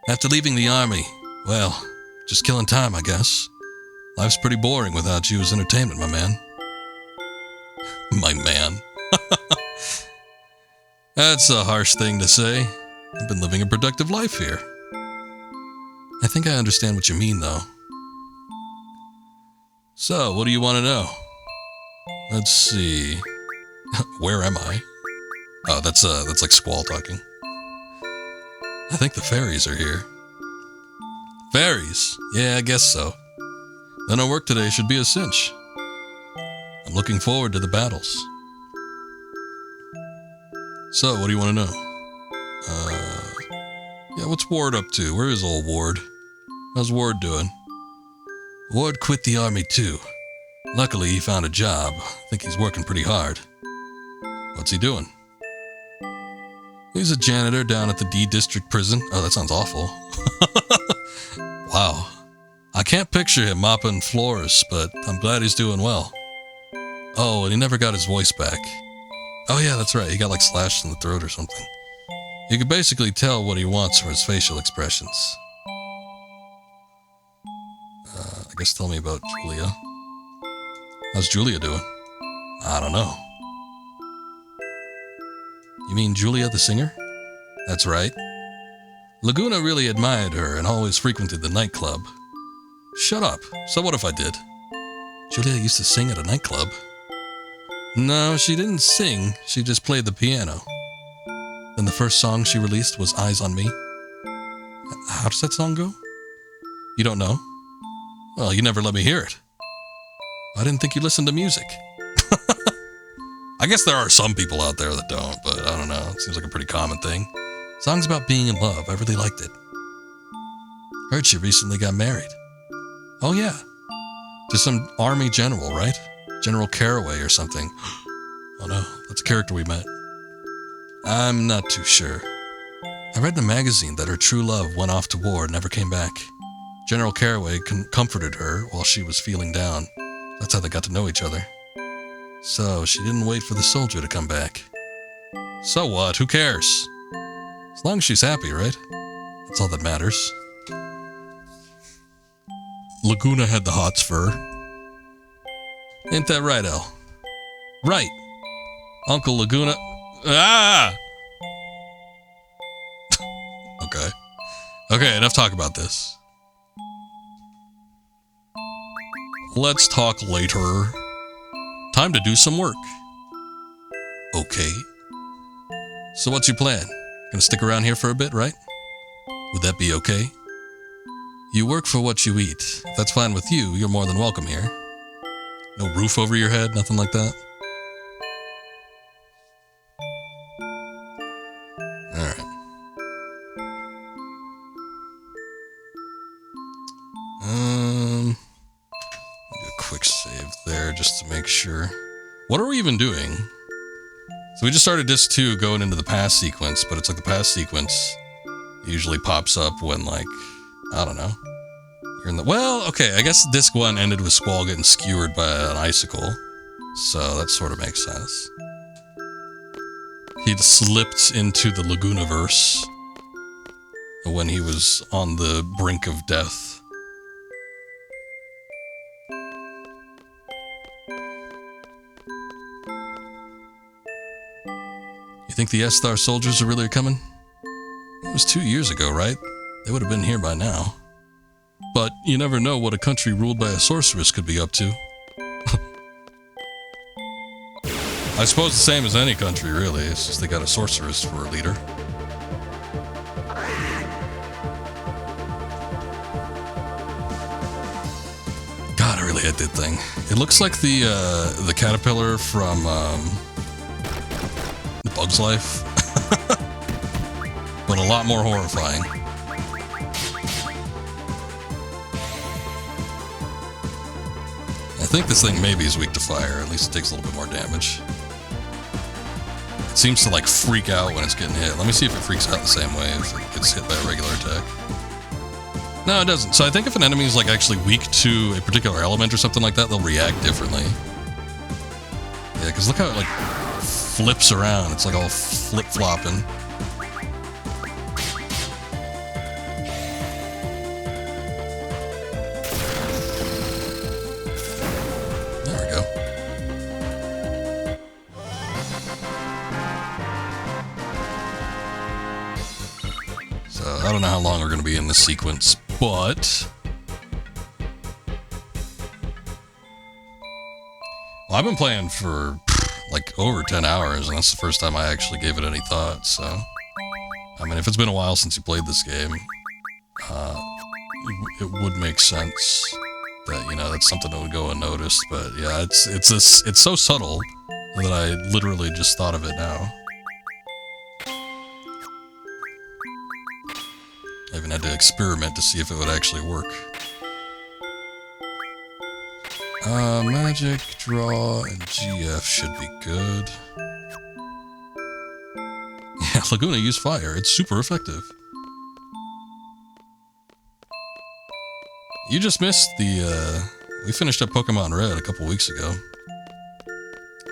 After leaving the army, well, just killing time, I guess. Life's pretty boring without you as entertainment, my man. My man. That's a harsh thing to say. I've been living a productive life here. I think I understand what you mean, though. So, what do you want to know? Let's see. Where am I? Oh, that's like Squall talking. I think the fairies are here. Fairies? Yeah, I guess so. Then our work today should be a cinch. I'm looking forward to the battles. So, what do you want to know? Yeah, what's Ward up to? Where is old Ward? How's Ward doing? Ward quit the army too. Luckily, he found a job. I think he's working pretty hard. What's he doing? He's a janitor down at the D District prison. Oh, that sounds awful. Wow. I can't picture him mopping floors, but I'm glad he's doing well. Oh, and he never got his voice back. Oh yeah, that's right. He got like slashed in the throat or something. You can basically tell what he wants from his facial expressions. I guess tell me about Julia. How's Julia doing? I don't know. You mean Julia the singer? That's right. Laguna really admired her and always frequented the nightclub. Shut up. So what if I did? Julia used to sing at a nightclub. No, she didn't sing. She just played the piano. Then the first song she released was Eyes on Me. How does that song go? You don't know? Well, you never let me hear it. I didn't think you listened to music. I guess there are some people out there that don't, but I don't know. It seems like a pretty common thing. Songs about being in love. I really liked it. Heard she recently got married. Oh yeah. To some army general, right? General Caraway or something. Oh no, that's a character we met. I'm not too sure. I read in a magazine that her true love went off to war and never came back. General Caraway comforted her while she was feeling down. That's how they got to know each other. So, she didn't wait for the soldier to come back. So what? Who cares? As long as she's happy, right? That's all that matters. Laguna had the hots for her. Ain't that right, El? Right. Uncle Laguna... Ah! Okay. Okay, enough talk about this. Let's talk later. Time to do some work. Okay. So what's your plan? Gonna stick around here for a bit, right? Would that be okay? You work for what you eat. If that's fine with you, you're more than welcome here. No roof over your head, nothing like that? Alright. Do a quick save there just to make sure. What are we even doing? So we just started disc 2 going into the past sequence, but it's like the past sequence usually pops up when, like, I don't know. You're in the... Well, okay, I guess disc 1 ended with Squall getting skewered by an icicle. So that sort of makes sense. He'd slipped into the Lagunaverse when he was on the brink of death. You think the S-Star soldiers are really coming? It was 2 years ago, right? They would have been here by now. But you never know what a country ruled by a sorceress could be up to. I suppose the same as any country, really. It's just they got a sorceress for a leader. God, I really hate that thing. It looks like the caterpillar from Bug's Life, but a lot more horrifying. I think this thing maybe is weak to fire. At least it takes a little bit more damage. It seems to like freak out when it's getting hit. Let me see if it freaks out the same way if it gets hit by a regular attack. No, it doesn't. So I think if an enemy is like actually weak to a particular element or something like that, they'll react differently. Yeah, because look how it like flips around. It's like all flip-flopping. There we go. So I don't know how long we're going to be in this sequence, but well, I've been playing for like over 10 hours, and that's the first time I actually gave it any thought. So, I mean, if it's been a while since you played this game, it would make sense that, you know, that's something that would go unnoticed. But yeah, it's so subtle that I literally just thought of it now. I even had to experiment to see if it would actually work. Magic, draw, and GF should be good. Yeah, Laguna use fire. It's super effective. You just missed the, we finished up Pokemon Red a couple weeks ago.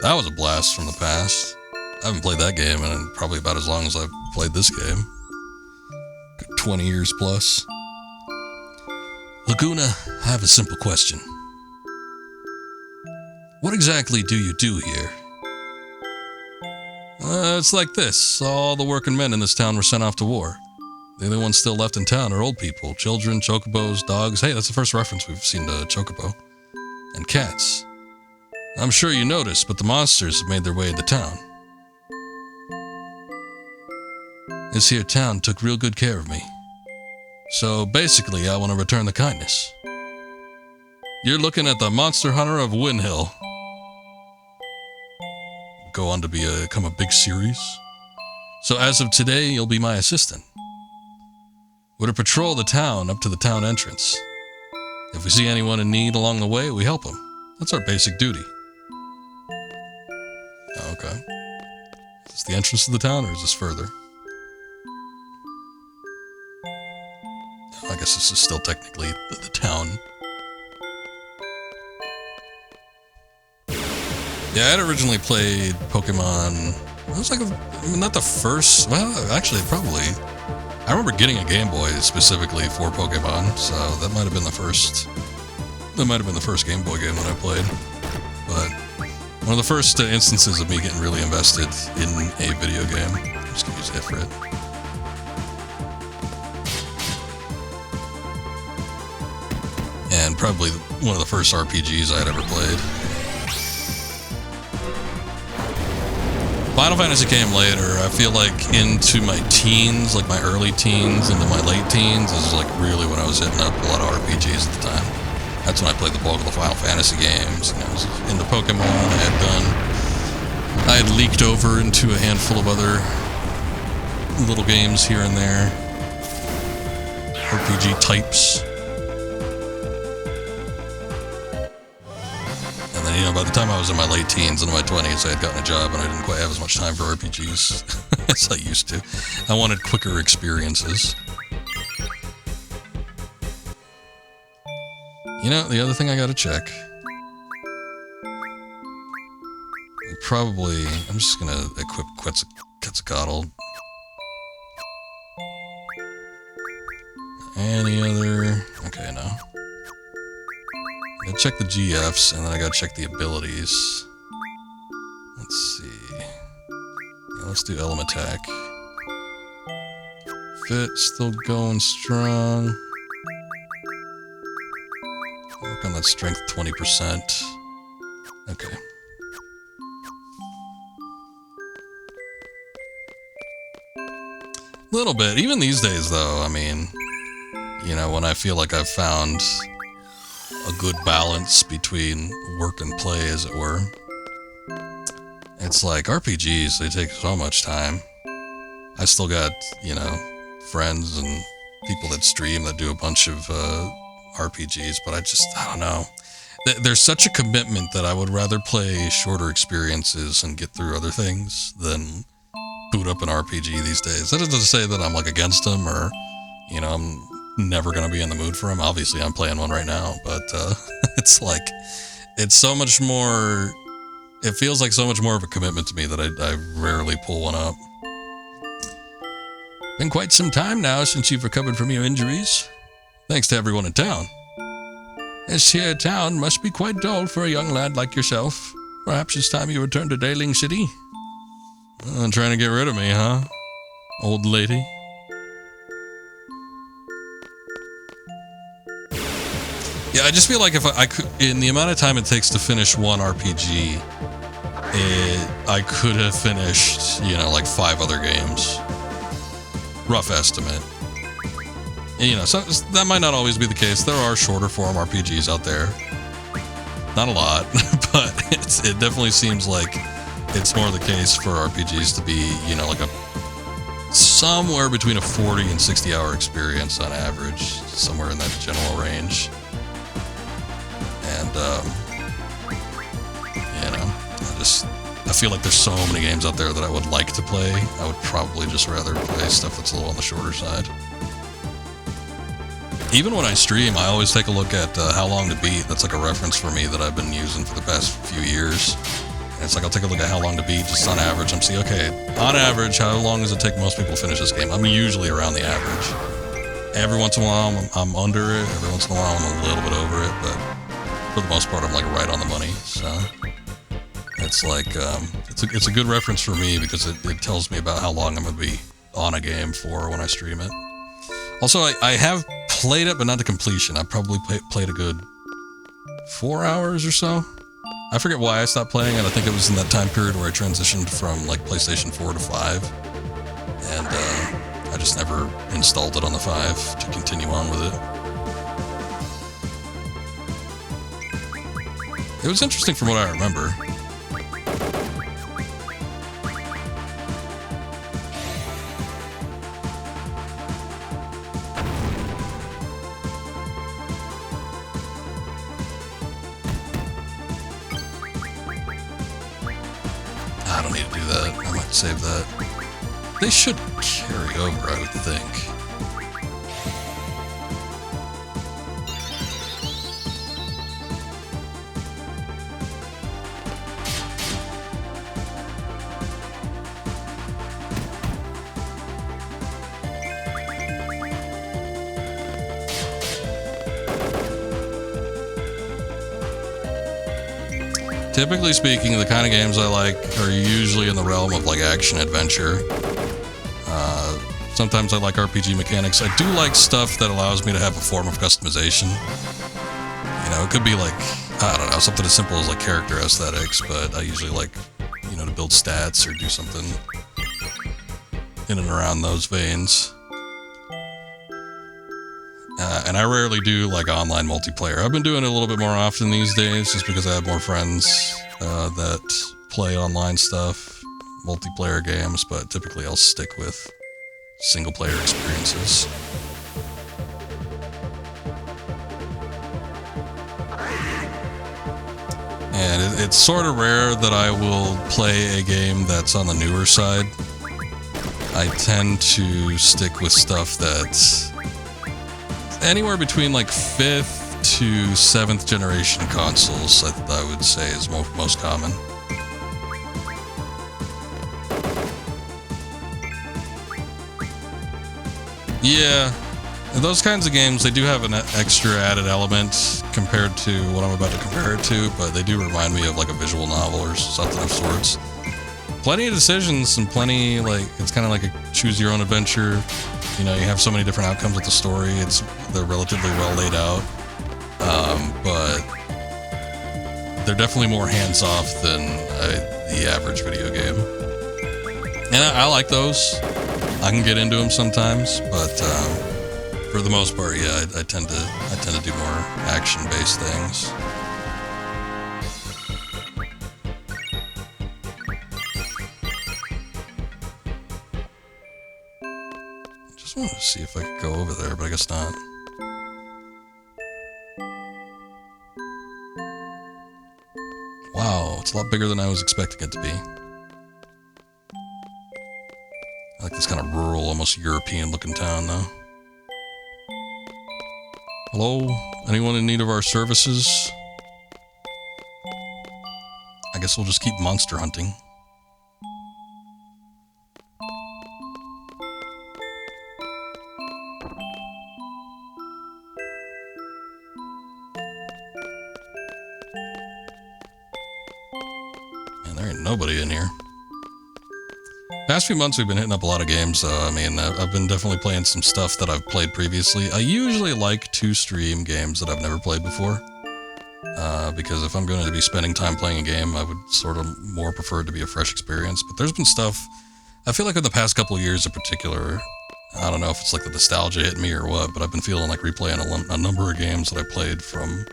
That was a blast from the past. I haven't played that game in probably about as long as I've played this game. 20 years plus. Laguna, I have a simple question. What exactly do you do here? It's like this. All the working men in this town were sent off to war. The only ones still left in town are old people, children, chocobos, dogs. Hey, that's the first reference we've seen to chocobo. And cats. I'm sure you noticed, but the monsters have made their way into town. This here town took real good care of me. So basically, I want to return the kindness. You're looking at the Monster Hunter of Windhill. Go on to become a big series. So as of today, you'll be my assistant. We're to patrol the town up to the town entrance. If we see anyone in need along the way, we help them. That's our basic duty. Okay. Is this the entrance to the town, or is this further? I guess this is still technically the town. Yeah, I had originally played Pokemon. It was like, not the first. Well, actually, probably. I remember getting a Game Boy specifically for Pokemon, so that might have been the first. That might have been the first Game Boy game that I played. But one of the first instances of me getting really invested in a video game. I'm just gonna use Ifrit. And probably one of the first RPGs I had ever played. Final Fantasy came later. I feel like into my teens, like my early teens into my late teens, is like really when I was hitting up a lot of RPGs at the time. That's when I played the bulk of the Final Fantasy games. And I was into Pokemon. I had leaked over into a handful of other little games here and there. RPG types. And then, you know, by the time I was in my late teens, into my 20s, I had gotten a job and I didn't quite have as much time for RPGs as I used to. I wanted quicker experiences. You know, the other thing I gotta check. Probably, I'm just gonna equip Quetzalcoatl. Any other? Okay, no. I gotta check the GFs, and then I gotta check the abilities. Let's see. Yeah, let's do Element Attack. Fit still going strong. Work on that strength 20%. Okay. Little bit. Even these days, though, I mean, you know, when I feel like I've found a good balance between work and play, as it were, it's like RPGs, they take so much time. I still got, you know, friends and people that stream that do a bunch of RPGs, but I don't know. There's such a commitment that I would rather play shorter experiences and get through other things than boot up an RPG these days. That doesn't say that I'm like against them or, you know, I'm never going to be in the mood for them. Obviously, I'm playing one right now, but it's like, it's so much more, it feels like so much more of a commitment to me that I rarely pull one up. Been quite some time now since you've recovered from your injuries. Thanks to everyone in town. This here town must be quite dull for a young lad like yourself. Perhaps it's time you return to Daling City. Trying to get rid of me, huh? Old lady. Yeah, I just feel like if I could, in the amount of time it takes to finish one RPG, I could have finished, you know, like 5 other games. Rough estimate. You know, so that might not always be the case. There are shorter form RPGs out there. Not a lot, but it definitely seems like it's more the case for RPGs to be, you know, like somewhere between a 40 and 60 hour experience on average, somewhere in that general range. And, you know, I feel like there's so many games out there that I would like to play. I would probably just rather play stuff that's a little on the shorter side. Even when I stream, I always take a look at how long to beat. That's like a reference for me that I've been using for the past few years. And it's like I'll take a look at how long to beat, just on average. I'm seeing, okay, on average, how long does it take most people to finish this game? I'm usually around the average. Every once in a while, I'm under it. Every once in a while, I'm a little bit over it. But for the most part, I'm like right on the money. So it's like, it's a good reference for me because it tells me about how long I'm going to be on a game for when I stream it. Also, I have played it, but not to completion. I probably played a good 4 hours or so. I forget why I stopped playing it. I think it was in that time period where I transitioned from like PlayStation 4 to 5. And I just never installed it on the 5 to continue on with it. It was interesting from what I remember. I don't need to do that. I might save that. They should carry over, I would think. Typically speaking, the kind of games I like are usually in the realm of like action adventure. Sometimes I like RPG mechanics. I do like stuff that allows me to have a form of customization. You know, it could be like, I don't know, something as simple as like character aesthetics, but I usually like, you know, to build stats or do something in and around those veins. And I rarely do like online multiplayer. I've been doing it a little bit more often these days just because I have more friends that play online stuff, multiplayer games, but typically I'll stick with single player experiences. And it's sort of rare that I will play a game that's on the newer side. I tend to stick with stuff that's anywhere between like 5th to 7th generation consoles, I would say is most common. Yeah, those kinds of games, they do have an extra added element compared to what I'm about to compare it to, but they do remind me of like a visual novel or something of sorts. Plenty of decisions and plenty, like, it's kind of like a choose your own adventure. You know, you have so many different outcomes with the story. They're relatively well laid out, but they're definitely more hands-off than the average video game. And I like those. I can get into them sometimes, but for the most part, yeah, I tend to do more action-based things. Just wanted to see if I could go over there, but I guess not. Wow, it's a lot bigger than I was expecting it to be. I like this kind of rural, almost European-looking town, though. Hello? Anyone in need of our services? I guess we'll just keep monster hunting. Man, there ain't nobody in here. Past few months we've been hitting up a lot of games. I mean, I've been definitely playing some stuff that I've played previously. I usually like to stream games that I've never played before. Because if I'm going to be spending time playing a game, I would sort of more prefer it to be a fresh experience. But there's been stuff, I feel like in the past couple of years in particular, I don't know if it's like the nostalgia hit me or what, but I've been feeling like replaying a number of games that I played from,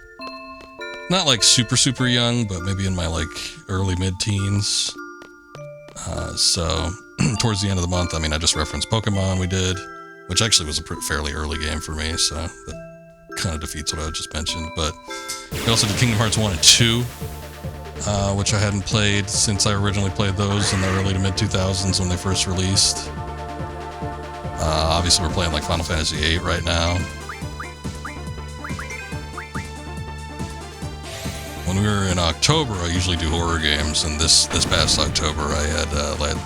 not like super, super young, but maybe in my like early mid-teens. So towards the end of the month, I mean, I just referenced Pokemon we did, which actually was a fairly early game for me, so that kind of defeats what I just mentioned. But we also did Kingdom Hearts 1 and 2, which I hadn't played since I originally played those in the early to mid-2000s when they first released. Obviously, we're playing like Final Fantasy VIII right now. When we were in October, I usually do horror games, and this past October, I had let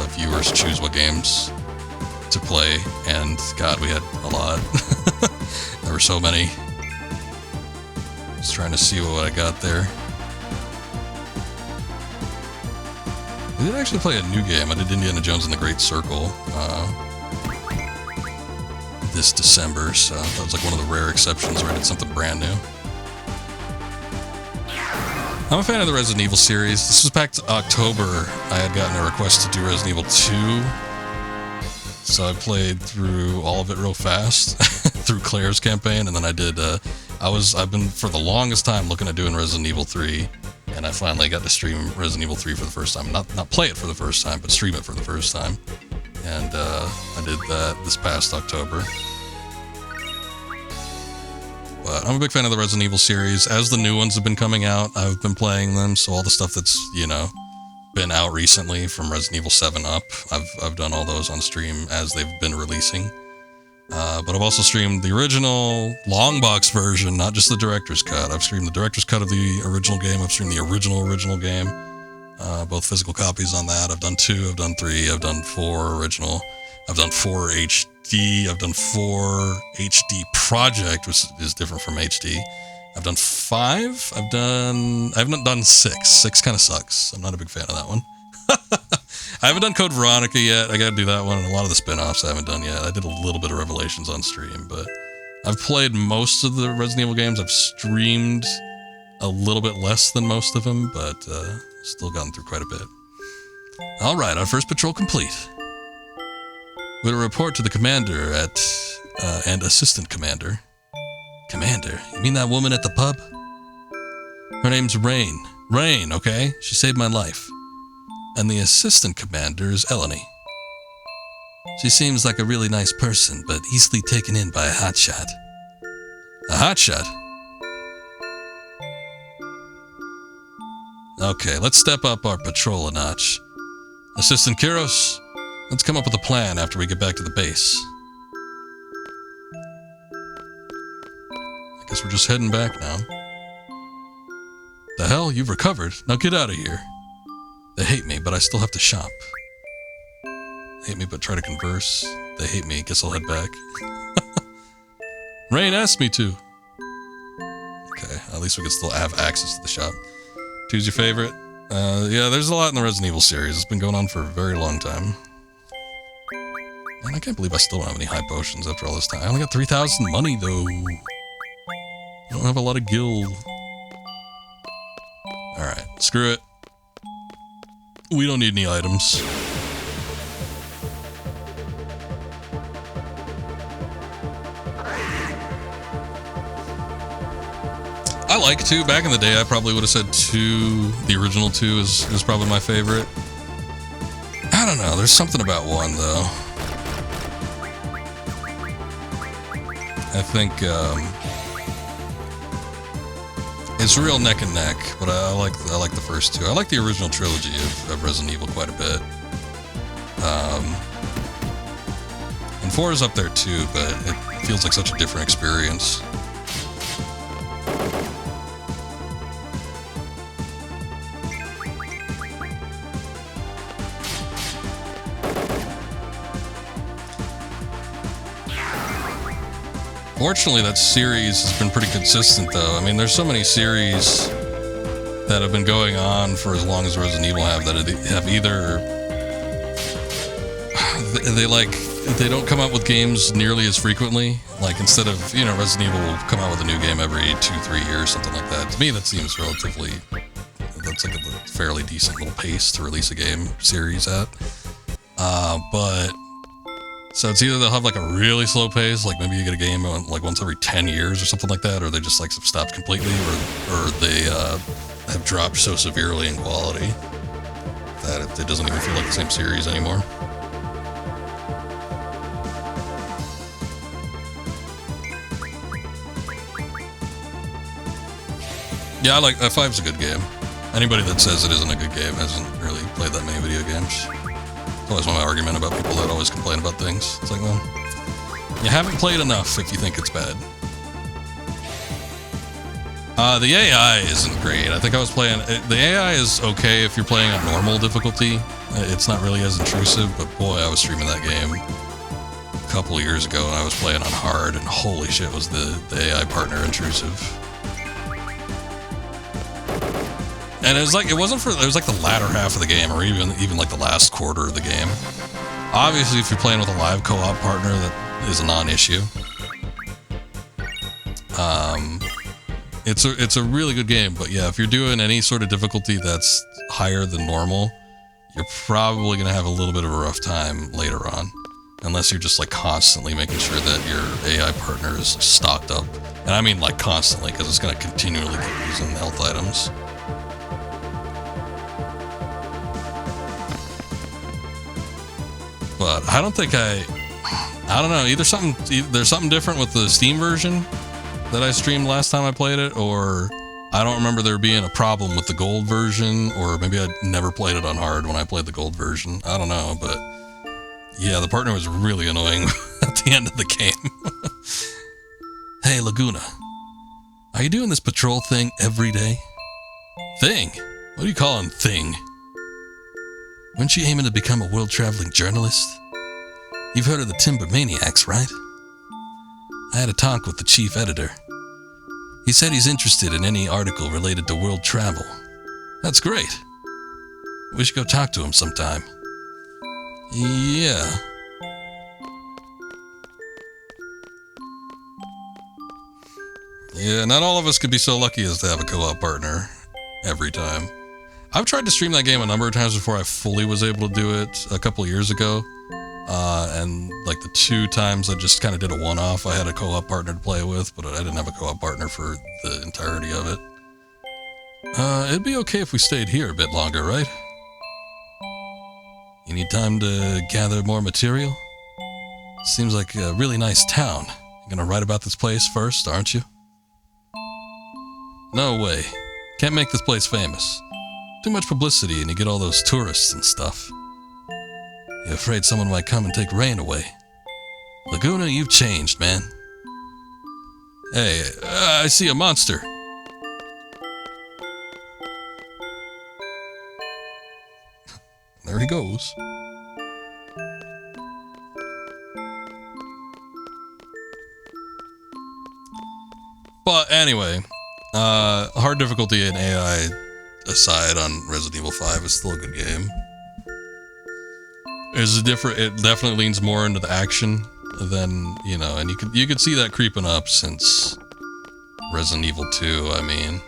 viewers choose what games to play, and God, we had a lot. There were so many. Just trying to see what I got there. We did actually play a new game. I did Indiana Jones and the Great Circle this December, so that was like one of the rare exceptions where I did something brand new. I'm a fan of the Resident Evil series. This was back to October. I had gotten a request to do Resident Evil 2, so I played through all of it real fast through Claire's campaign, and then I did. I've been for the longest time looking at doing Resident Evil 3, and I finally got to stream Resident Evil 3 for the first time. Not play it for the first time, but stream it for the first time, and I did that this past October. But I'm a big fan of the Resident Evil series. As the new ones have been coming out, I've been playing them, so all the stuff that's, you know, been out recently from Resident Evil 7 up, I've done all those on stream as they've been releasing. But I've also streamed the original long box version, not just the director's cut. I've streamed the director's cut of the original game. I've streamed the original game. Both physical copies on that. I've done 2, I've done 3, I've done 4 original. I've done 4 HD, I've done 4 HD Project, which is different from HD. I've done 5, I haven't done 6. 6 kind of sucks. I'm not a big fan of that one. I haven't done Code Veronica yet. I gotta do that one, and a lot of the spin-offs I haven't done yet. I did a little bit of Revelations on stream, but I've played most of the Resident Evil games. I've streamed a little bit less than most of them, but still gotten through quite a bit. Alright, our first patrol complete. We'll report to the commander and assistant commander. Commander? You mean that woman at the pub? Her name's Rain. Rain, okay? She saved my life. And the assistant commander is Eleni. She seems like a really nice person, but easily taken in by a hotshot. A hotshot? Okay, let's step up our patrol a notch. Assistant Kiros, let's come up with a plan after we get back to the base. I guess we're just heading back now. The hell? You've recovered? Now get out of here. They hate me, but I still have to shop. They hate me, but try to converse. They hate me, guess I'll head back. Rain asked me to. Okay, at least we can still have access to the shop. 2's your favorite? Yeah, there's a lot in the Resident Evil series. It's been going on for a very long time. Man, I can't believe I still don't have any high potions after all this time. I only got 3,000 money, though. I don't have a lot of guild. Alright, screw it. We don't need any items. I like 2. Back in the day, I probably would have said 2. The original 2 is probably my favorite. I don't know. There's something about 1, though. I think it's real neck and neck, but I like the first 2. I like the original trilogy of Resident Evil quite a bit. And 4 is up there too, but it feels like such a different experience. Fortunately, that series has been pretty consistent, though. I mean, there's so many series that have been going on for as long as Resident Evil have that have either they don't come out with games nearly as frequently. Like, instead of, you know, Resident Evil will come out with a new game every 2-3 years, something like that. To me, that seems relatively, that's like a fairly decent little pace to release a game series at. But so it's either they'll have like a really slow pace, like maybe you get a game like once every 10 years or something like that, or they just like stopped completely, or they have dropped so severely in quality that it doesn't even feel like the same series anymore. Yeah, I like 5's a good game. Anybody that says it isn't a good game hasn't really played that many video games. It's always my argument about people that always complain about things. It's like, well, you haven't played enough if you think it's bad. The AI isn't great. I think I was playing... The AI is okay if you're playing on normal difficulty. It's not really as intrusive, but boy, I was streaming that game a couple of years ago and I was playing on hard, and holy shit was the AI partner intrusive. And it was like, it was like the latter half of the game, or even like the last quarter of the game. Obviously, if you're playing with a live co-op partner, that is a non-issue. It's a really good game, but yeah, if you're doing any sort of difficulty that's higher than normal, you're probably gonna have a little bit of a rough time later on, unless you're just like constantly making sure that your AI partner is stocked up. And I mean like constantly, because it's gonna continually keep using health items. But I don't think I don't know, either there's something different with the Steam version that I streamed last time I played it, or I don't remember there being a problem with the gold version, or maybe I never played it on hard when I played the gold version. I don't know, but yeah, the partner was really annoying at the end of the game. Hey, Laguna, are you doing this patrol thing every day? Thing? What are you calling thing? Weren't you aiming to become a world-traveling journalist? You've heard of the Timber Maniacs, right? I had a talk with the chief editor. He said he's interested in any article related to world travel. That's great. We should go talk to him sometime. Yeah. Yeah, not all of us could be so lucky as to have a co-op partner every time. I've tried to stream that game a number of times before I fully was able to do it a couple of years ago. And like the 2 times I just kind of did a one-off, I had a co-op partner to play with, but I didn't have a co-op partner for the entirety of it. It'd be okay if we stayed here a bit longer, right? You need time to gather more material? Seems like a really nice town. You're gonna write about this place first, aren't you? No way. Can't make this place famous. Too much publicity and you get all those tourists and stuff. You're afraid someone might come and take Rain away. Laguna, you've changed, man. Hey, I see a monster. There he goes. But anyway, hard difficulty and AI aside on Resident Evil 5 is still a good game. is different. It definitely leans more into the action than, you know, and you could see that creeping up since Resident Evil 2. I mean,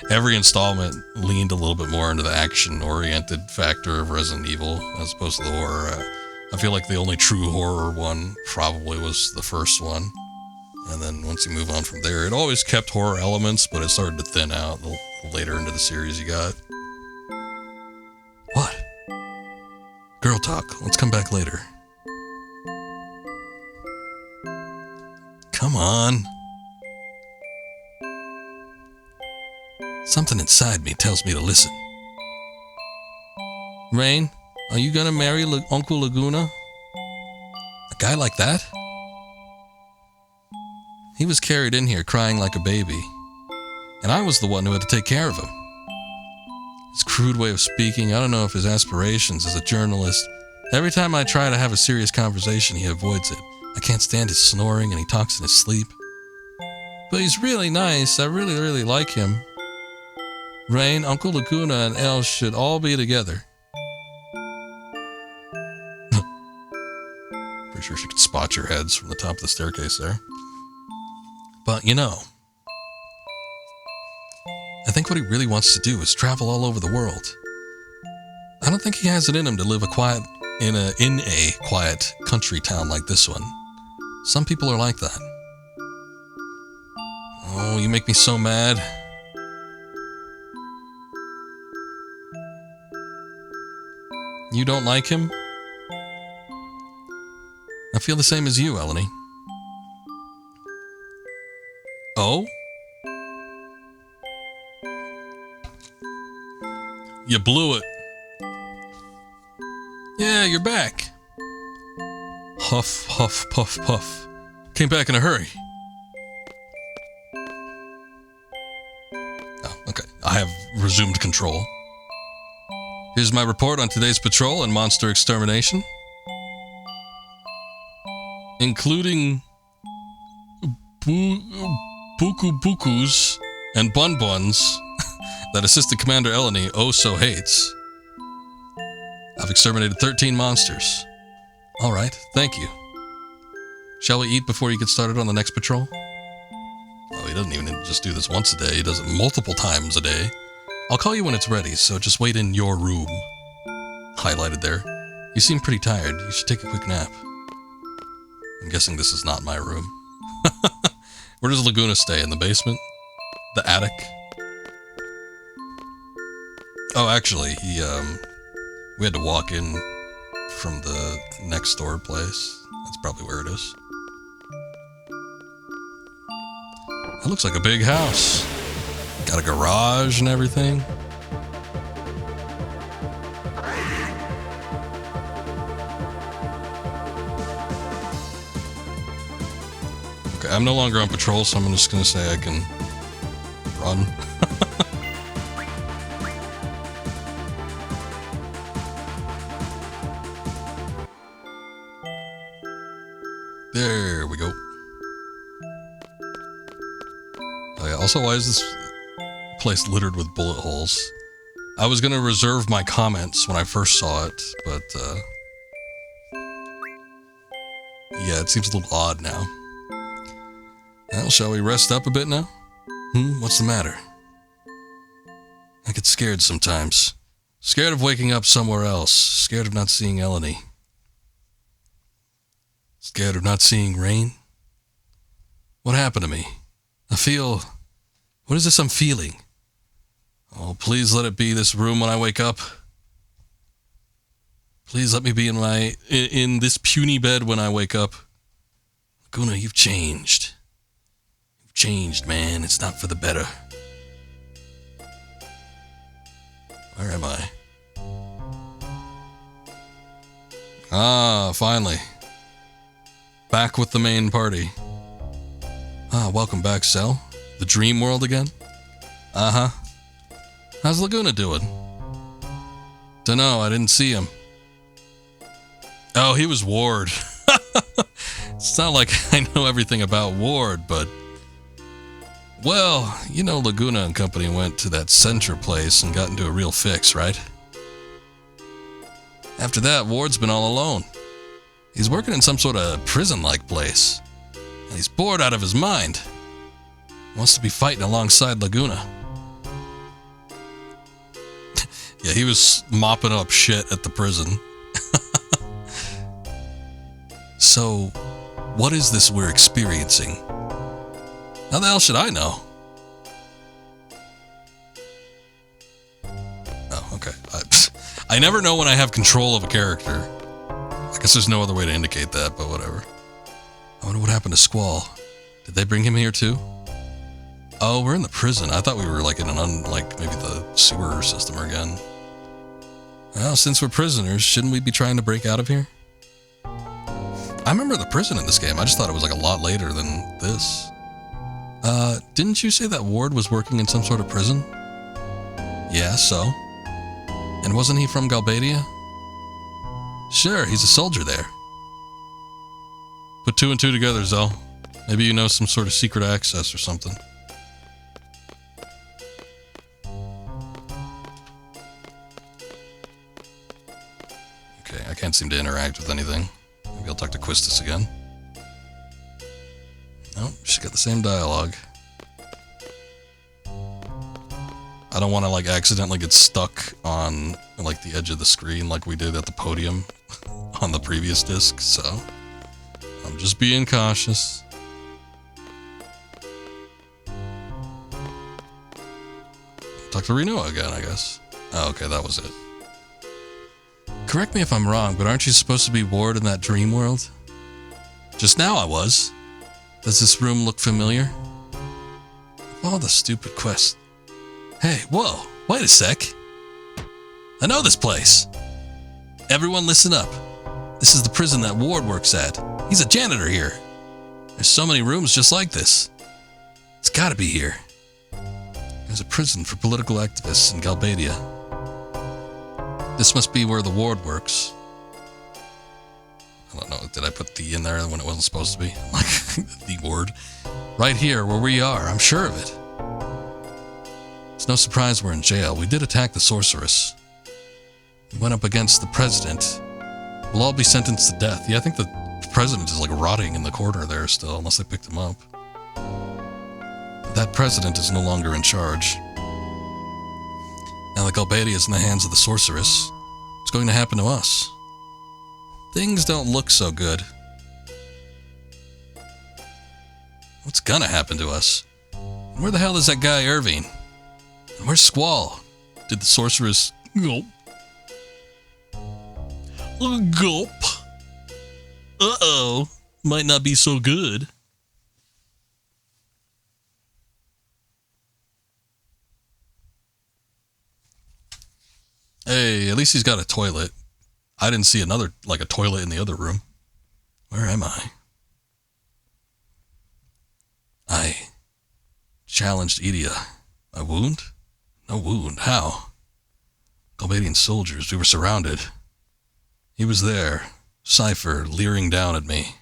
every installment leaned a little bit more into the action-oriented factor of Resident Evil as opposed to the horror. I feel like the only true horror one probably was the first one. And then once you move on from there, it always kept horror elements, but it started to thin out the later into the series you got. What? Girl talk. Let's come back later. Come on. Something inside me tells me to listen. Rain, are you gonna marry Uncle Laguna? A guy like that? He was carried in here crying like a baby, and I was the one who had to take care of him. His crude way of speaking, I don't know if his aspirations as a journalist. Every time I try to have a serious conversation, he avoids it. I can't stand his snoring, and he talks in his sleep. But he's really nice. I really, really like him. Rain, Uncle Laguna, and Elle should all be together. Pretty sure she could spot your heads from the top of the staircase there. But, you know, I think what he really wants to do is travel all over the world. I don't think he has it in him to live in a quiet country town like this one. Some people are like that. Oh, you make me so mad. You don't like him? I feel the same as you, Eleni. Oh? You blew it. Yeah, you're back. Huff, huff, puff, puff. Came back in a hurry. Oh, okay. I have resumed control. Here's my report on today's patrol and monster extermination. Including bukus and bun-buns that Assistant Commander Eleni oh so hates. I've exterminated 13 monsters. Alright, thank you. Shall we eat before you get started on the next patrol? Oh, he doesn't even just do this once a day, he does it multiple times a day. I'll call you when it's ready, so just wait in your room. Highlighted there. You seem pretty tired, you should take a quick nap. I'm guessing this is not my room. Where does Laguna stay? In the basement? The attic? Oh, actually, we had to walk in from the next door place. That's probably where it is. That looks like a big house. Got a garage and everything. Okay, I'm no longer on patrol, so I'm just gonna say I can run. There we go. Oh yeah, also, why is this place littered with bullet holes? I was gonna reserve my comments when I first saw it, but yeah, it seems a little odd now. Well, shall we rest up a bit now? What's the matter? I get scared sometimes. Scared of waking up somewhere else. Scared of not seeing Eleni. Scared of not seeing Rain? What happened to me? I feel... What is this I'm feeling? Oh, please let it be this room when I wake up. Please let me be in this puny bed when I wake up. Laguna, you've changed. You've changed, man. It's not for the better. Where am I? Ah, finally. Back with the main party. Ah, welcome back, Cell. The dream world again? Uh-huh. How's Laguna doing? Dunno, I didn't see him. Oh, he was Ward. It's not like I know everything about Ward, but... Well, you know Laguna and company went to that Centra place and got into a real fix, right? After that, Ward's been all alone. He's working in some sort of prison-like place. And he's bored out of his mind. He wants to be fighting alongside Laguna. Yeah, he was mopping up shit at the prison. So, what is this we're experiencing? How the hell should I know? Oh, okay. I never know when I have control of a character. I guess there's no other way to indicate that, but whatever. I wonder what happened to Squall. Did they bring him here too? Oh, we're in the prison. I thought we were like in maybe the sewer system again. Well, since we're prisoners, shouldn't we be trying to break out of here? I remember the prison in this game. I just thought it was like a lot later than this. Didn't you say that Ward was working in some sort of prison? Yeah, so? And wasn't he from Galbadia? Sure, he's a soldier there. Put 2 and 2 together, Zell. Maybe you know some sort of secret access or something. Okay, I can't seem to interact with anything. Maybe I'll talk to Quistis again. Nope, she's got the same dialogue. I don't want to like accidentally get stuck on like the edge of the screen like we did at the podium on the previous disc, so I'm just being cautious. Talk to Renoa again, I guess. Oh, okay, that was it. Correct me if I'm wrong, but aren't you supposed to be Ward in that dream world? Just now I was. Does this room look familiar? Oh, the stupid quest. Hey, whoa, wait a sec. I know this place. Everyone listen up. This is the prison that Ward works at. He's a janitor here. There's so many rooms just like this. It's gotta be here. There's a prison for political activists in Galbadia. This must be where the Ward works. I don't know, did I put the in there when it wasn't supposed to be? Like, the Ward. Right here, where we are, I'm sure of it. It's no surprise we're in jail. We did attack the sorceress. We went up against the president. We'll all be sentenced to death. Yeah, I think the president is like rotting in the corner there still, unless they picked him up. That president is no longer in charge. Now that Galbadia is in the hands of the sorceress, what's going to happen to us? Things don't look so good. What's gonna happen to us? And where the hell is that guy Irving? And where's Squall? Did the sorceress... Gulp. Gulp. Uh-oh. Might not be so good. Hey, at least he's got a toilet. I didn't see another, like a toilet in the other room. Where am I? I challenged Idia. My wound? No wound. How? Galbadian soldiers. We were surrounded. He was there. Cypher leering down at me.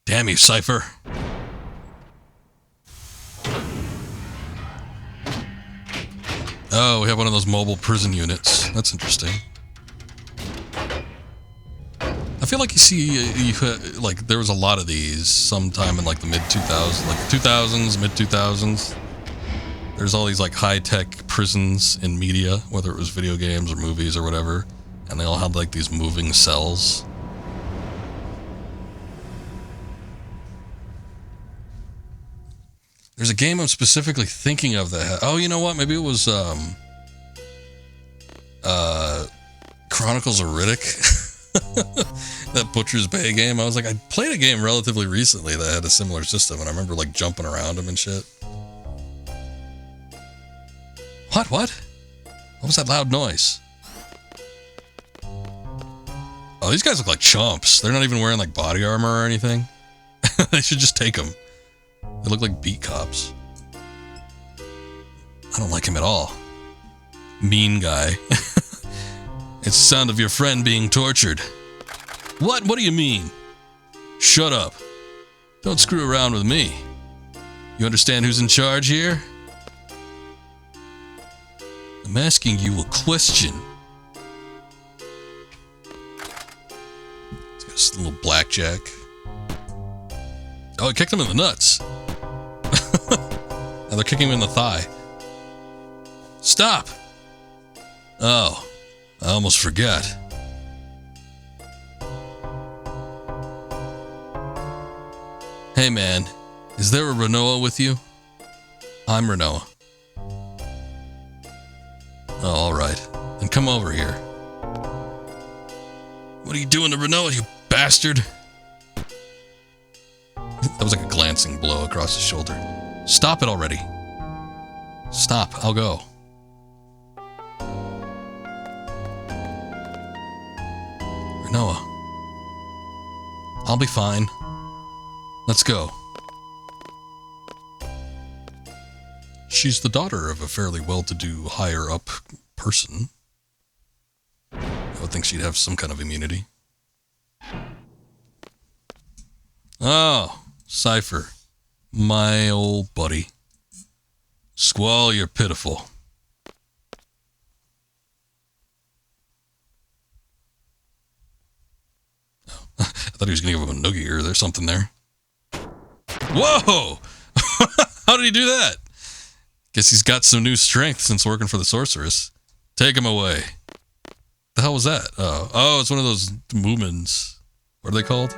Damn you, Cypher. Oh, we have one of those mobile prison units. That's interesting. I feel like like there was a lot of these sometime in like the mid-2000s, like 2000s, mid-2000s. There's all these like high-tech prisons in media, whether it was video games or movies or whatever, and they all had like these moving cells. There's a game I'm specifically thinking of that. Oh, you know what? Maybe it was Chronicles of Riddick. That Butcher's Bay game. I was like, I played a game relatively recently that had a similar system, and I remember like jumping around them and shit. What? What was that loud noise? Oh, these guys look like chumps. They're not even wearing like body armor or anything. They should just take them. They look like beat cops. I don't like him at all. Mean guy. It's the sound of your friend being tortured. What? What do you mean? Shut up. Don't screw around with me. You understand who's in charge here? I'm asking you a question. This little blackjack. Oh, it kicked him in the nuts. Now they're kicking him in the thigh. Stop! Oh, I almost forgot. Hey man, is there a Renoa with you? I'm Renoa. Oh, alright. Then come over here. What are you doing to Renoa, you bastard? That was like a glancing blow across his shoulder. Stop it already. Stop, I'll go. Renoa. I'll be fine. Let's go. She's the daughter of a fairly well-to-do, higher-up person. I would think she'd have some kind of immunity. Oh, Cypher. My old buddy. Squall, you're pitiful. Oh, I thought he was going to give him a noogie or there's something there. Whoa! How did he do that? Guess he's got some new strength since working for the sorceress. Take him away. The hell was that? Oh, it's one of those Moomins. What are they called?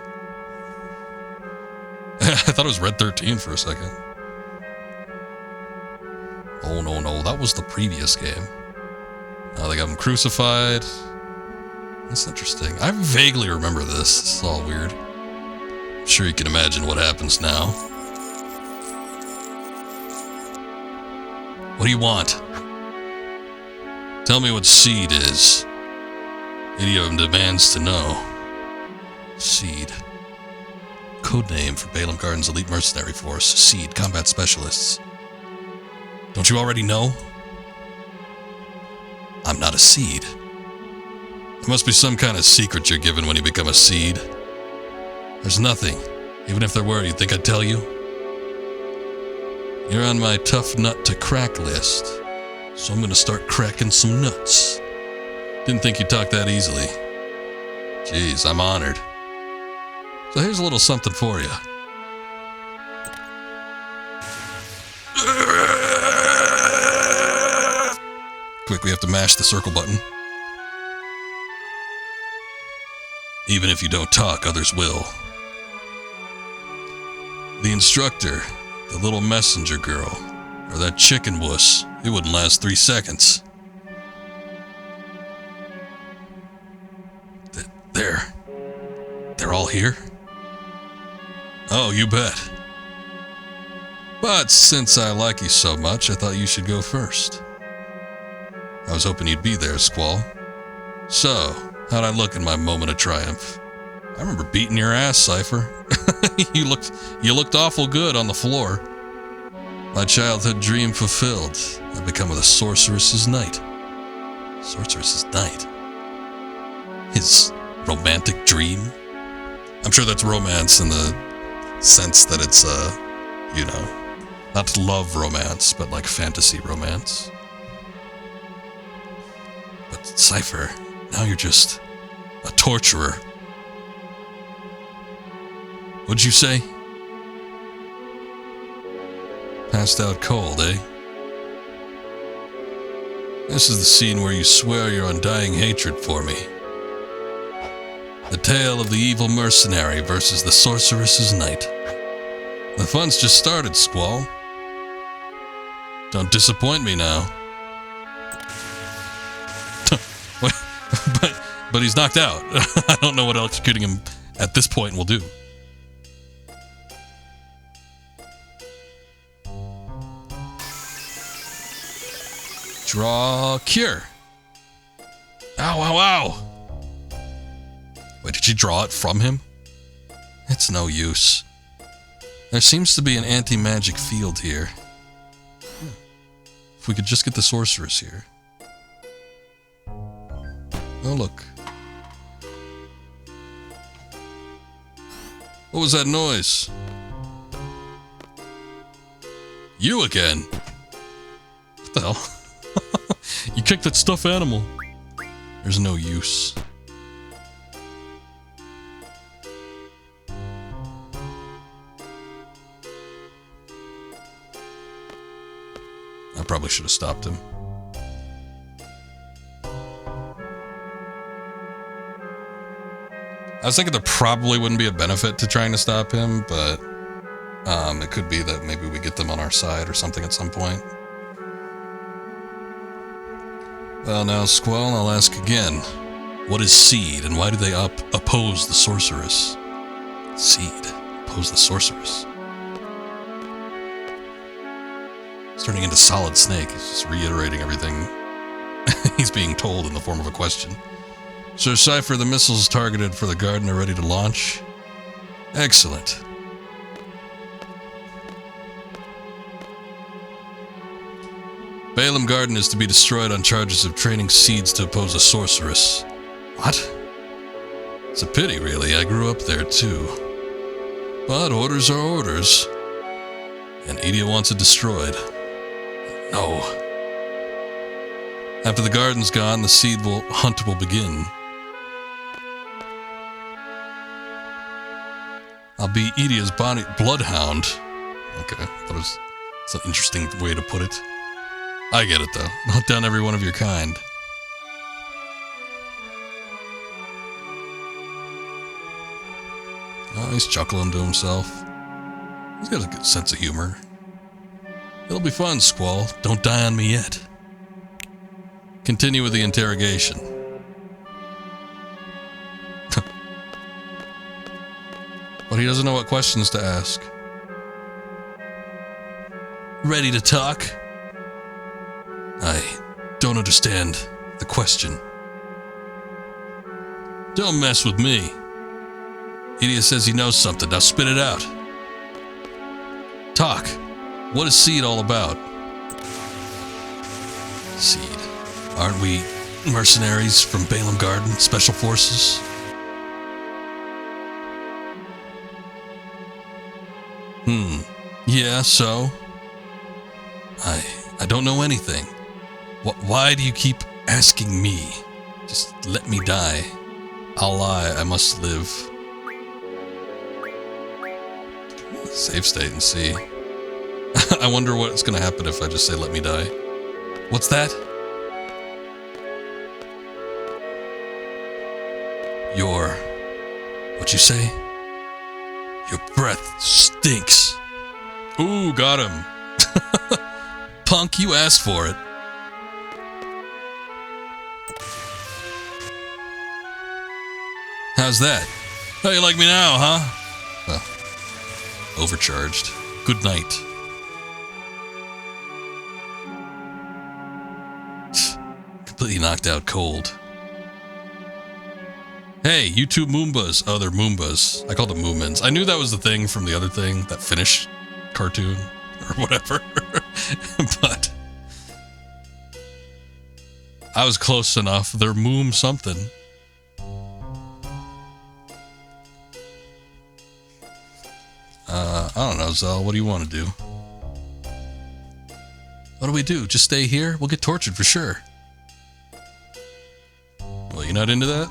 I thought it was Red 13 for a second. Oh, no. That was the previous game. Now they got him crucified. That's interesting. I vaguely remember this. This is all weird. I'm sure you can imagine what happens now. What do you want? Tell me what seed is. Idiom demands to know. Seed. Codename for Balaam Garden's elite mercenary force. Seed, combat specialists. Don't you already know? I'm not a seed. There must be some kind of secret you're given when you become a seed. There's nothing. Even if there were, you'd think I'd tell you? You're on my tough nut to crack list, so I'm gonna start cracking some nuts. Didn't think you'd talk that easily. Jeez, I'm honored. So here's a little something for you. Quick, we have to mash the circle button. Even if you don't talk, others will. The instructor, the little messenger girl, or that chicken wuss, it wouldn't last 3 seconds. They're all here? Oh, you bet. But since I like you so much, I thought you should go first. I was hoping you'd be there, Squall. So, how'd I look in my moment of triumph? I remember beating your ass, Cypher. You looked awful good on the floor. My childhood dream fulfilled. I've become the Sorceress's Knight. Sorceress's Knight? His romantic dream? I'm sure that's romance in the sense that it's, not love romance, but like fantasy romance. But Cypher, now you're just a torturer. What'd you say? Passed out cold, eh? This is the scene where you swear your undying hatred for me. The tale of the evil mercenary versus the sorceress's knight. The fun's just started, Squall. Don't disappoint me now. but he's knocked out. I don't know what executing him at this point will do. Draw cure. Ow, ow, ow. Wait, did you draw it from him? It's no use. There seems to be an anti-magic field here. If we could just get the sorceress here. Oh, look. What was that noise? You again? What the hell? You kicked that stuffed animal. There's no use. probably should have stopped him. I was thinking there probably wouldn't be a benefit to trying to stop him, but it could be that maybe we get them on our side or something at some point. Well, now, Squall, I'll ask again. What is Seed, and why do they oppose the Sorceress? Seed. Oppose the Sorceress. He's turning into Solid Snake. He's just reiterating everything he's being told in the form of a question. Sir Cypher, the missiles targeted for the garden are ready to launch. Excellent. Balaam Garden is to be destroyed on charges of training seeds to oppose a sorceress. What? It's a pity, really. I grew up there, too. But orders are orders. And Edia wants it destroyed. No. After the garden's gone, the seed hunt will begin. I'll be Edia's bloodhound. Okay, that's an interesting way to put it. I get it, though. Hunt down every one of your kind. Oh, he's chuckling to himself. He's got a good sense of humor. It'll be fun, Squall. Don't die on me yet. Continue with the interrogation. But he doesn't know what questions to ask. Ready to talk? I don't understand the question. Don't mess with me. Edia says he knows something. Now spit it out. Talk. What is Seed all about? Seed. Aren't we mercenaries from Balaam Garden? Special forces? Yeah, so? I don't know anything. Why do you keep asking me? Just let me die. I'll lie. I must live. Save state and see. I wonder what's going to happen if I just say let me die. What's that? What'd you say? Your breath stinks. Ooh, got him. Punk, you asked for it. How's that? How you like me now, huh? Well, overcharged. Good night. Completely knocked out cold. Hey, you two Moombas. Oh, they're Moombas. I called them Moomins. I knew that was the thing from the other thing, that Finnish cartoon, or whatever. But I was close enough. They're Moom something. I don't know, Zell. What do you want to do? What do we do? Just stay here? We'll get tortured for sure. Well, you're not into that?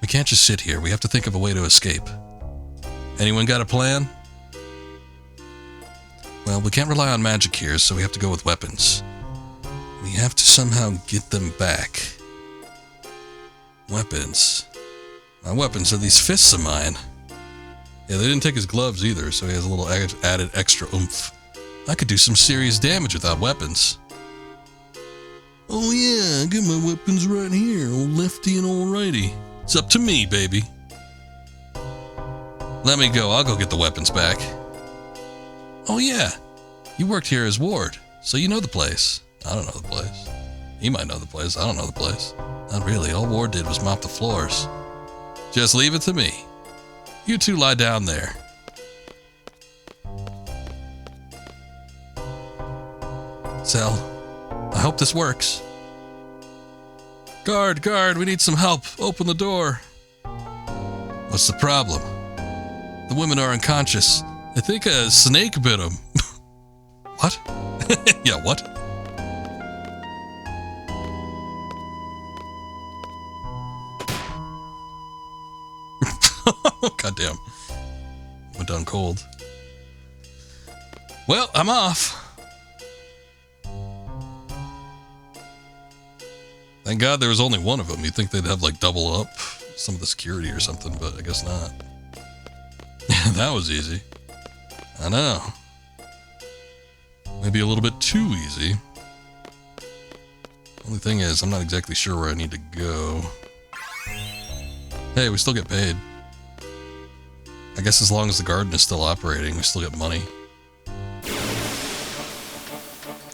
We can't just sit here. We have to think of a way to escape. Anyone got a plan? Well, we can't rely on magic here, so we have to go with weapons. We have to somehow get them back. Weapons. My weapons are these fists of mine. Yeah, they didn't take his gloves either, so he has a little added extra oomph. I could do some serious damage without weapons. Oh yeah, I got my weapons right here, old lefty and old righty. It's up to me, baby. Let me go, I'll go get the weapons back. Oh yeah, you worked here as ward, so you know the place. I don't know the place. He might know the place, I don't know the place. Not really, all Ward did was mop the floors. Just leave it to me. You two lie down there. Cell, I hope this works. Guard, we need some help. Open the door. What's the problem? The women are unconscious. I think a snake bit them. What? Yeah, what? Goddamn. Went down cold. Well, I'm off. Thank God there was only one of them. You'd think they'd have like double up some of the security or something, but I guess not. That was easy. I know. Maybe a little bit too easy. Only thing is, I'm not exactly sure where I need to go. Hey, we still get paid. I guess as long as the garden is still operating, we still get money.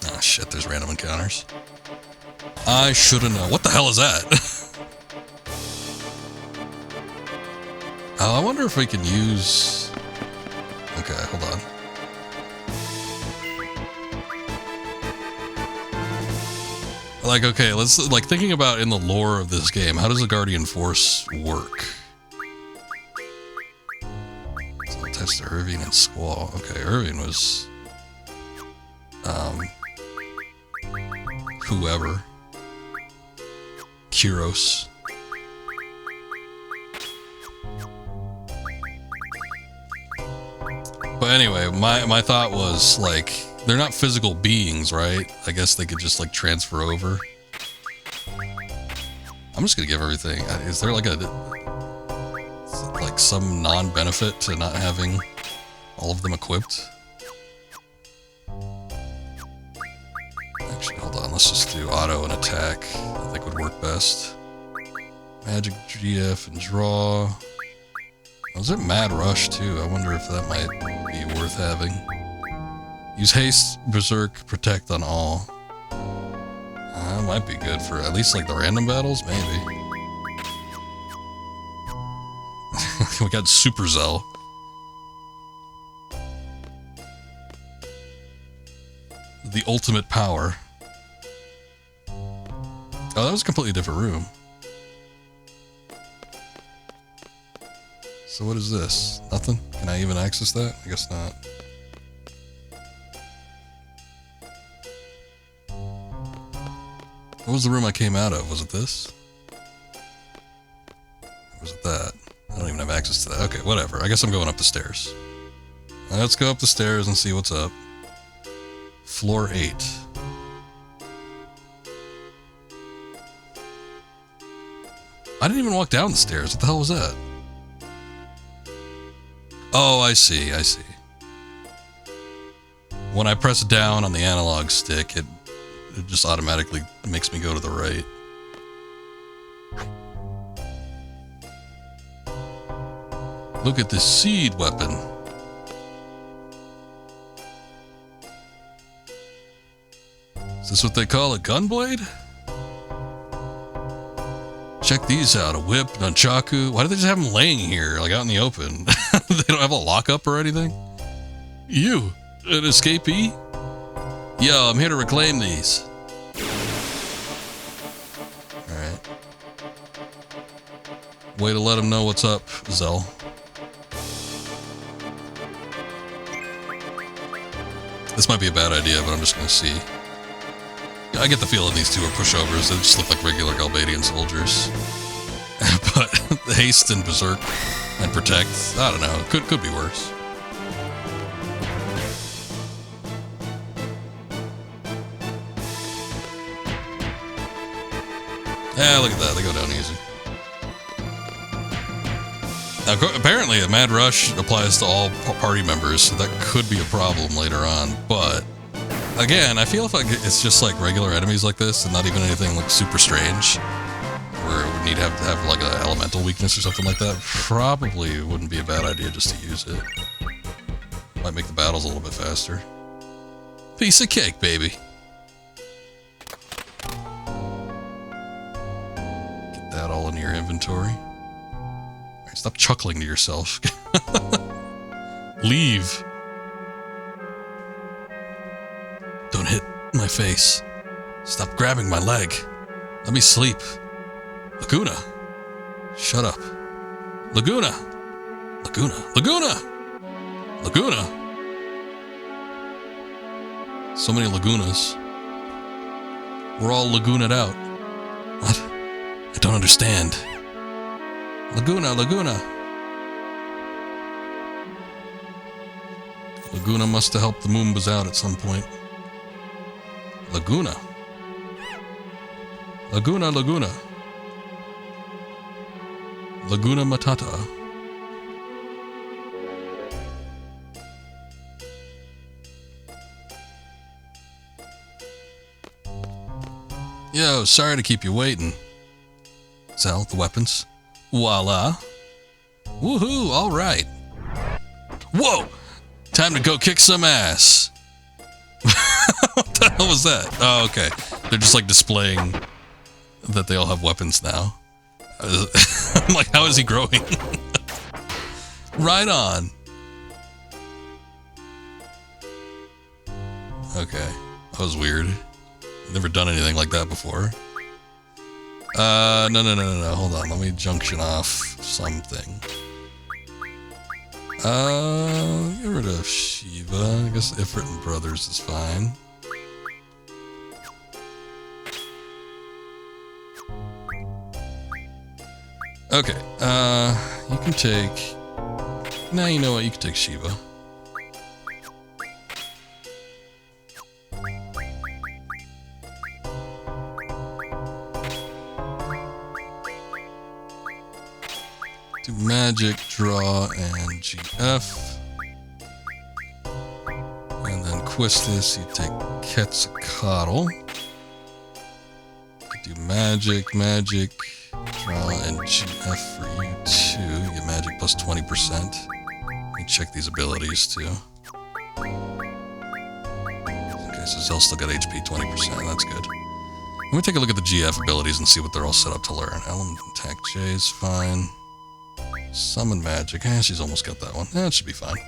Ah, shit, there's random encounters. I should've known. What the hell is that? Oh, I wonder if we can use... Okay, hold on. Like, okay, let's, like, thinking about in the lore of this game, how does the Guardian Force work? So attached to Irving and Squall. Okay, Irving was... whoever. Kuros. But anyway, my thought was, like, they're not physical beings, right? I guess they could just, like, transfer over. I'm just gonna give everything. Is there, like, some non-benefit to not having all of them equipped? Actually, hold on. Let's just do auto and attack. I think would work best. Magic, GF, and draw. Was it Mad Rush, too? I wonder if that might be worth having. Use Haste, Berserk, Protect on all. That might be good for at least, like, the random battles, maybe. We got Super Zell. The ultimate power. Oh, that was a completely different room. So what is this? Nothing? Can I even access that? I guess not. What was the room I came out of? Was it this? Or was it that? I don't even have access to that. Okay, whatever. I guess I'm going up the stairs. Let's go up the stairs and see what's up. Floor 8. I didn't even walk down the stairs. What the hell was that? Oh, I see, I see. When I press down on the analog stick, it just automatically makes me go to the right. Look at this seed weapon. Is this what they call a gunblade? Check these out. A whip, nunchaku. Why do they just have them laying here, like out in the open? They don't have a lockup or anything? You, an escapee? Yo, I'm here to reclaim these. Alright. Way to let them know what's up, Zell. This might be a bad idea, but I'm just gonna see. I get the feeling these two are pushovers. They just look like regular Galbadian soldiers. But the Haste and Berserk and Protect, I don't know. Could be worse. Yeah, look at that. They go down easy. Now, apparently, a Mad Rush applies to all party members, so that could be a problem later on. But again, I feel like it's just like regular enemies like this, and not even anything like super strange, where we need to have like an elemental weakness or something like that. Probably wouldn't be a bad idea just to use it. Might make the battles a little bit faster. Piece of cake, baby. Get that all in your inventory. All right, stop chuckling to yourself. Leave. Don't hit my face. Stop grabbing my leg. Let me sleep. Laguna. Shut up. Laguna. Laguna. Laguna. Laguna. So many Lagunas. We're all Laguna'd out. What? I don't understand. Laguna. Laguna. Laguna must have helped the Moombas out at some point. Laguna. Laguna, Laguna. Laguna Matata. Yo, sorry to keep you waiting. Sell the weapons. Voila. Woohoo, alright. Whoa! Time to go kick some ass. What the hell was that? Oh, okay. They're just like displaying that they all have weapons now. I'm like, how is he growing? Right on. Okay. That was weird. Never done anything like that before. No. Hold on. Let me junction off something. Get rid of Shiva. I guess Ifrit and Brothers is fine. Okay. You can take... Nah, you know what? You can take Shiva. Do magic, draw, and GF. And then Quistis, you take Quetzalcoatl. Do magic, draw, and GF for you too. You get magic plus 20%. Let me check these abilities too. Okay, so Zell still got HP 20%, that's good. Let me take a look at the GF abilities and see what they're all set up to learn. Element attack J is fine. Summon magic. She's almost got that one. That should be fine.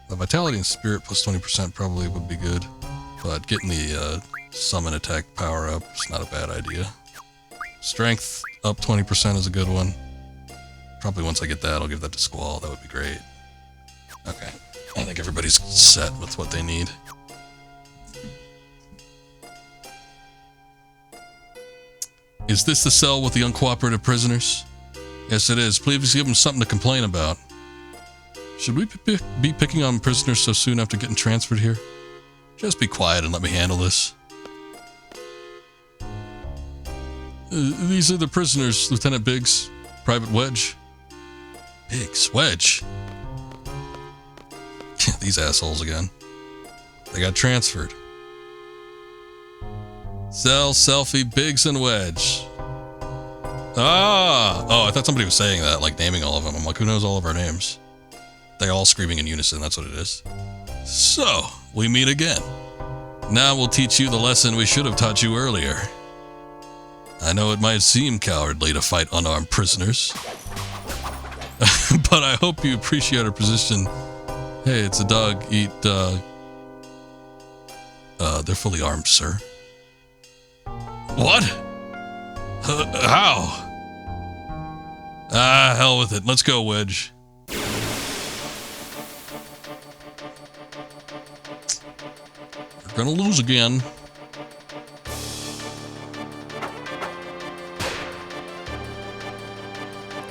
The vitality and spirit plus 20% probably would be good. But getting the summon attack power up is not a bad idea. Strength up 20% is a good one. Probably once I get that, I'll give that to Squall. That would be great. Okay. I think everybody's set with what they need. Is this the cell with the uncooperative prisoners? Yes, it is. Please give them something to complain about. Should we be picking on prisoners so soon after getting transferred here? Just be quiet and let me handle this. These are the prisoners, Lieutenant Biggs, Private Wedge. Biggs? Wedge? These assholes again. They got transferred. Cell, Selfie, Biggs, and Wedge. Ah! Oh, I thought somebody was saying that, like naming all of them. I'm like, who knows all of our names? They're all screaming in unison, that's what it is. So, we meet again. Now we'll teach you the lesson we should have taught you earlier. I know it might seem cowardly to fight unarmed prisoners. But I hope you appreciate our position. Hey, it's a dog eat dog. They're fully armed, sir. What? How? Ah, hell with it. Let's go, Wedge. We're gonna lose again.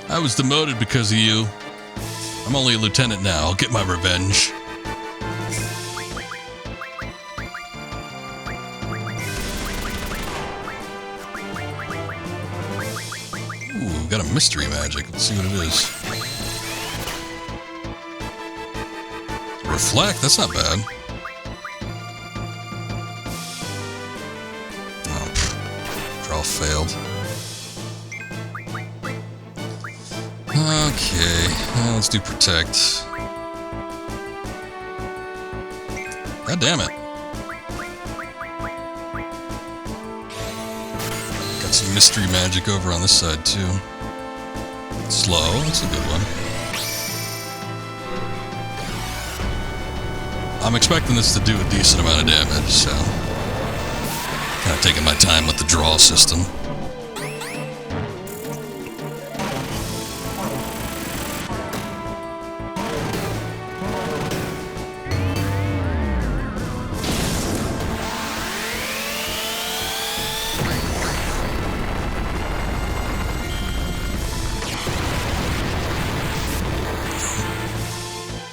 I was demoted because of you. I'm only a lieutenant now. I'll get my revenge. Ooh, got a mystery magic. Let's see what it is. Reflect? That's not bad. Oh, draw failed. Okay, let's do protect. God damn it. Got some mystery magic over on this side too. Slow, that's a good one. I'm expecting this to do a decent amount of damage, so kind of taking my time with the draw system.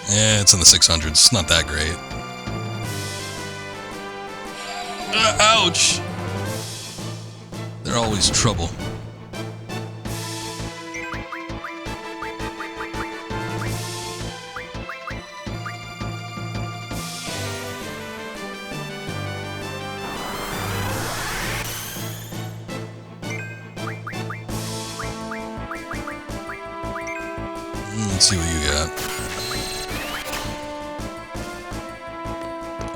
Yeah, it's in the 600s. It's not that great. Ouch! They're always trouble. Let's see what you got.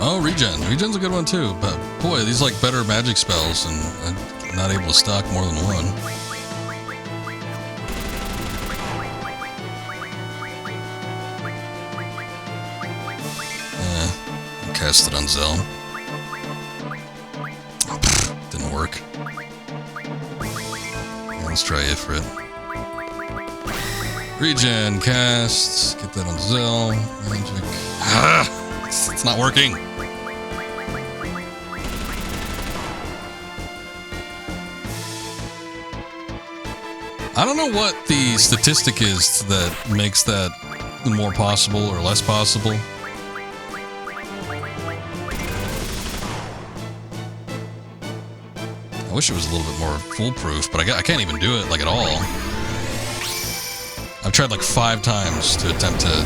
Oh, regen. Regen's a good one too, but boy, these like better magic spells, and I'm not able to stock more than one. Cast it on Zell. Oh, didn't work. Yeah, let's try Ifrit. Regen, cast, get that on Zell, magic. Ah, it's not working. I don't know what the statistic is that makes that more possible or less possible. I wish it was a little bit more foolproof, but I can't even do it like at all. I've tried like 5 times to attempt to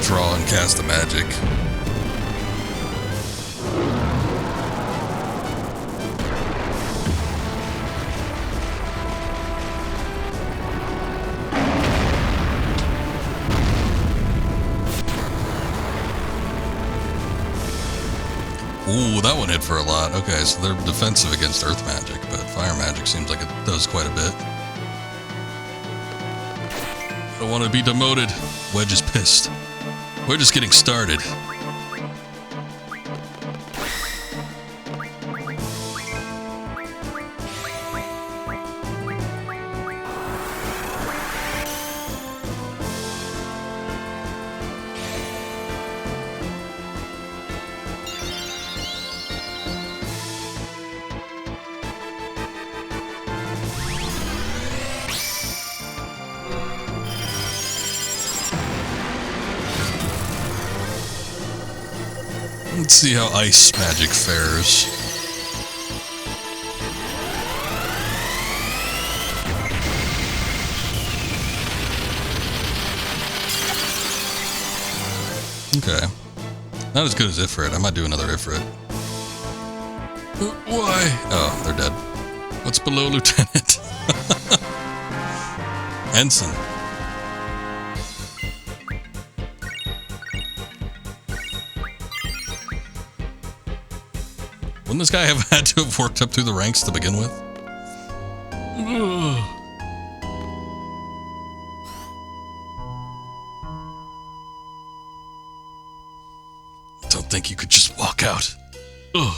draw and cast the magic. Ooh, that one hit for a lot. Okay, so they're defensive against earth magic, but fire magic seems like it does quite a bit. I don't want to be demoted. Wedge is pissed. We're just getting started. Let's see how ice magic fares. Okay. Not as good as Ifrit. I might do another Ifrit. Why? Oh, they're dead. What's below Lieutenant? Ensign. Wouldn't this guy have had to have worked up through the ranks to begin with? Don't think you could just walk out. Ugh.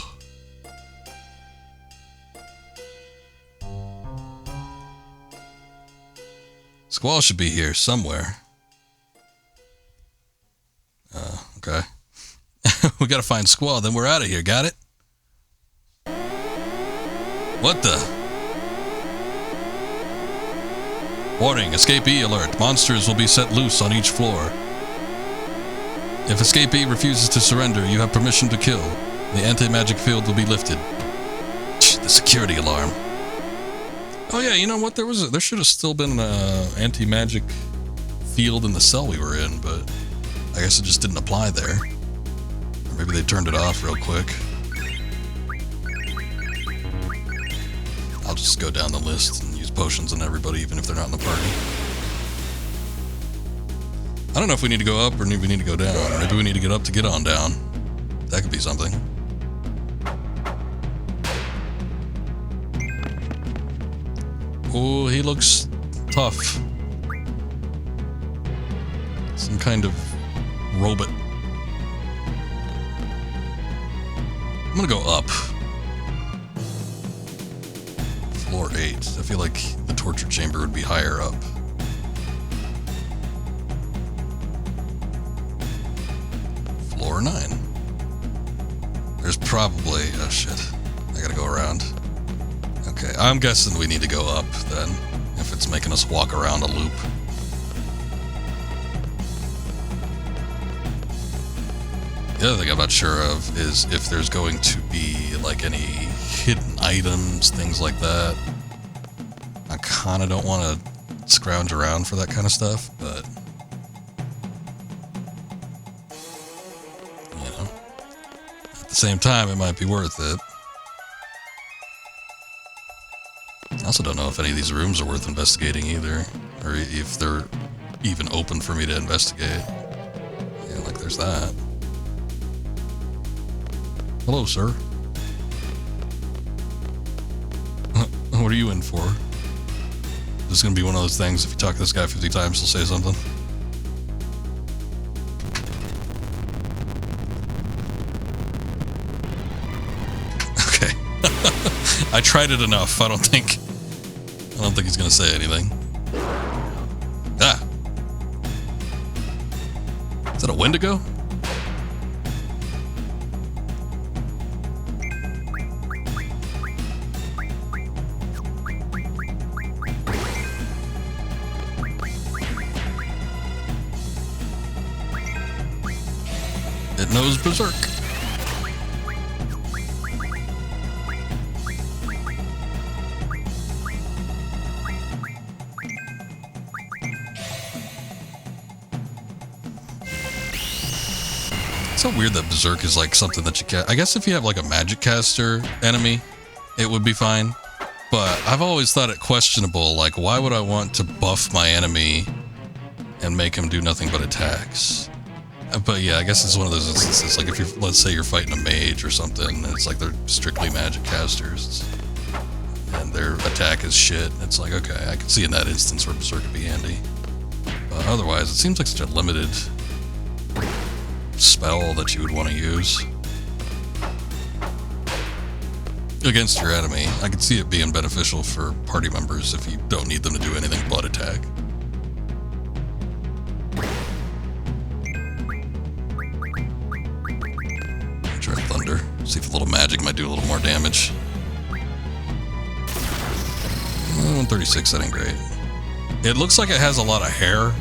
Squall should be here somewhere. Okay. We gotta find Squall, then we're out of here, got it? What the? Warning, escapee alert. Monsters will be set loose on each floor. If escapee refuses to surrender, you have permission to kill. The anti-magic field will be lifted. The security alarm. Oh yeah, you know what? There should have still been an anti-magic field in the cell we were in, but I guess it just didn't apply there. Or maybe they turned it off real quick. I'll just go down the list and use potions on everybody, even if they're not in the party. I don't know if we need to go up or if we need to go down. Maybe we need to get up to get on down. That could be something. Oh, he looks tough. Some kind of robot. I'm gonna go up. Floor 8. I feel like the torture chamber would be higher up. Floor 9. There's probably... oh shit. I gotta go around. Okay, I'm guessing we need to go up then, if it's making us walk around a loop. The other thing I'm not sure of is if there's going to be like any hidden items, things like that. I kind of don't want to scrounge around for that kind of stuff, but you know, at the same time, it might be worth it. I also don't know if any of these rooms are worth investigating either, or if they're even open for me to investigate. Yeah, like there's that. Hello, sir. What are you in for? This is gonna be one of those things, if you talk to this guy 50 times, he'll say something. Okay. I tried it enough. I don't think he's gonna say anything. Ah! Is that a Wendigo? It knows Berserk. It's so weird that Berserk is like something that you can. I guess if you have like a magic caster enemy, it would be fine. But I've always thought it questionable. Like, why would I want to buff my enemy and make him do nothing but attacks? But yeah, I guess it's one of those instances, like if you're, let's say you're fighting a mage or something, and it's like they're strictly magic casters, and their attack is shit, it's like, okay, I can see in that instance where Berserk could be handy. But otherwise, it seems like such a limited spell that you would want to use against your enemy. I could see it being beneficial for party members if you don't need them to do anything but attack. Try Thunder. See if a little magic might do a little more damage. 136, that ain't great. It looks like it has a lot of hair.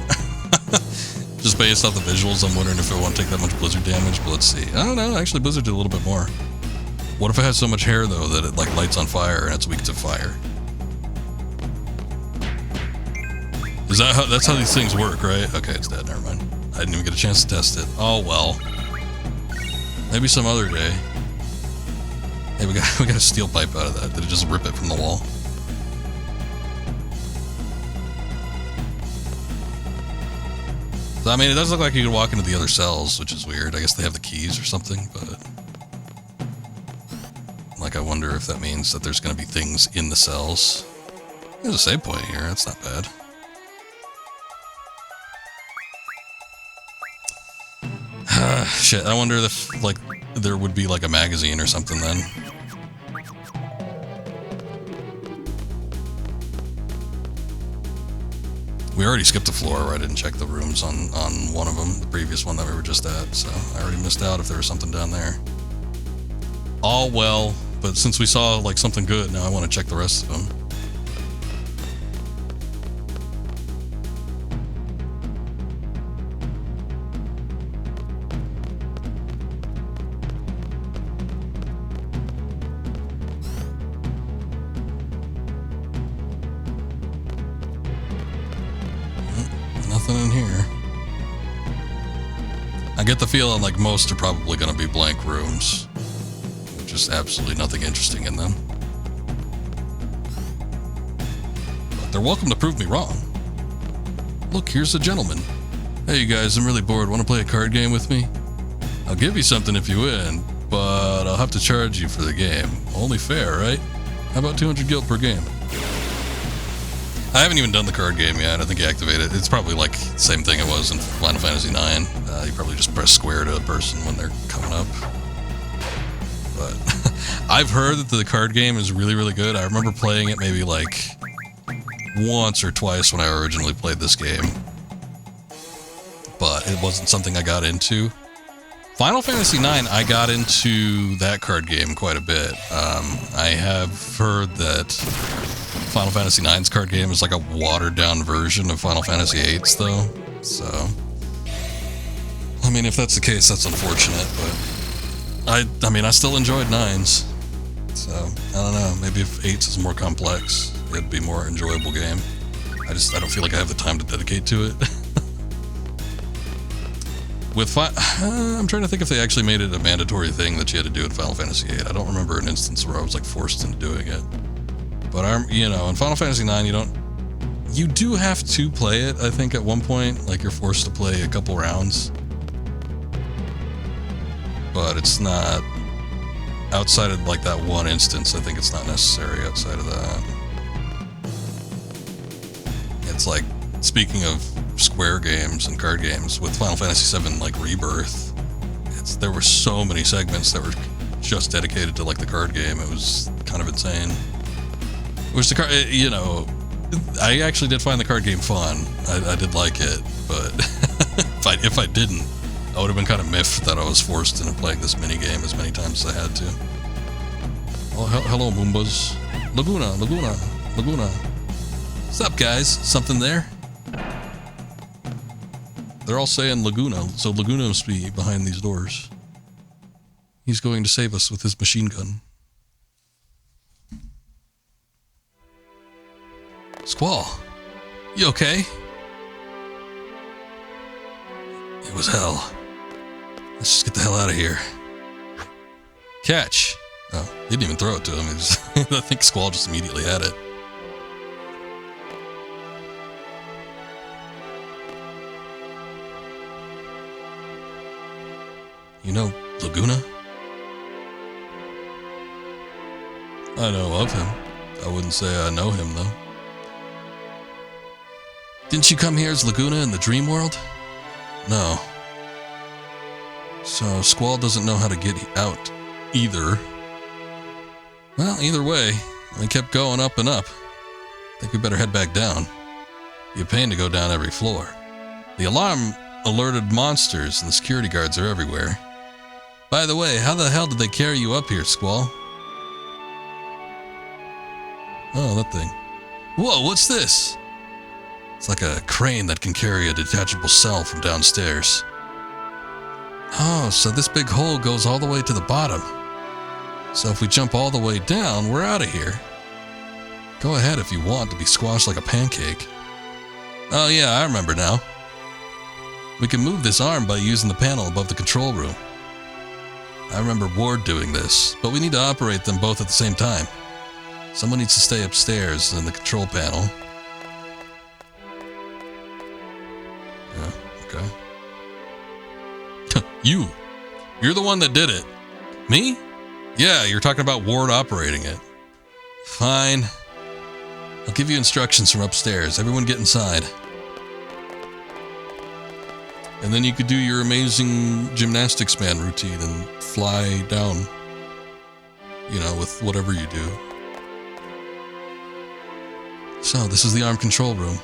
Just based off the visuals, I'm wondering if it won't take that much blizzard damage, but let's see. I don't know, actually blizzard did a little bit more. What if it has so much hair though that it like lights on fire and it's weak to fire? Is that how, that's how these things work, right? Okay, it's dead, never mind. I didn't even get a chance to test it. Oh well. Maybe some other day. Hey, we got a steel pipe out of that. Did it just rip it from the wall? So, I mean, it does look like you can walk into the other cells, which is weird. I guess they have the keys or something, but like I wonder if that means that there's going to be things in the cells. There's a save point here. That's not bad. Shit, I wonder if, like, there would be, like, a magazine or something then. We already skipped a floor where I didn't check the rooms on one of them, the previous one that we were just at, so I already missed out if there was something down there. All well, but since we saw, like, something good, now I want to check the rest of them. Nothing in here. I get the feeling like most are probably going to be blank rooms. Just absolutely nothing interesting in them. But they're welcome to prove me wrong. Look, here's a gentleman. Hey you guys, I'm really bored. Want to play a card game with me? I'll give you something if you win, but I'll have to charge you for the game. Only fair, right? How about 200 gil per game? I haven't even done the card game yet. I think you activate it. It's probably like the same thing it was in Final Fantasy IX. You probably just press square to a person when they're coming up. But I've heard that the card game is really, really good. I remember playing it maybe like once or twice when I originally played this game. But it wasn't something I got into. Final Fantasy IX, I got into that card game quite a bit. I have heard that Final Fantasy IX's card game is like a watered down version of Final Fantasy VIII's though, so I mean, if that's the case, that's unfortunate, but I mean, I still enjoyed 9s. So, I don't know, maybe if 8s is more complex, it'd be a more enjoyable game. I don't feel like I have the time to dedicate to it. With I'm trying to think if they actually made it a mandatory thing that you had to do in Final Fantasy VIII. I don't remember an instance where I was like forced into doing it. But you know, in Final Fantasy IX, you do have to play it, I think, at one point. Like, you're forced to play a couple rounds. But it's not, outside of like that one instance, I think it's not necessary outside of that. It's like, speaking of Square games and card games, with Final Fantasy VII, like Rebirth, there were so many segments that were just dedicated to like the card game. It was kind of insane. Which the card, you know, I actually did find the card game fun. I did like it, but if I didn't, I would have been kind of miffed that I was forced into playing this mini game as many times as I had to. Oh, hello, Moombas. Laguna. What's up, guys? Something there? They're all saying Laguna, so Laguna must be behind these doors. He's going to save us with his machine gun. Squall, you okay? It was hell. Let's just get the hell out of here. Catch. Oh, he didn't even throw it to him. I think Squall just immediately had it. You know Laguna? I know of him. I wouldn't say I know him, though. Didn't you come here as Laguna in the dream world? No. So Squall doesn't know how to get out either. Well, either way, we kept going up and up. Think we better head back down. Be a pain to go down every floor. The alarm alerted monsters and the security guards are everywhere. By the way, how the hell did they carry you up here, Squall? Oh, that thing. Whoa, what's this? It's like a crane that can carry a detachable cell from downstairs. Oh, so this big hole goes all the way to the bottom. So if we jump all the way down, we're out of here. Go ahead if you want to be squashed like a pancake. Oh yeah, I remember now. We can move this arm by using the panel above the control room. I remember Ward doing this, but we need to operate them both at the same time. Someone needs to stay upstairs in the control panel. Yeah, okay. You're the one that did it. Me? Yeah, you're talking about Ward operating it. Fine. I'll give you instructions from upstairs. Everyone get inside. And then you could do your amazing gymnastics man routine and fly down. You know, with whatever you do. So, this is the arm control room.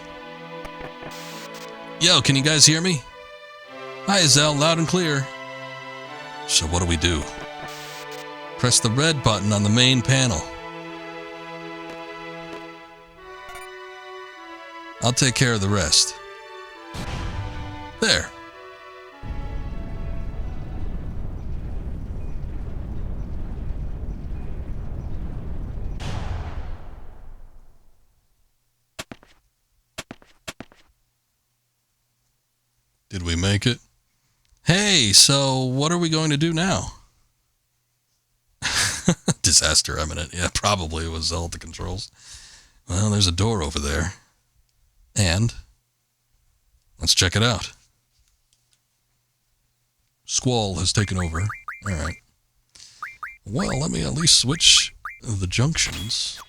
Yo, can you guys hear me? Hi, Zell, loud and clear. So what do? Press the red button on the main panel. I'll take care of the rest. There. Did we make it? Hey, so what are we going to do now? Disaster imminent. Yeah, probably it was Zell at the controls. Well, there's a door over there. And let's check it out. Squall has taken over. Alright. Well, let me at least switch the junctions.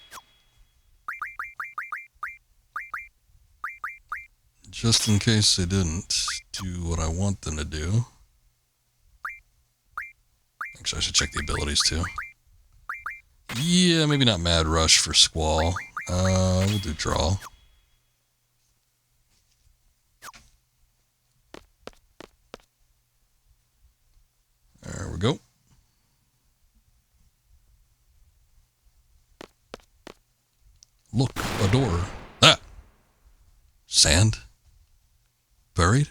Just in case they didn't do what I want them to do. Actually, I should check the abilities too. Yeah, maybe not Mad Rush for Squall. We'll do Draw. There we go. Look, a door. Ah! Sand? Buried?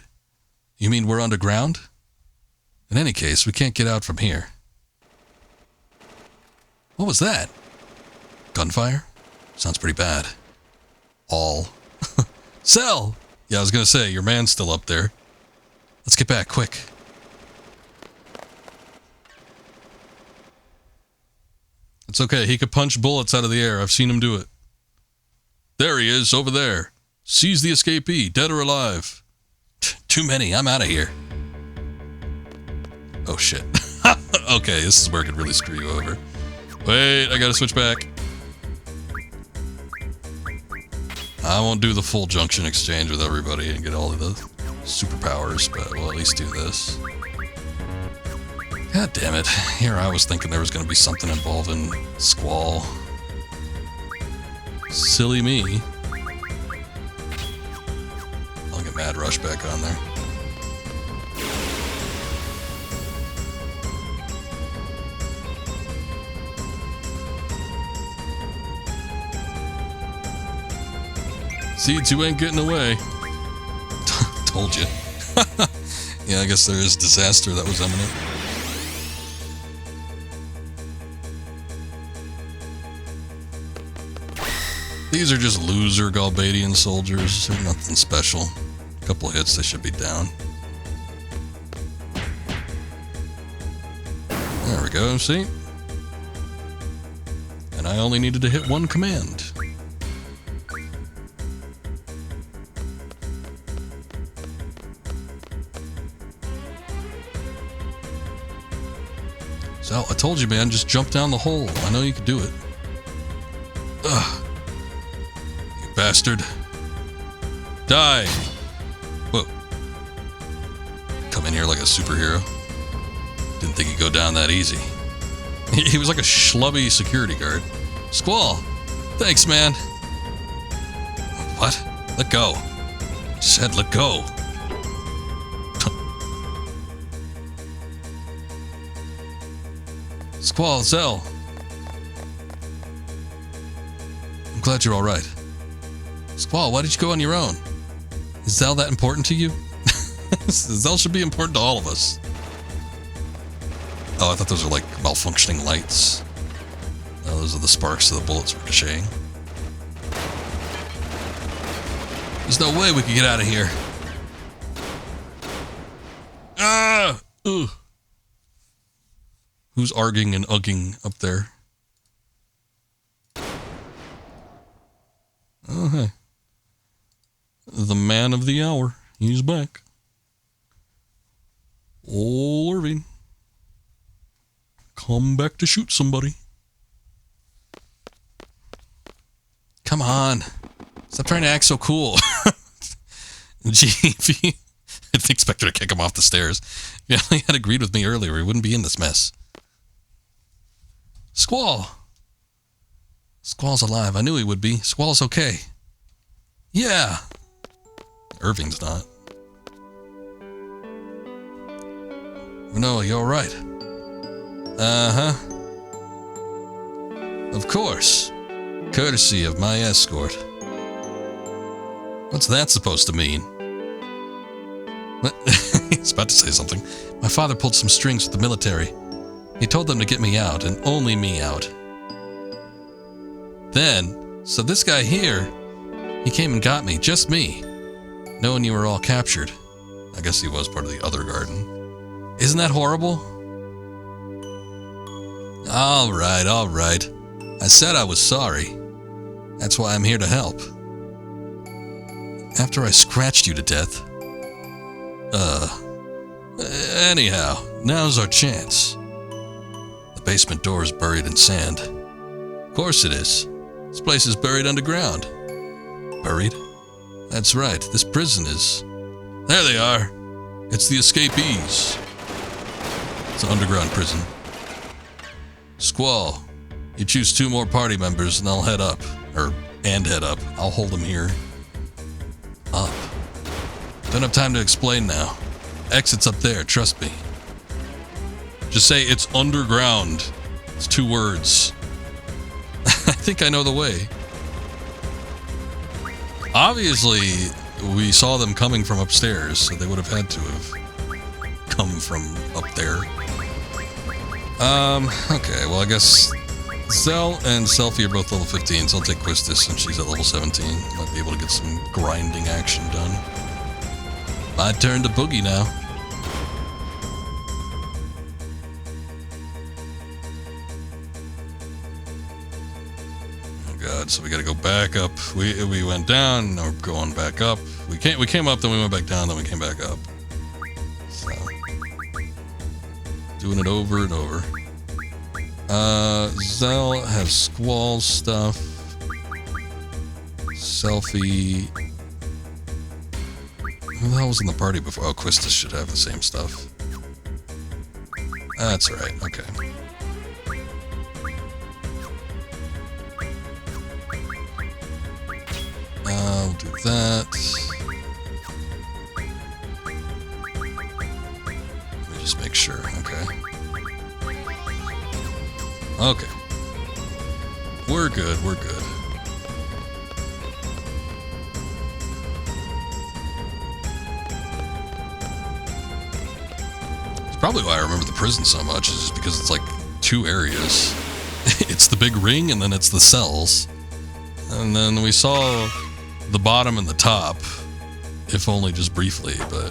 You mean we're underground? In any case, we can't get out from here. What was that? Gunfire? Sounds pretty bad. All. Cell! Yeah, I was gonna say, your man's still up there. Let's get back, quick. It's okay, he could punch bullets out of the air. I've seen him do it. There he is, over there. Seize the escapee, dead or alive. Too many, I'm out of here. Oh shit. Okay, this is where it could really screw you over. Wait, I gotta switch back. I won't do the full junction exchange with everybody and get all of the superpowers, but we'll at least do this. God damn it. Here I was thinking there was going to be something involving Squall. Silly me. I'll get Mad Rush back on there. Seeds, you ain't getting away. Told you. Yeah, I guess there is disaster that was imminent. These are just loser Galbadian soldiers. They're nothing special. A couple of hits, they should be down. There we go, see? And I only needed to hit one command. So, I told you, man, just jump down the hole. I know you could do it. Ugh. Bastard. Die! Whoa. Come in here like a superhero. Didn't think he'd go down that easy. He was like a schlubby security guard. Squall! Thanks, man. What? Let go. I said let go. Squall, Zell. I'm glad you're alright. Squall, why did you go on your own? Is Zell that important to you? Zell should be important to all of us. Oh, I thought those were like malfunctioning lights. Oh, those are the sparks of the bullets ricocheting. There's no way we could get out of here. Ah! Ugh. Who's arging and ugging up there? Oh, hey. The man of the hour. He's back. Old Irving. Come back to shoot somebody. Come on. Stop trying to act so cool. Gee, if you didn't expect her to kick him off the stairs. If you only had agreed with me earlier, he wouldn't be in this mess. Squall. Squall's alive. I knew he would be. Squall's okay. Yeah. Irving's not. No, you're right. Uh-huh. Of course. Courtesy of my escort. What's that supposed to mean? He's about to say something. My father pulled some strings with the military. He told them to get me out, and only me out. Then, so this guy here, he came and got me, just me, knowing you were all captured. I guess he was part of the other garden. Isn't that horrible? All right. I said I was sorry. That's why I'm here to help. After I scratched you to death. Anyhow, now's our chance. The basement door is buried in sand. Of course it is. This place is buried underground. Buried? That's right, this prison is. There they are. It's the escapees. It's an underground prison. Squall, you choose 2 more party members and I'll head up. Head up. I'll hold them here. Up. Don't have time to explain now. Exit's up there, trust me. Just say it's underground. It's 2 words. I think I know the way. Obviously, we saw them coming from upstairs, so they would have had to have come from up there. Okay, well I guess Zell and Selfie are both level 15, so I'll take Quistis since she's at level 17. Might be able to get some grinding action done. My turn to boogie now. Oh god, so we gotta go back up. We went down, now we're going back up. We came up, then we went back down, then we came back up. So doing it over and over. Zell has Squall stuff. Selfie. Who the hell was in the party before? Oh, Quistis should have the same stuff. That's right, okay. I'll do that. Let me just make sure, okay. Okay. We're good, we're good. It's probably why I remember the prison so much, is just because it's like 2 areas. It's the big ring and then it's the cells. And then we saw the bottom and the top, if only just briefly, but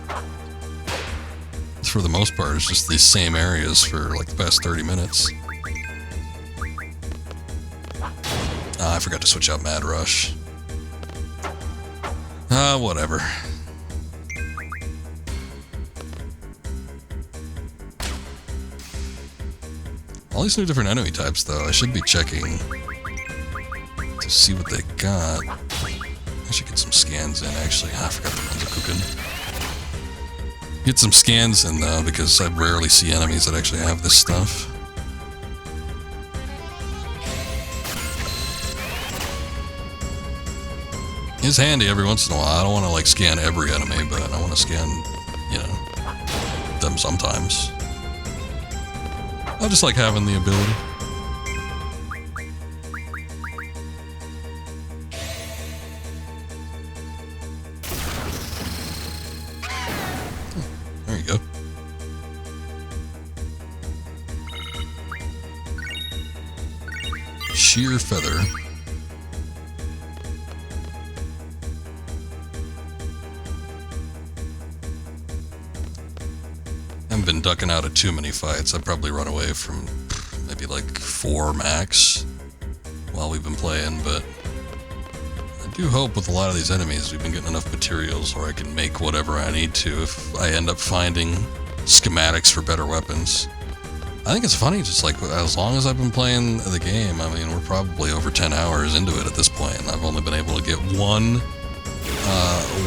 for the most part it's just these same areas for like the past 30 minutes. I forgot to switch out Mad Rush. Whatever. All these new different enemy types, though, I should be checking to see what they got. I should get some scans in, actually. I forgot the ones are cooking. Get some scans in, though, because I rarely see enemies that actually have this stuff. It's handy every once in a while. I don't want to like scan every enemy, but I want to scan, you know, them sometimes. I just like having the ability. There you go. Sheer Feather. Been ducking out of too many fights. I've probably run away from maybe like 4 max while we've been playing, but I do hope with a lot of these enemies we've been getting enough materials where I can make whatever I need to if I end up finding schematics for better weapons. I think it's funny, just like as long as I've been playing the game, I mean, we're probably over 10 hours into it at this point, and I've only been able to get one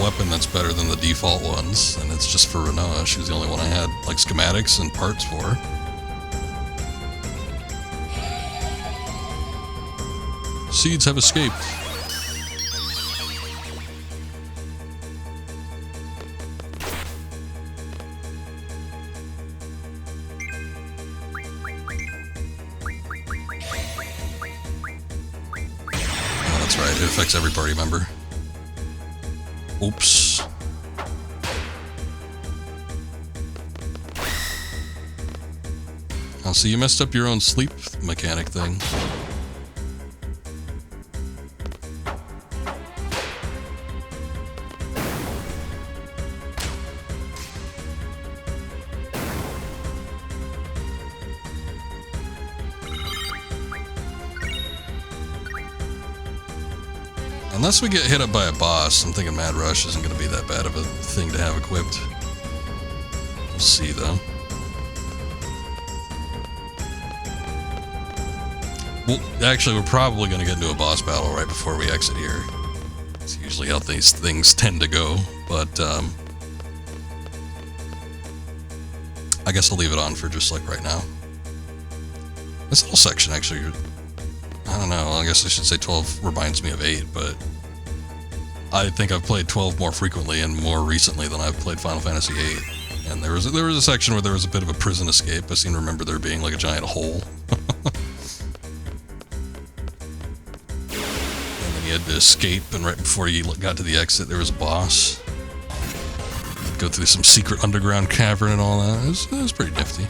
weapon that's better than the default ones, and it's just for Renoa. She was the only one I had like schematics and parts for. Seeds have escaped. Oh, that's right, it affects every party member. Oops. Oh, so you messed up your own sleep mechanic thing. Unless we get hit up by a boss, I'm thinking Mad Rush isn't going to be that bad of a thing to have equipped. We'll see, though. Well, actually, we're probably going to get into a boss battle right before we exit here. It's usually how these things tend to go, but I guess I'll leave it on for just like right now. This little section, actually, I don't know, I guess I should say 12 reminds me of 8, but I think I've played 12 more frequently and more recently than I've played Final Fantasy VIII. And there was a section where there was a bit of a prison escape. I seem to remember there being like a giant hole. And then you had to escape, and right before you got to the exit, there was a boss. Go through some secret underground cavern and all that. It was pretty nifty.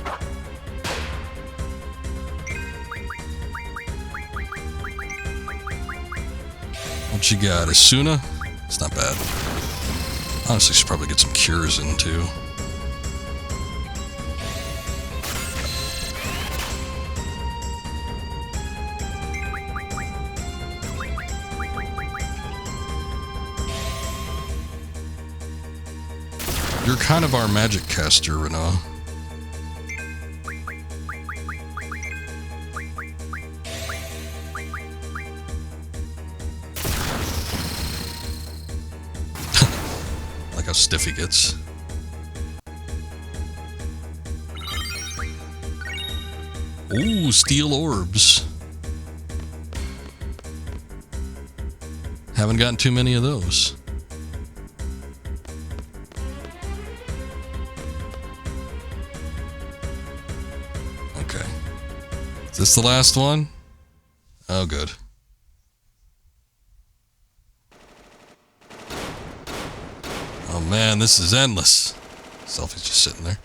What you got? Asuna? It's not bad. Honestly, should probably get some cures in too. You're kind of our magic caster, Renault. Like how stiff he gets. Ooh, steel orbs. Haven't gotten too many of those. Okay. Is this the last one? Oh, good. Oh man, this is endless. Selfie's just sitting there.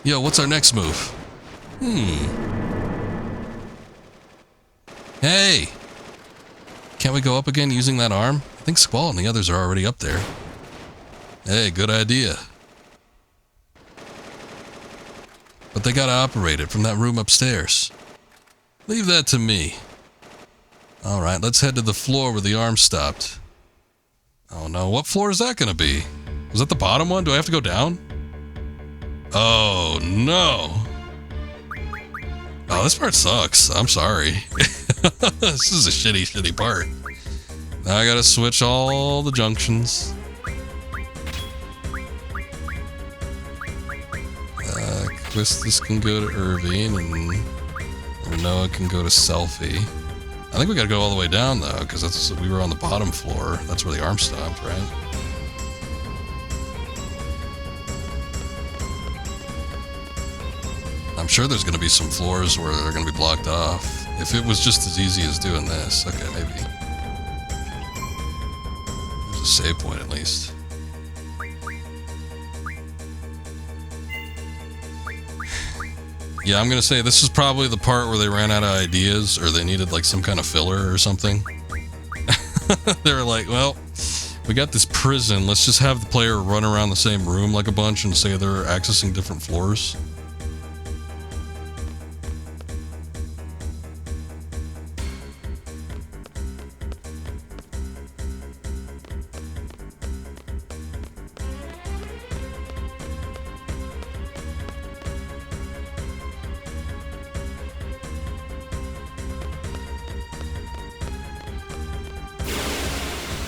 Yo, what's our next move? Hey! Can't we go up again using that arm? I think Squall and the others are already up there. Hey, good idea. But they gotta operate it from that room upstairs. Leave that to me. Alright, let's head to the floor where the arm stopped. Oh no, what floor is that gonna be? Was that the bottom one? Do I have to go down? Oh no! Oh, this part sucks. I'm sorry. This is a shitty part. Now I gotta switch all the junctions. Quistis can go to Irvine, and Renoa can go to Selfie. I think we gotta go all the way down though, because we were on the bottom floor. That's where the arm stopped, right? I'm sure there's gonna be some floors where they're gonna be blocked off. If it was just as easy as doing this, okay, maybe. There's a save point at least. Yeah, I'm gonna say this is probably the part where they ran out of ideas, or they needed like some kind of filler or something. They were like, well, we got this prison, let's just have the player run around the same room like a bunch and say they're accessing different floors.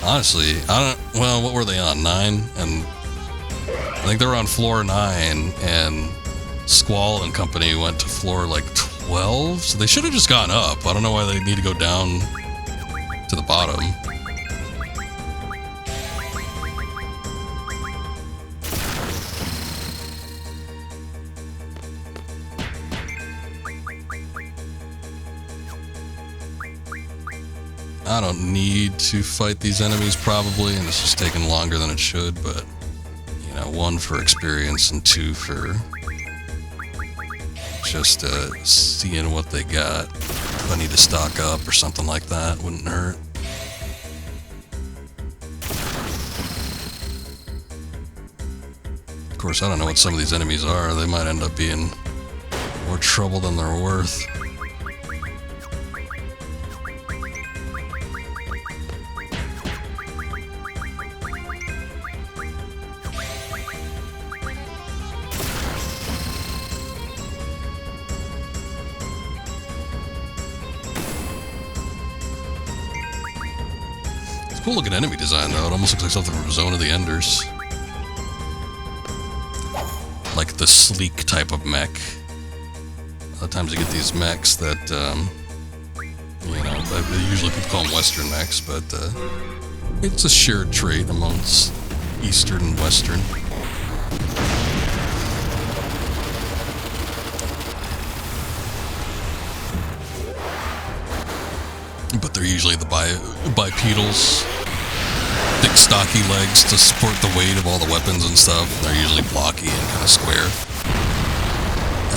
Honestly, well, what were they on? 9? And I think they were on floor 9, and Squall and company went to floor like 12, so they should have just gone up. I don't know why they need to go down to the bottom. I don't need to fight these enemies probably, and it's just taking longer than it should, but, you know, 1 for experience and 2 for just seeing what they got. If I need to stock up or something like that, wouldn't hurt. Of course, I don't know what some of these enemies are. They might end up being more trouble than they're worth. Cool looking enemy design though, it almost looks like something from Zone of the Enders. Like the sleek type of mech. A lot of times you get these mechs that, you know, usually people call them Western mechs, but it's a shared trait amongst Eastern and Western. But they're usually the bipedals. Big stocky legs to support the weight of all the weapons and stuff. They're usually blocky and kind of square.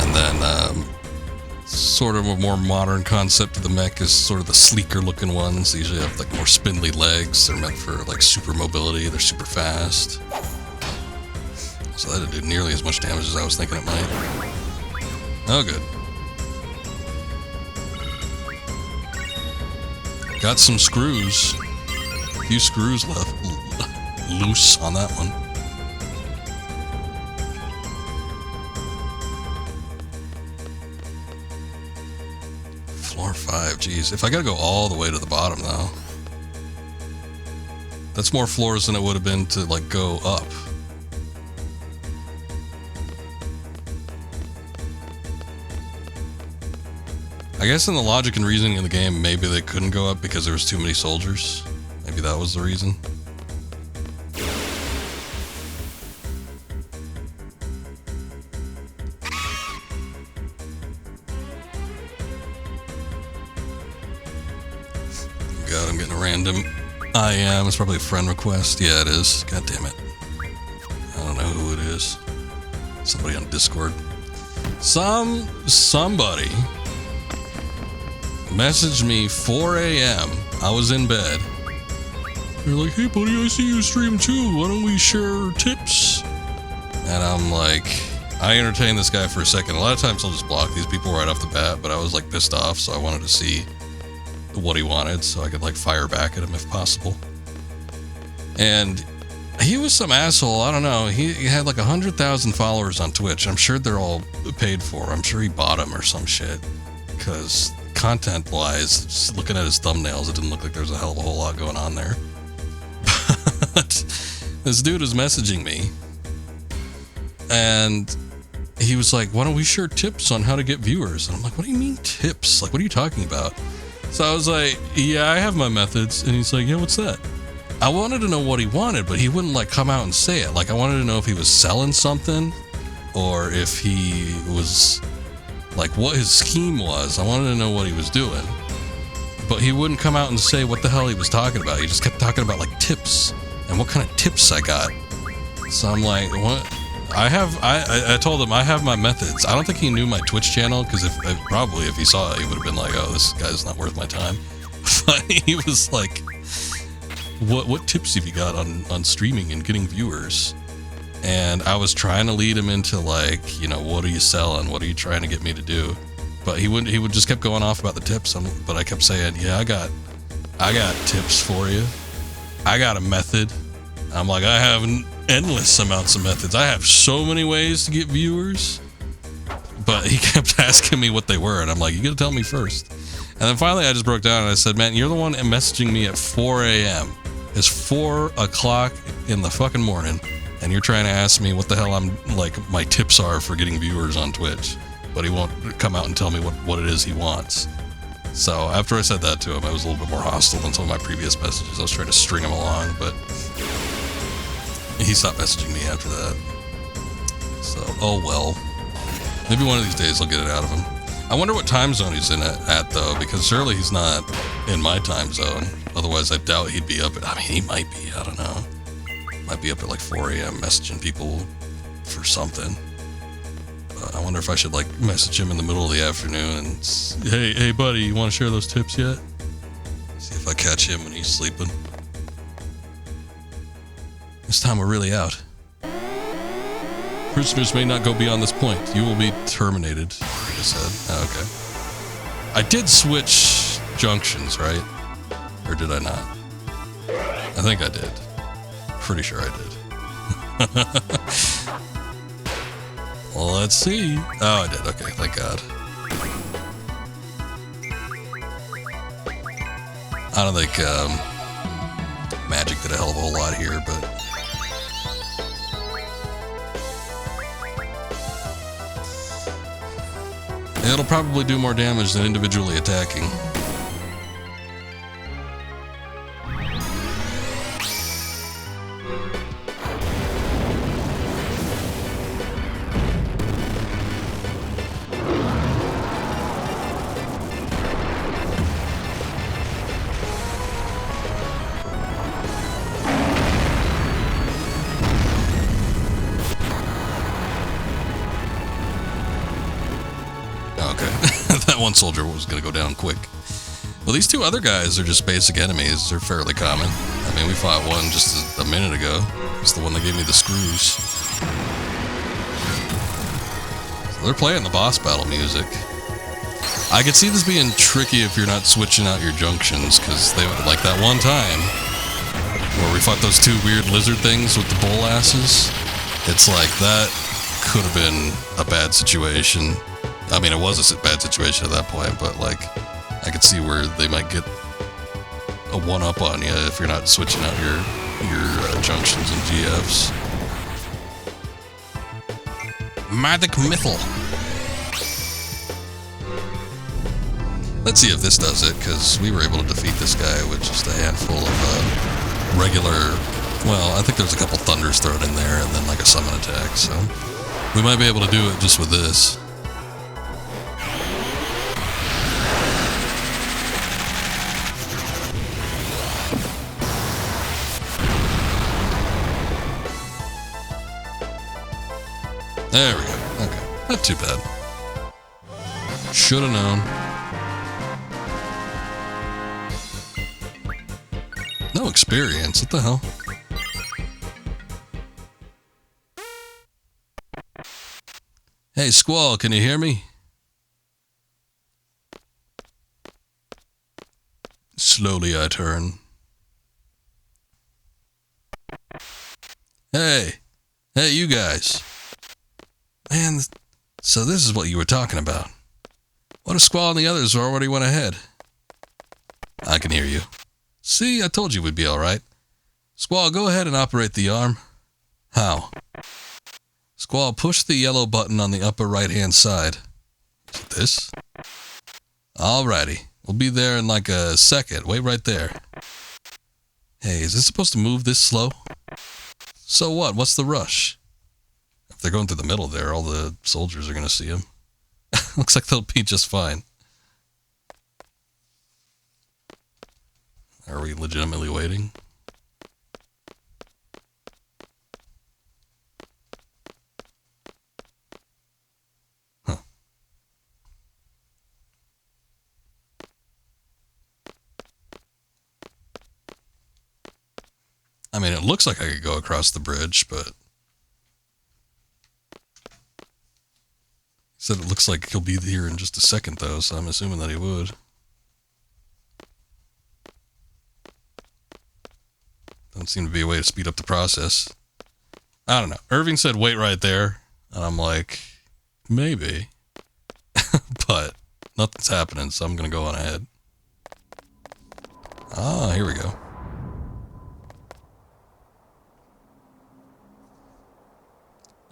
And then sort of a more modern concept of the mech is sort of the sleeker looking ones. They usually have like more spindly legs. They're meant for like super mobility. They're super fast. So that didn't do nearly as much damage as I was thinking it might. Oh, good. Got some screws. A few screws left loose on that one. Floor 5, geez. If I gotta go all the way to the bottom, though. That's more floors than it would have been to, like, go up. I guess in the logic and reasoning of the game, maybe they couldn't go up because there was too many soldiers. Maybe that was the reason. God, I'm getting a random IM. It's probably a friend request. Yeah, it is. God damn it. I don't know who it is. Somebody on Discord. Somebody messaged me 4 a.m. I was in bed. They're like, hey buddy, I see you stream too. Why don't we share tips? And I'm like, I entertained this guy for a second. A lot of times I'll just block these people right off the bat, but I was like pissed off, so I wanted to see what he wanted so I could like fire back at him if possible. And he was some asshole. I don't know. He had like 100,000 followers on Twitch. I'm sure they're all paid for. I'm sure he bought them or some shit. Because content-wise, just looking at his thumbnails, it didn't look like there was a hell of a whole lot going on there. But this dude was messaging me, and he was like, why don't we share tips on how to get viewers? And I'm like, what do you mean tips? Like, what are you talking about? So I was like, yeah, I have my methods. And he's like, yeah, what's that? I wanted to know what he wanted, but he wouldn't like come out and say it. Like, I wanted to know if he was selling something or if he was like what his scheme was. I wanted to know what he was doing, but he wouldn't come out and say what the hell he was talking about. He just kept talking about like tips and what kind of tips I got. So I'm like, what? I told him I have my methods. I don't think he knew my Twitch channel, because probably if he saw it, he would have been like, oh, this guy's not worth my time. But he was like, what tips have you got on streaming and getting viewers? And I was trying to lead him into like, you know, what are you selling? What are you trying to get me to do? But he would just kept going off about the tips. But I kept saying, yeah, I got tips for you. I got a method. I'm like, I have endless amounts of methods. I have so many ways to get viewers. But he kept asking me what they were, and I'm like, you gotta tell me first. And then finally I just broke down and I said, man, you're the one messaging me at 4 a.m. It's 4 o'clock in the fucking morning, and you're trying to ask me what the hell my tips are for getting viewers on Twitch. But he won't come out and tell me what it is he wants. So after I said that to him, I was a little bit more hostile than some of my previous messages. I was trying to string him along, but he stopped messaging me after that. So, oh well. Maybe one of these days I'll get it out of him. I wonder what time zone he's in at though, because surely he's not in my time zone. Otherwise, I doubt he'd be up at, I mean, he might be, I don't know. Might be up at like 4 a.m. messaging people for something. I wonder if I should like message him in the middle of the afternoon and, hey buddy, you want to share those tips yet? See if I catch him when he's sleeping. This time we're really out. Prisoners may not go beyond this point. You will be terminated, like I said. Oh, okay. I did switch junctions, right? Or did I not? I think I did. Pretty sure I did. Well, let's see. Oh, I did. Okay, thank God. I don't think magic did a hell of a whole lot here, but it'll probably do more damage than individually attacking. That one soldier was going to go down quick. Well, these two other guys are just basic enemies. They're fairly common. I mean, we fought one just a minute ago. It's the one that gave me the screws. So they're playing the boss battle music. I could see this being tricky if you're not switching out your junctions, because they like that one time where we fought those two weird lizard things with the bull asses. It's like that could have been a bad situation. I mean, it was a bad situation at that point, but like, I could see where they might get a one-up on you if you're not switching out your junctions and GFs. Magic Mythal. Let's see if this does it, because we were able to defeat this guy with just a handful of regular... Well, I think there's a couple thunders thrown in there, and then like a summon attack, so... We might be able to do it just with this. There we go. Okay. Not too bad. Should have known. No experience. What the hell? Hey, Squall, can you hear me? Slowly I turn. Hey. Hey, you guys. Man, so this is what you were talking about. What if Squall and the others already went ahead? I can hear you. See, I told you we'd be alright. Squall, go ahead and operate the arm. How? Squall, push the yellow button on the upper right-hand side. Is it this? Alrighty. We'll be there in like a second. Wait right there. Hey, is this supposed to move this slow? So what? What's the rush? If they're going through the middle there, all the soldiers are going to see them. Looks like they'll be just fine. Are we legitimately waiting? Huh. I mean, it looks like I could go across the bridge, but... He said it looks like he'll be here in just a second, though, so I'm assuming that he would. Doesn't seem to be a way to speed up the process. I don't know. Irving said wait right there, and I'm like, maybe. But nothing's happening, so I'm going to go on ahead. Ah, here we go.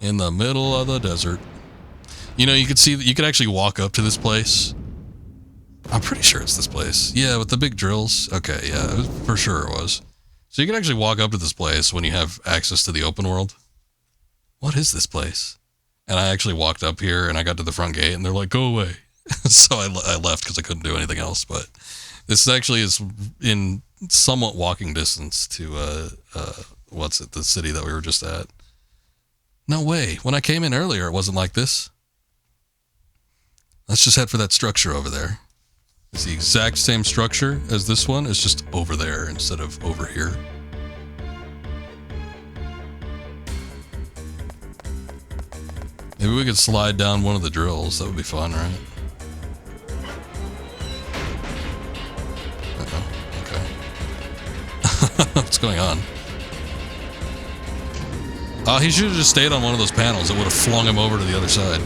In the middle of the desert. You know, you could see that you could actually walk up to this place. I'm pretty sure it's this place. Yeah, with the big drills. Okay, yeah, for sure it was. So you can actually walk up to this place when you have access to the open world. What is this place? And I actually walked up here and I got to the front gate and they're like, go away. So I left because I couldn't do anything else. But this actually is in somewhat walking distance to, the city that we were just at. No way. When I came in earlier, it wasn't like this. Let's just head for that structure over there. It's the exact same structure as this one. It's just over there instead of over here. Maybe we could slide down one of the drills. That would be fun, right? Uh-oh. Okay. What's going on? Oh, he should have just stayed on one of those panels. It would have flung him over to the other side.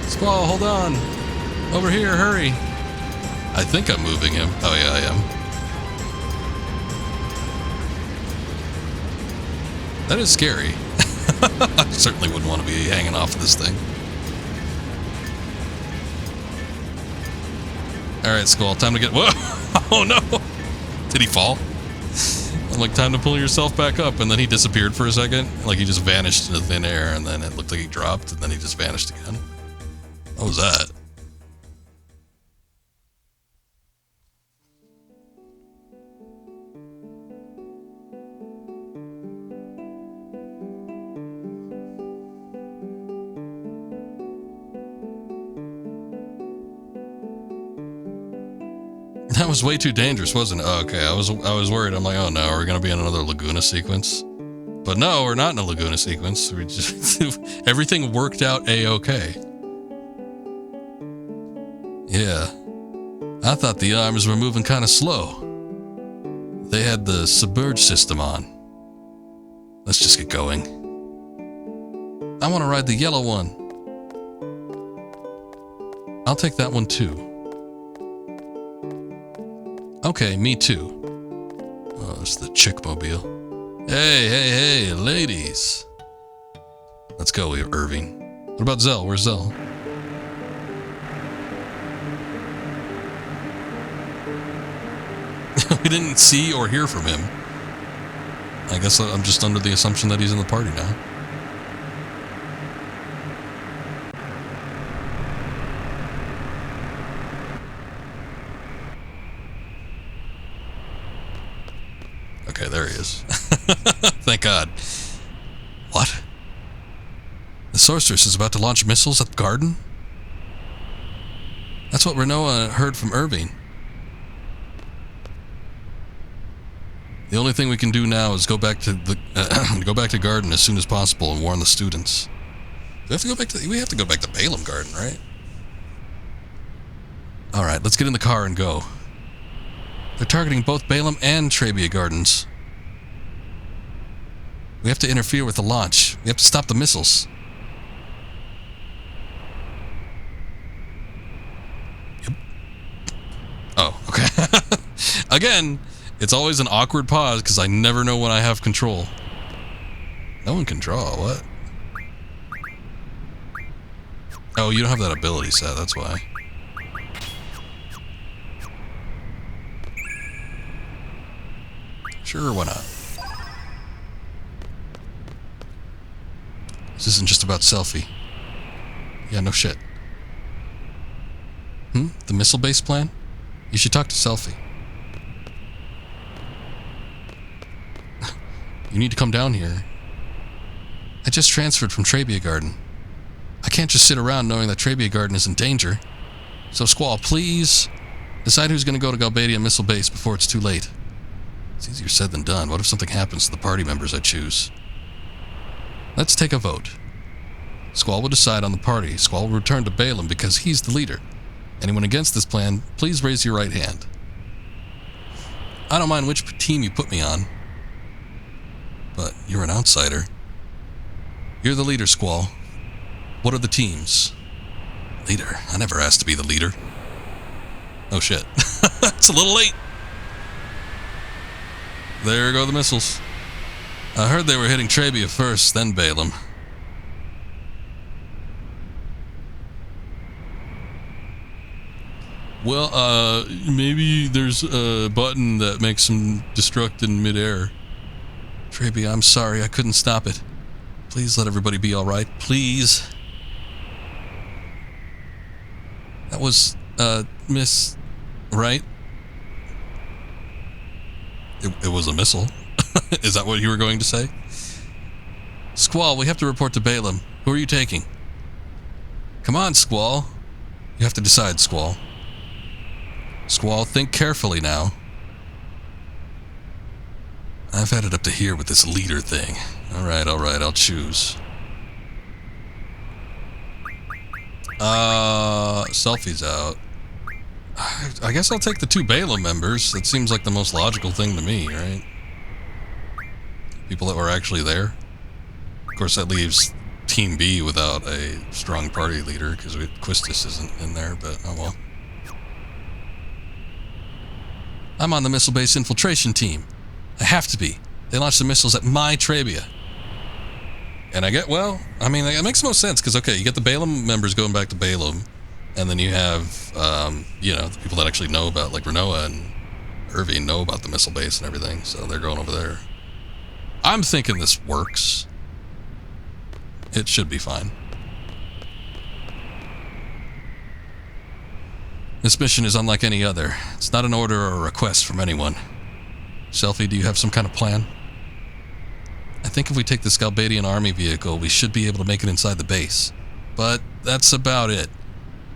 Squall, hold on. Over here, hurry. I think I'm moving him. Oh yeah, I am. That is scary. I certainly wouldn't want to be hanging off of this thing. Alright, Squall, time to get... Whoa! Oh no! Did he fall? I'm like, time to pull yourself back up, and then he disappeared for a second. Like he just vanished into thin air, and then it looked like he dropped, and then he just vanished again. What was that? That was way too dangerous, wasn't it? Oh, okay, I was worried. I'm like, oh no, are we gonna be in another Laguna sequence? But no, we're not in a Laguna sequence. We just everything worked out a-okay. Yeah, I thought the arms were moving kind of slow. They had the submerge system on. Let's just get going. I want to ride the yellow one. I'll take that one too. Okay, me too. Oh, it's the chick-mobile. Hey, ladies. Let's go, Irving. What about Zell? Where's Zell? We didn't see or hear from him. I guess I'm just under the assumption that he's in the party now. Okay, there he is. Thank God. What? The sorceress is about to launch missiles at the garden? That's what Renoa heard from Irving. The only thing we can do now is go back to the Garden as soon as possible and warn the students. We have to go back to Balaam Garden, right? All right, let's get in the car and go. They're targeting both Balaam and Trebia Gardens. We have to interfere with the launch. We have to stop the missiles. Yep. Oh, okay. Again, it's always an awkward pause because I never know when I have control. No one can draw, what? Oh, you don't have that ability set, that's why. Sure, why not? This isn't just about selfie. Yeah, no shit. The missile base plan? You should talk to Selfie. You need to come down here. I just transferred from Trebia Garden. I can't just sit around knowing that Trebia Garden is in danger. So Squall, please decide who's going to go to Galbadia Missile Base before it's too late. It's easier said than done. What if something happens to the party members I choose? Let's take a vote. Squall will decide on the party. Squall will return to Balaam because he's the leader. Anyone against this plan, please raise your right hand. I don't mind which team you put me on. But you're an outsider. You're the leader, Squall. What are the teams? Leader? I never asked to be the leader. Oh shit. It's a little late. There go the missiles. I heard they were hitting Trebia first, then Balaam. Well, maybe there's a button that makes them destruct in midair. Trebia, I'm sorry, I couldn't stop it. Please let everybody be alright, please. That was, miss... right? It was a missile. Is that what you were going to say? Squall, we have to report to Balaam. Who are you taking? Come on, Squall. You have to decide, Squall. Squall, think carefully now. I've had it up to here with this leader thing. Alright, I'll choose. Selfie's out. I guess I'll take the 2 Balaam members. That seems like the most logical thing to me, right? People that were actually there. Of course, that leaves Team B without a strong party leader, because Quistis isn't in there, but oh well. I'm on the missile base infiltration team. I have to be. They launched the missiles at my Trebia. And I get, well, I mean, it makes most sense, because, okay, you get the Balaam members going back to Balaam, and then you have, you know, the people that actually know about, like Renoa and Irving know about the missile base and everything, so they're going over there. I'm thinking this works. It should be fine. This mission is unlike any other. It's not an order or a request from anyone. Selfie, do you have some kind of plan? I think if we take this Galbadian army vehicle, we should be able to make it inside the base. But that's about it.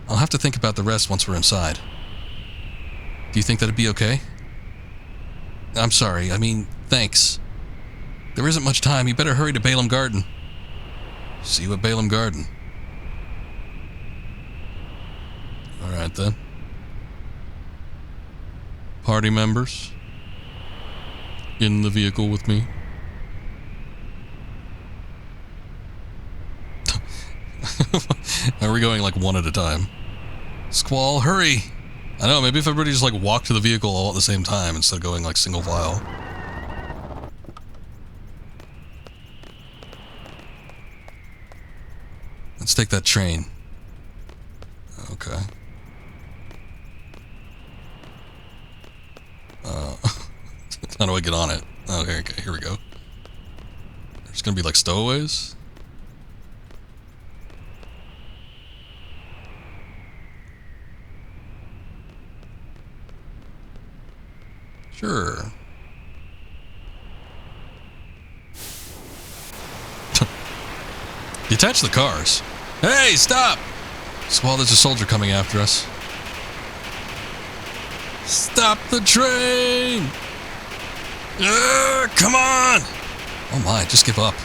I'll have to think about the rest once we're inside. Do you think that'd be okay? I'm sorry. I mean, thanks. There isn't much time. You better hurry to Balaam Garden. See you at Balaam Garden. Alright then. Party members in the vehicle with me. Are we going like one at a time? Squall, hurry! I know, maybe if everybody just like walked to the vehicle all at the same time instead of going like single file. Let's take that train. Okay. How do I get on it? Okay, here we go. There's gonna be like stowaways? Sure. Detach the cars. Hey, stop! Squall, there's a soldier coming after us. Stop the train! Come on! Oh my, just give up.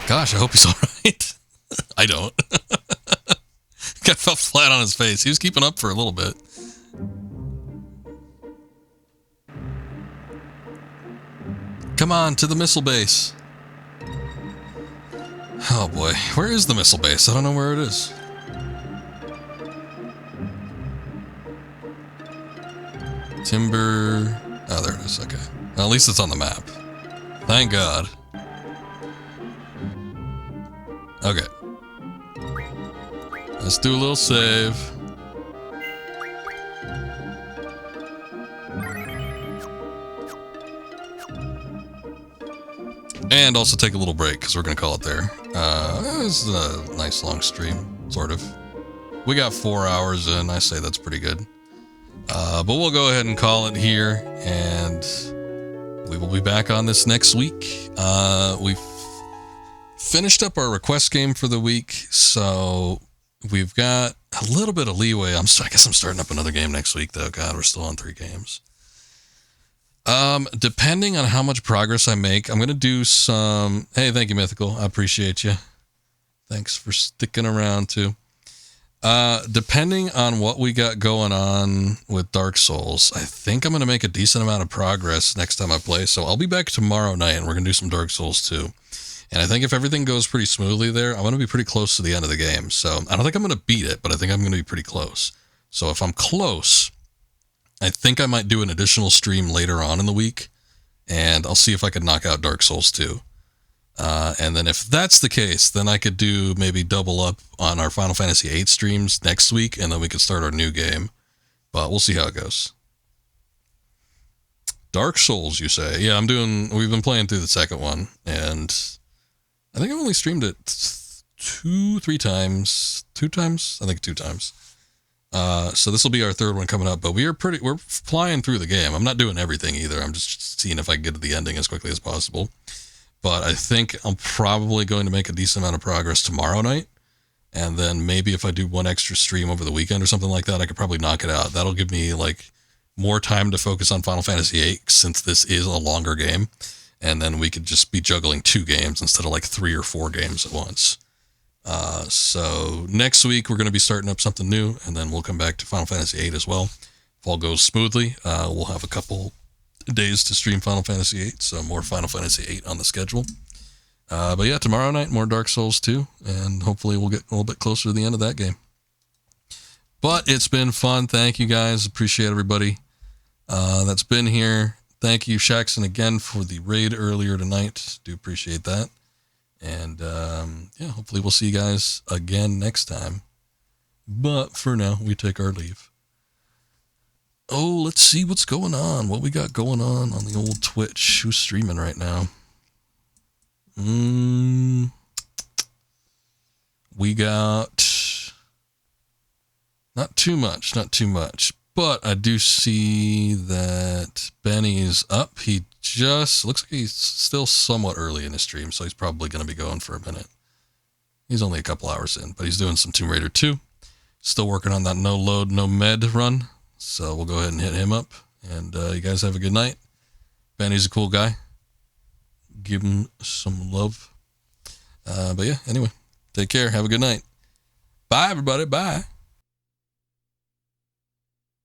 Gosh, I hope he's alright. I don't. Guy fell flat on his face. He was keeping up for a little bit. Come on, to the missile base. Oh boy, where is the missile base? I don't know where it is. Timber... Oh, there it is, okay. Well, at least it's on the map. Thank God. Okay. Let's do a little save. And also take a little break, because we're going to call it there. This is a nice long stream, sort of. We got 4 hours in, I say that's pretty good. But we'll go ahead and call it here, and we will be back on this next week. We've finished up our request game for the week, so we've got a little bit of leeway. I guess I'm starting up another game next week, though. God, we're still on 3 games. Depending on how much progress I make, I'm going to do some... Hey, thank you, Mythical. I appreciate you. Thanks for sticking around, too. Depending on what we got going on with Dark Souls, I think I'm going to make a decent amount of progress next time I play. So I'll be back tomorrow night, and we're going to do some Dark Souls, too. And I think if everything goes pretty smoothly there, I'm going to be pretty close to the end of the game. So I don't think I'm going to beat it, but I think I'm going to be pretty close. So if I'm close... I think I might do an additional stream later on in the week, and I'll see if I can knock out Dark Souls 2. And then if that's the case, then I could do maybe double up on our Final Fantasy VIII streams next week, and then we could start our new game. But we'll see how it goes. Dark Souls, you say? Yeah, we've been playing through the second one, and I think I've only streamed it 2 times. 2 times? I think 2 times. So this will be our 3rd one coming up, but we're flying through the game. I'm not doing everything either. I'm just seeing if I can get to the ending as quickly as possible. But I think I'm probably going to make a decent amount of progress tomorrow night. And then maybe if I do one extra stream over the weekend or something like that, I could probably knock it out. That'll give me like more time to focus on Final Fantasy VIII since this is a longer game. And then we could just be juggling 2 games instead of like 3 or 4 games at once. So next week we're going to be starting up something new, and then we'll come back to Final Fantasy VIII as well. If all goes smoothly, we'll have a couple days to stream Final Fantasy VIII, so more Final Fantasy VIII on the schedule. But yeah, tomorrow night, more Dark Souls 2, and hopefully we'll get a little bit closer to the end of that game. But it's been fun. Thank you guys. Appreciate everybody that's been here. Thank you, Shaxon, again for the raid earlier tonight. Do appreciate that. And, yeah, hopefully we'll see you guys again next time. But for now, we take our leave. Oh, let's see what's going on. What we got going on the old Twitch. Who's streaming right now? We got... Not too much. But I do see that Benny's up. He just looks like he's still somewhat early in his stream, so he's probably going to be going for a minute. He's only a couple hours in, but he's doing some Tomb Raider 2. Still working on that no load, no med run. So we'll go ahead and hit him up. And you guys have a good night. Benny's a cool guy. Give him some love. But yeah, anyway, take care. Have a good night. Bye, everybody. Bye.